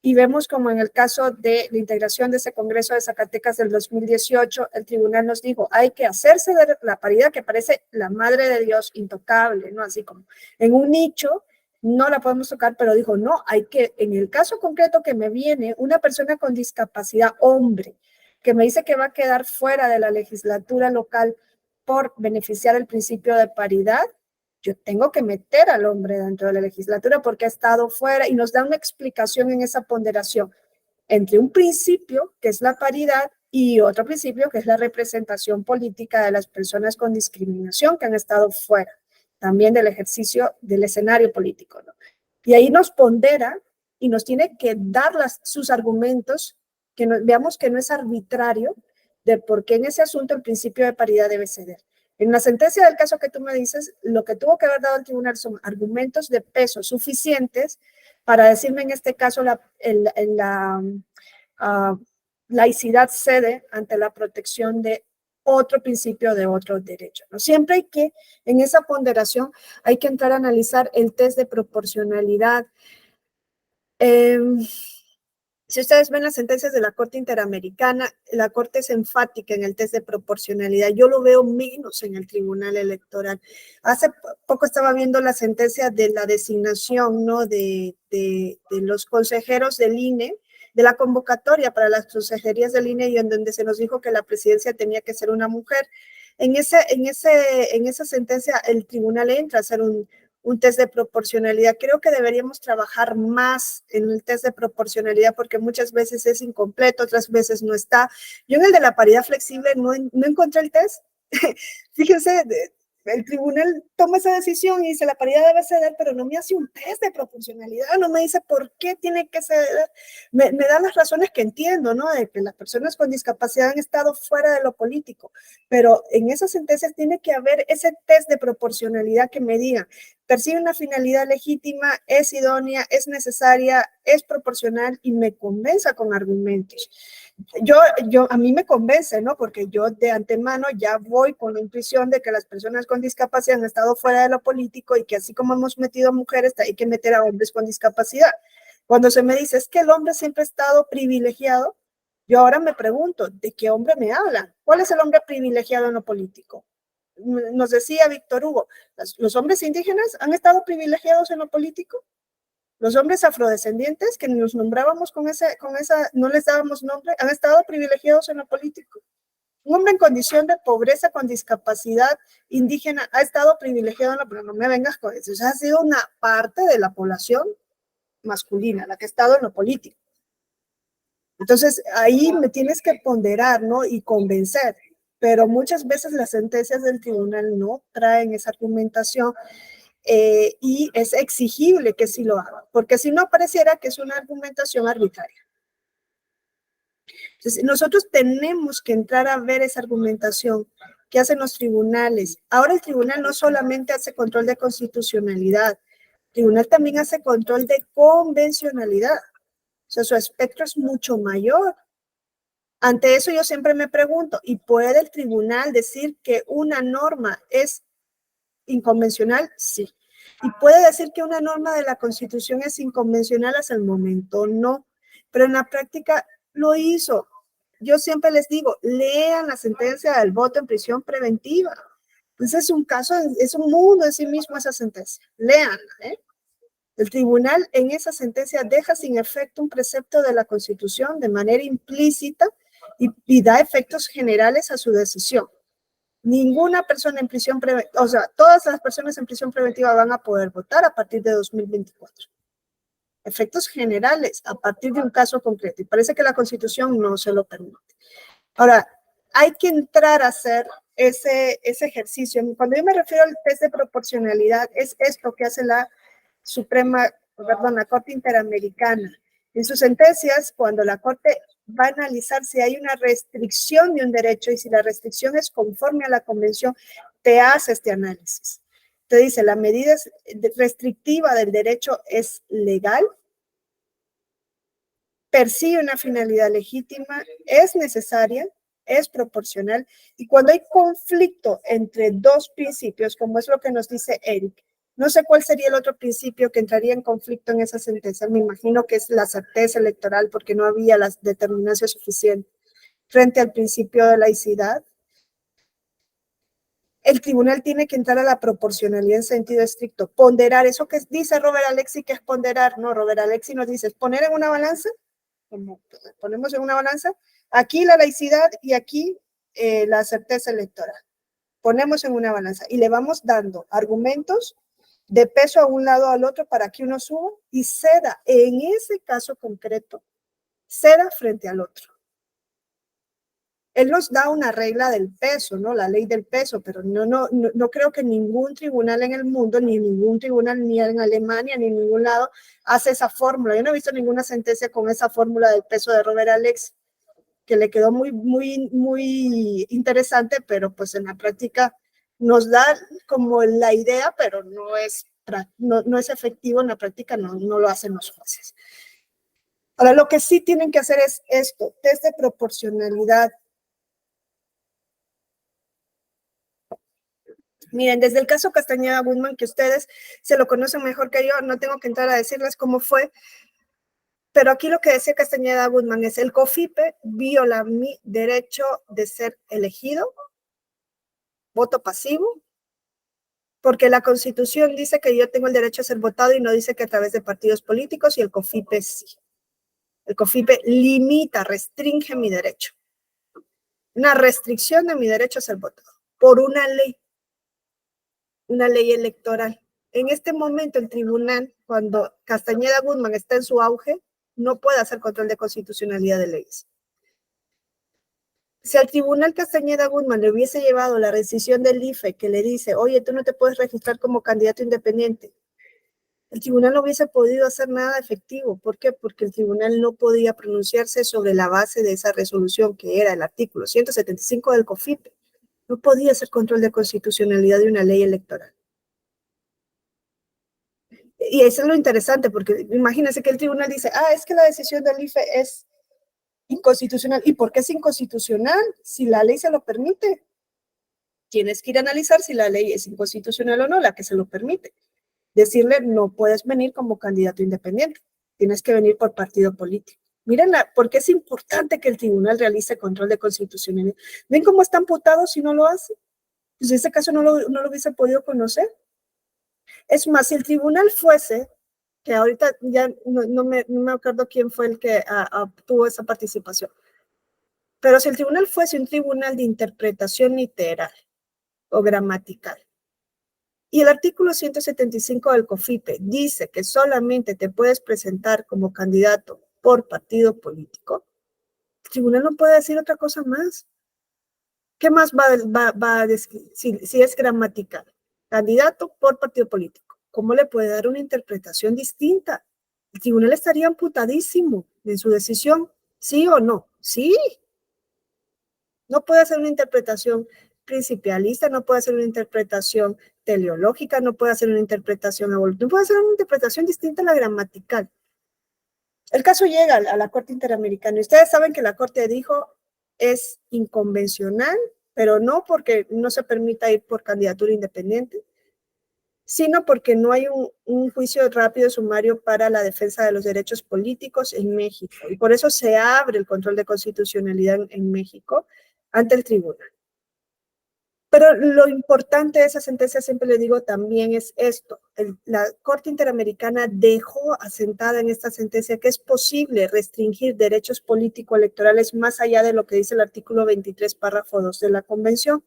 Y vemos como en el caso de la integración de ese Congreso de Zacatecas del 2018, el tribunal nos dijo, hay que hacerse de la paridad, que parece la madre de Dios, intocable, ¿no? Así como en un nicho, no la podemos tocar, pero dijo, no, hay que, en el caso concreto que me viene, una persona con discapacidad, hombre, que me dice que va a quedar fuera de la legislatura local por beneficiar el principio de paridad, yo tengo que meter al hombre dentro de la legislatura porque ha estado fuera, y nos da una explicación en esa ponderación entre un principio, que es la paridad, y otro principio, que es la representación política de las personas con discriminación que han estado fuera también del ejercicio del escenario político, ¿no? Y ahí nos pondera y nos tiene que dar sus argumentos, que veamos que no es arbitrario de por qué en ese asunto el principio de paridad debe ceder. En la sentencia del caso que tú me dices, lo que tuvo que haber dado el tribunal son argumentos de peso suficientes para decirme en este caso la laicidad cede ante la protección de otro principio, de otro derecho, ¿no? Siempre hay que, en esa ponderación, hay que entrar a analizar el test de proporcionalidad. Si ustedes ven las sentencias de la Corte Interamericana, la Corte es enfática en el test de proporcionalidad. Yo lo veo menos en el Tribunal Electoral. Hace poco estaba viendo la sentencia de la designación, ¿no? de los consejeros del INE, de la convocatoria para las consejerías del INE, y en donde se nos dijo que la presidencia tenía que ser una mujer. En esa sentencia, el tribunal entra a hacer un test de proporcionalidad. Creo que deberíamos trabajar más en el test de proporcionalidad porque muchas veces es incompleto, otras veces no está. Yo en el de la paridad flexible no encontré el test. Fíjense, el tribunal toma esa decisión y dice la paridad debe ceder, pero no me hace un test de proporcionalidad, no me dice por qué tiene que ceder. Me da las razones que entiendo, ¿no? De que las personas con discapacidad han estado fuera de lo político, pero en esas sentencias tiene que haber ese test de proporcionalidad que me diga, persigue una finalidad legítima, es idónea, es necesaria, es proporcional y me convenza con argumentos. A mí me convence, ¿no? Porque yo de antemano ya voy con la intuición de que las personas con discapacidad han estado fuera de lo político y que así como hemos metido a mujeres, hay que meter a hombres con discapacidad. Cuando se me dice, es que el hombre siempre ha estado privilegiado, yo ahora me pregunto, ¿de qué hombre me hablan? ¿Cuál es el hombre privilegiado en lo político? Nos decía Víctor Hugo, ¿los hombres indígenas han estado privilegiados en lo político? Los hombres afrodescendientes que nos nombrábamos con esa, no les dábamos nombre, han estado privilegiados en lo político. Un hombre en condición de pobreza con discapacidad indígena ha estado privilegiado en lo, pero no me vengas con eso. Esa ha sido una parte de la población masculina, la que ha estado en lo político. Entonces, ahí me tienes que ponderar, ¿no? Y convencer. Pero muchas veces las sentencias del tribunal no traen esa argumentación. Y es exigible que sí lo haga, porque si no pareciera que es una argumentación arbitraria. Entonces, nosotros tenemos que entrar a ver esa argumentación que hacen los tribunales. Ahora el tribunal no solamente hace control de constitucionalidad, el tribunal también hace control de convencionalidad. O sea, su espectro es mucho mayor. Ante eso yo siempre me pregunto, ¿y puede el tribunal decir que una norma es inconvencional? Sí. ¿Y puede decir que una norma de la Constitución es inconvencional? Hasta el momento no, pero en la práctica lo hizo. Yo siempre les digo, lean la sentencia del voto en prisión preventiva. Entonces es un caso, es un mundo en sí mismo esa sentencia. Leanla, ¿eh? El tribunal en esa sentencia deja sin efecto un precepto de la Constitución de manera implícita y da efectos generales a su decisión. Ninguna persona en prisión preventiva, o sea, todas las personas en prisión preventiva van a poder votar a partir de 2024. Efectos generales a partir de un caso concreto. Y parece que la Constitución no se lo permite. Ahora, hay que entrar a hacer ese ejercicio. Cuando yo me refiero al test de proporcionalidad, es esto que hace la Corte Interamericana. En sus sentencias, cuando la Corte va a analizar si hay una restricción de un derecho y si la restricción es conforme a la convención, te hace este análisis. Te dice, la medida restrictiva del derecho es legal, persigue una finalidad legítima, es necesaria, es proporcional, y cuando hay conflicto entre dos principios, como es lo que nos dice Eric, no sé cuál sería el otro principio que entraría en conflicto en esa sentencia. Me imagino que es la certeza electoral porque no había la determinancia suficiente frente al principio de laicidad. El tribunal tiene que entrar a la proporcionalidad en sentido estricto. Ponderar, eso que dice Robert Alexy que es ponderar. No, Robert Alexy nos dice, poner en una balanza, como ponemos en una balanza, aquí la laicidad y aquí la certeza electoral. Ponemos en una balanza y le vamos dando argumentos de peso a un lado al otro para que uno suba y ceda, en ese caso concreto, ceda frente al otro. Él nos da una regla del peso, ¿no? La ley del peso, pero no creo que ningún tribunal en el mundo, ni ningún tribunal, ni en Alemania, ni en ningún lado, hace esa fórmula. Yo no he visto ninguna sentencia con esa fórmula del peso de Robert Alexy, que le quedó muy interesante, pero pues en la práctica nos da como la idea, pero no es efectivo en la práctica, no lo hacen los jueces. Ahora, lo que sí tienen que hacer es esto, test de proporcionalidad. Miren, desde el caso Castañeda Guzmán, que ustedes se lo conocen mejor que yo, no tengo que entrar a decirles cómo fue, pero aquí lo que decía Castañeda Guzmán es, el COFIPE viola mi derecho de ser elegido, voto pasivo, porque la Constitución dice que yo tengo el derecho a ser votado y no dice que a través de partidos políticos, y el COFIPE sí. El COFIPE limita, restringe mi derecho. Una restricción de mi derecho a ser votado por una ley electoral. en este momento el tribunal, cuando Castañeda Guzmán está en su auge, no puede hacer control de constitucionalidad de leyes. Si al tribunal Castañeda Guzmán le hubiese llevado la rescisión del IFE que le dice, oye, tú no te puedes registrar como candidato independiente, el tribunal no hubiese podido hacer nada efectivo. ¿Por qué? Porque el tribunal no podía pronunciarse sobre la base de esa resolución, que era el artículo 175 del COFIPE. No podía hacer control de constitucionalidad de una ley electoral. Y eso es lo interesante, porque imagínense que el tribunal dice, es que la decisión del IFE es inconstitucional. ¿Y por qué es inconstitucional? Si la ley se lo permite. Tienes que ir a analizar si la ley es inconstitucional o no, la que se lo permite. Decirle, no puedes venir como candidato independiente, tienes que venir por partido político. Miren, ¿por qué es importante que el tribunal realice control de constitucionalidad? ¿Ven cómo está amputado si no lo hace? Pues en este caso no lo hubiese podido conocer. Es más, si el tribunal fuese, que ahorita ya no me acuerdo quién fue el que tuvo esa participación, pero si el tribunal fuese un tribunal de interpretación literal o gramatical, y el artículo 175 del COFIPE dice que solamente te puedes presentar como candidato por partido político, el tribunal no puede decir otra cosa más. ¿Qué más va a decir si es gramatical? Candidato por partido político. ¿Cómo le puede dar una interpretación distinta? El tribunal estaría amputadísimo en su decisión, ¿sí o no? Sí. No puede hacer una interpretación principialista, no puede hacer una interpretación teleológica, no puede hacer una interpretación evolutiva, no puede hacer una interpretación distinta a la gramatical. El caso llega a la Corte Interamericana y ustedes saben que la Corte dijo es inconvencional, pero no porque no se permita ir por candidatura independiente, sino porque no hay un juicio rápido sumario para la defensa de los derechos políticos en México. Y por eso se abre el control de constitucionalidad en México ante el tribunal. Pero lo importante de esa sentencia, siempre le digo, también es esto. La Corte Interamericana dejó asentada en esta sentencia que es posible restringir derechos político-electorales más allá de lo que dice el artículo 23, párrafo 2 de la Convención.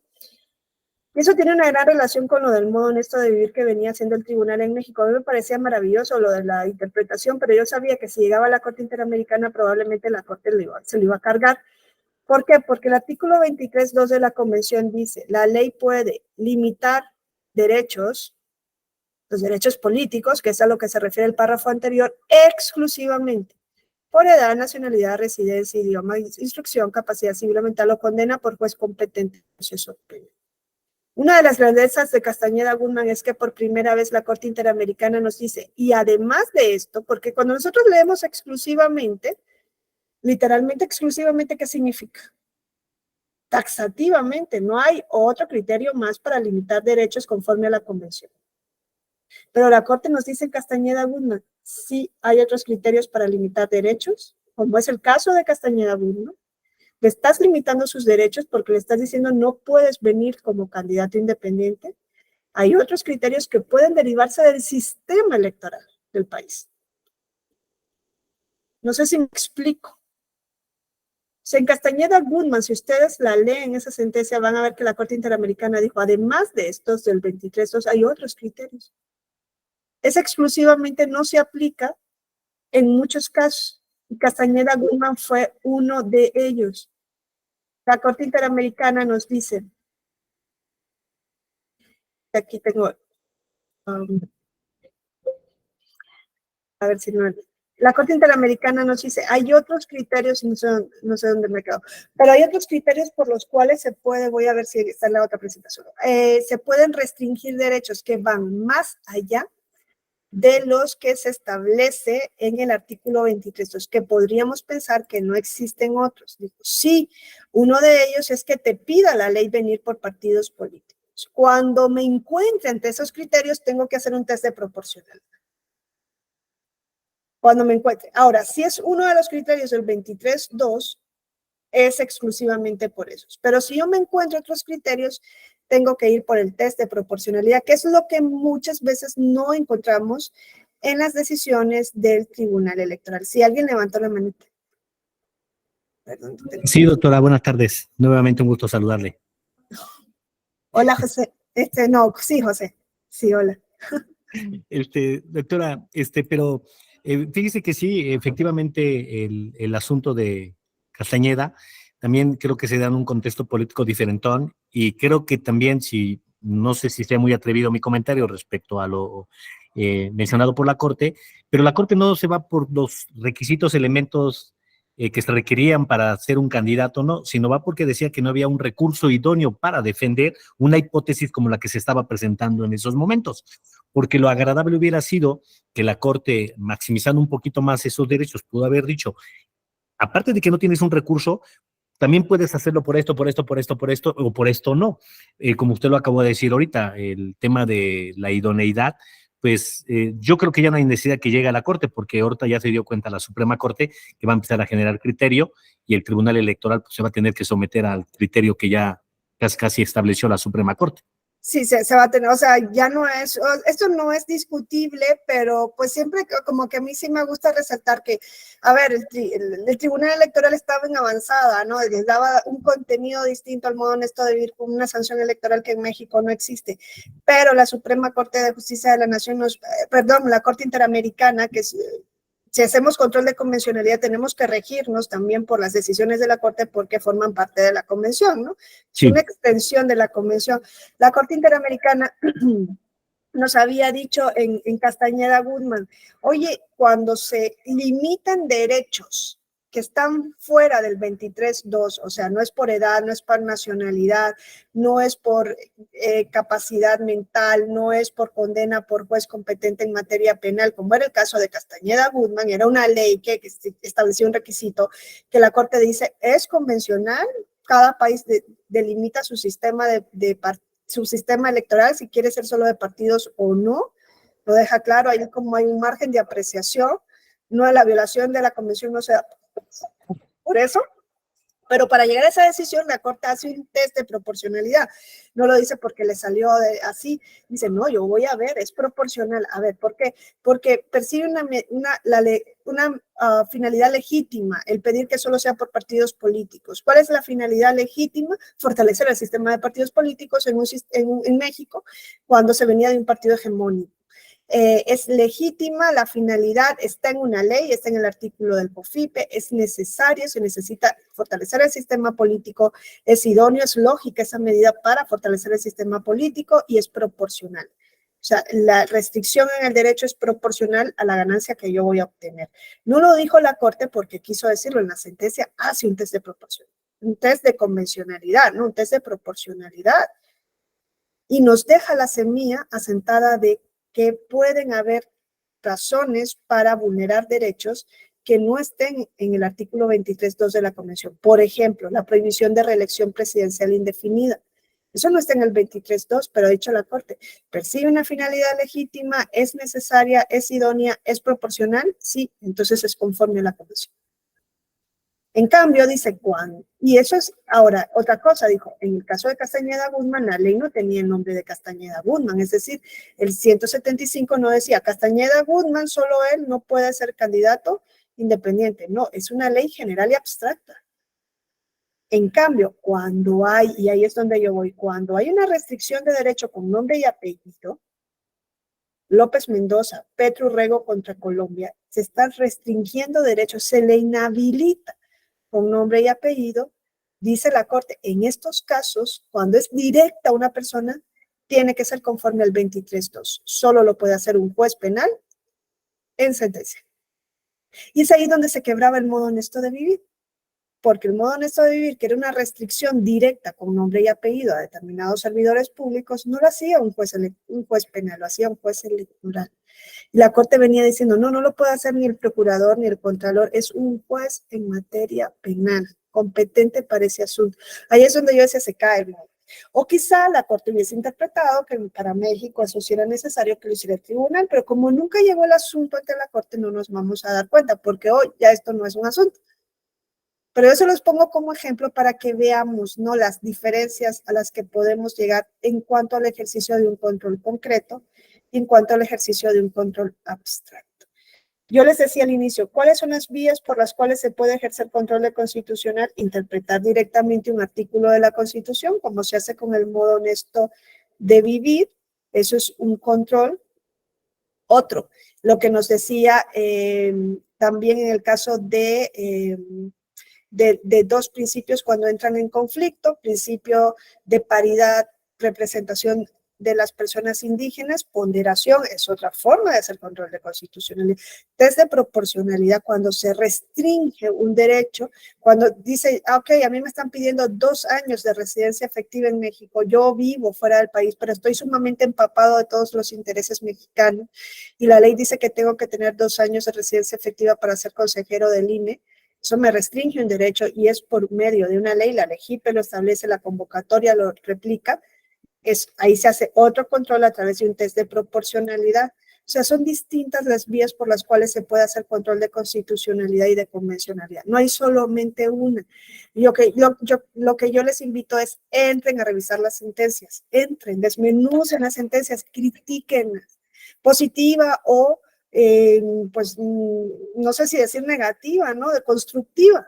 Y eso tiene una gran relación con lo del modo honesto de vivir que venía haciendo el tribunal en México. A mí me parecía maravilloso lo de la interpretación, pero yo sabía que si llegaba a la Corte Interamericana probablemente la Corte se lo iba a cargar. ¿Por qué? Porque el artículo 23.2 de la Convención dice, la ley puede limitar derechos, los derechos políticos, que es a lo que se refiere el párrafo anterior, exclusivamente por edad, nacionalidad, residencia, idioma, instrucción, capacidad civil o mental o condena por juez competente. Una de las grandezas de Castañeda Guzmán es que por primera vez la Corte Interamericana nos dice, y además de esto, porque cuando nosotros leemos exclusivamente, literalmente exclusivamente, ¿qué significa? Taxativamente, no hay otro criterio más para limitar derechos conforme a la Convención. Pero la Corte nos dice en Castañeda Guzmán, sí hay otros criterios para limitar derechos, como es el caso de Castañeda Guzmán. Le estás limitando sus derechos porque le estás diciendo no puedes venir como candidato independiente. Hay otros criterios que pueden derivarse del sistema electoral del país. No sé si me explico. En Castañeda Guzmán, si ustedes la leen esa sentencia, van a ver que la Corte Interamericana dijo, además de estos del 23.2, hay otros criterios. Esa exclusivamente no se aplica en muchos casos. Y Castañeda Guzmán fue uno de ellos. La Corte Interamericana nos dice, aquí tengo, a ver si no... La Corte Interamericana nos dice, hay otros criterios, no sé dónde me quedo, pero hay otros criterios por los cuales se puede, voy a ver si está en la otra presentación, se pueden restringir derechos que van más allá de los que se establece en el artículo 23, que podríamos pensar que no existen otros. Digo, sí, uno de ellos es que te pida la ley venir por partidos políticos. Cuando me encuentre ante esos criterios, tengo que hacer un test de proporcionalidad. Cuando me encuentre. Ahora, si es uno de los criterios del 23.2, es exclusivamente por esos. Pero si yo me encuentro otros criterios, tengo que ir por el test de proporcionalidad, que es lo que muchas veces no encontramos en las decisiones del Tribunal Electoral. Si alguien levantó la manita. Perdón. Sí, doctora, buenas tardes. Nuevamente un gusto saludarle. Hola, José. No, sí, José. Sí, hola. Doctora, pero fíjese que sí, efectivamente el asunto de Castañeda también creo que se da en un contexto político diferentón y creo que también, si no sé si sea muy atrevido mi comentario respecto a lo mencionado por la Corte, pero la Corte no se va por los requisitos, elementos que se requerían para ser un candidato, no, sino va porque decía que no había un recurso idóneo para defender una hipótesis como la que se estaba presentando en esos momentos, porque lo agradable hubiera sido que la Corte, maximizando un poquito más esos derechos, pudo haber dicho, aparte de que no tienes un recurso, también puedes hacerlo por esto, por esto, por esto, por esto, o por esto no. Como usted lo acabó de decir ahorita, el tema de la idoneidad, pues yo creo que ya no hay necesidad que llegue a la Corte, porque ahorita ya se dio cuenta la Suprema Corte que va a empezar a generar criterio y el Tribunal Electoral pues, se va a tener que someter al criterio que ya casi estableció la Suprema Corte. Sí, se va a tener, o sea, ya no es, esto no es discutible, pero pues siempre como que a mí sí me gusta resaltar que, a ver, el Tribunal Electoral estaba en avanzada, ¿no? Les daba un contenido distinto al modo honesto de vivir con una sanción electoral que en México no existe, pero la Suprema Corte de Justicia de la Nación, la Corte Interamericana, que es... Si hacemos control de convencionalidad, tenemos que regirnos también por las decisiones de la Corte porque forman parte de la Convención, ¿no? Sí. Es una extensión de la Convención. La Corte Interamericana nos había dicho en Castañeda Guzmán, oye, cuando se limitan derechos que están fuera del 23.2, o sea, no es por edad, no es por nacionalidad, no es por capacidad mental, no es por condena por juez competente en materia penal, como era el caso de Castañeda Guzmán, era una ley que establecía un requisito que la Corte dice es convencional, cada país delimita su sistema su sistema electoral, si quiere ser solo de partidos o no, lo deja claro, ahí como hay un margen de apreciación, no, la violación de la convención no se da por eso, pero para llegar a esa decisión la Corte hace un test de proporcionalidad, no lo dice porque le salió así, dice no, yo voy a ver, es proporcional, a ver, ¿por qué? Porque percibe una finalidad legítima, el pedir que solo sea por partidos políticos. ¿Cuál es la finalidad legítima? Fortalecer el sistema de partidos políticos en México cuando se venía de un partido hegemónico. Es legítima, la finalidad está en una ley, está en el artículo del POFIPE, es necesario, se necesita fortalecer el sistema político, es idóneo, es lógica esa medida para fortalecer el sistema político y es proporcional. O sea, la restricción en el derecho es proporcional a la ganancia que yo voy a obtener. No lo dijo la Corte porque quiso decirlo en la sentencia, hace un test de proporción, un test de convencionalidad, ¿no? Un test de proporcionalidad y nos deja la semilla asentada de que pueden haber razones para vulnerar derechos que no estén en el artículo 23.2 de la Convención. Por ejemplo, la prohibición de reelección presidencial indefinida. Eso no está en el 23.2, pero ha dicho la Corte. ¿Persigue una finalidad legítima? ¿Es necesaria? ¿Es idónea? ¿Es proporcional? Sí, entonces es conforme a la Convención. En cambio, dice cuándo. Y eso es, ahora, otra cosa, dijo, en el caso de Castañeda Guzmán, la ley no tenía el nombre de Castañeda Guzmán, es decir, el 175 no decía Castañeda Guzmán, solo él no puede ser candidato independiente. No, es una ley general y abstracta. En cambio, cuando hay, y ahí es donde yo voy, cuando hay una restricción de derecho con nombre y apellido, López Mendoza, Petro Urrego contra Colombia, se están restringiendo derechos, se le inhabilita con nombre y apellido, dice la Corte, en estos casos, cuando es directa una persona, tiene que ser conforme al 23.2. Solo lo puede hacer un juez penal en sentencia. Y es ahí donde se quebraba el modo honesto de vivir, porque el modo honesto de vivir, que era una restricción directa con nombre y apellido a determinados servidores públicos, no lo hacía un juez penal, lo hacía un juez electoral. Y la Corte venía diciendo, no lo puede hacer ni el procurador ni el contralor, es un juez en materia penal, competente para ese asunto. Ahí es donde yo decía, se cae el modo. O quizá la Corte hubiese interpretado que para México eso sí era necesario que lo hiciera el tribunal, pero como nunca llegó el asunto ante la Corte, no nos vamos a dar cuenta, porque hoy ya esto no es un asunto. Pero yo se los pongo como ejemplo para que veamos, ¿no?, las diferencias a las que podemos llegar en cuanto al ejercicio de un control concreto y en cuanto al ejercicio de un control abstracto. Yo les decía al inicio, ¿cuáles son las vías por las cuales se puede ejercer control de constitucional? Interpretar directamente un artículo de la Constitución, como se hace con el modo honesto de vivir. Eso es un control Otro, lo que nos decía también en el caso de dos principios cuando entran en conflicto: principio de paridad, representación de las personas indígenas, ponderación es otra forma de hacer control de constitucionalidad, desde proporcionalidad, cuando se restringe un derecho, cuando dice, ok, a mí me están pidiendo 2 años de residencia efectiva en México, yo vivo fuera del país, pero estoy sumamente empapado de todos los intereses mexicanos, y la ley dice que tengo que tener 2 años de residencia efectiva para ser consejero del INE. Eso me restringe un derecho y es por medio de una ley, la LEGIPE lo establece, la convocatoria lo replica, ahí se hace otro control a través de un test de proporcionalidad. O sea, son distintas las vías por las cuales se puede hacer control de constitucionalidad y de convencionalidad. No hay solamente una. Lo que yo les invito es, entren a revisar las sentencias, desmenucen las sentencias, critíquenlas, positiva o pues no sé si decir negativa, ¿no? De constructiva.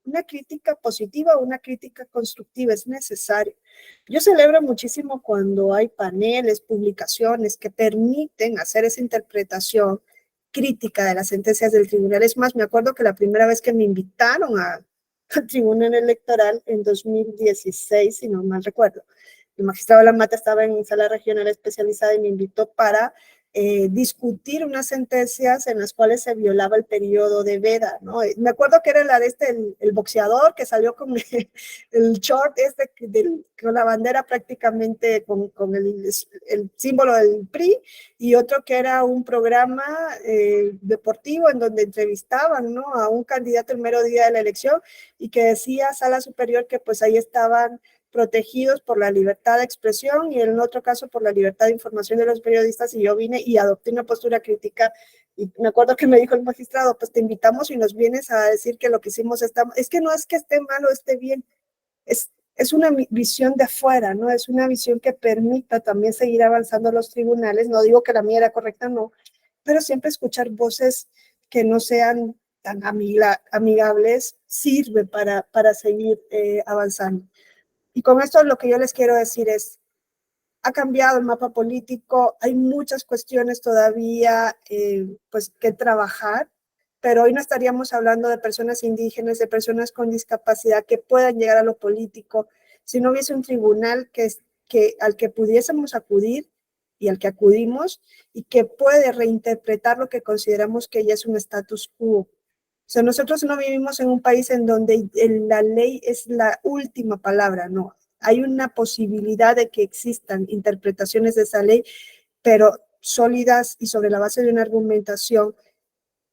Una crítica positiva o una crítica constructiva es necesario. Yo celebro muchísimo cuando hay paneles, publicaciones que permiten hacer esa interpretación crítica de las sentencias del tribunal. Es más, me acuerdo que la primera vez que me invitaron al tribunal electoral en 2016, si no mal recuerdo, el magistrado Lamata estaba en sala regional especializada y me invitó para discutir unas sentencias en las cuales se violaba el periodo de veda, ¿no? Me acuerdo que era la de el boxeador que salió con el short con la bandera prácticamente con el símbolo del PRI, y otro que era un programa deportivo en donde entrevistaban, ¿no?, a un candidato el mero día de la elección y que decía Sala Superior que pues ahí estaban protegidos por la libertad de expresión y en otro caso por la libertad de información de los periodistas, y yo vine y adopté una postura crítica y me acuerdo que me dijo el magistrado, pues te invitamos y nos vienes a decir que lo que hicimos está, es que no es que esté mal o esté bien, es una visión de afuera, ¿no? Es una visión que permita también seguir avanzando los tribunales. No digo que la mía era correcta, no, pero siempre escuchar voces que no sean tan amigables sirve para seguir avanzando. Y con esto lo que yo les quiero decir es, ha cambiado el mapa político, hay muchas cuestiones todavía pues que trabajar, pero hoy no estaríamos hablando de personas indígenas, de personas con discapacidad que puedan llegar a lo político, si no hubiese un tribunal al que pudiésemos acudir y al que acudimos y que puede reinterpretar lo que consideramos que ya es un status quo. O sea, nosotros no vivimos en un país en donde la ley es la última palabra, no. Hay una posibilidad de que existan interpretaciones de esa ley, pero sólidas y sobre la base de una argumentación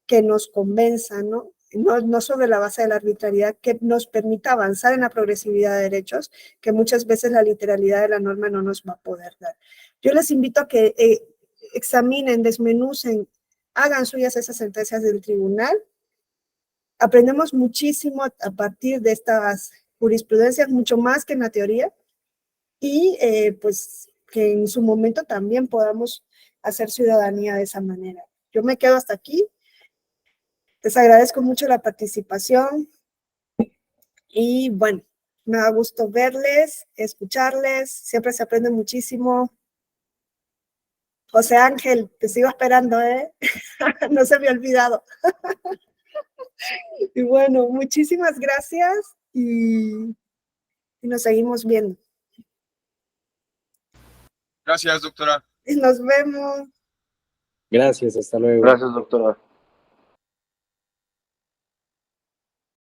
que nos convenza, ¿no? No sobre la base de la arbitrariedad, que nos permita avanzar en la progresividad de derechos, que muchas veces la literalidad de la norma no nos va a poder dar. Yo les invito a que examinen, desmenucen, hagan suyas esas sentencias del tribunal. Aprendemos muchísimo a partir de estas jurisprudencias, mucho más que en la teoría, y pues que en su momento también podamos hacer ciudadanía de esa manera. Yo me quedo hasta aquí. Les agradezco mucho la participación y bueno, me da gusto verles, escucharles, siempre se aprende muchísimo. José Ángel, te sigo esperando, ¿eh? No se me ha olvidado. Y bueno, muchísimas gracias y nos seguimos viendo. Gracias, doctora. Y nos vemos. Gracias, hasta luego. Gracias, doctora.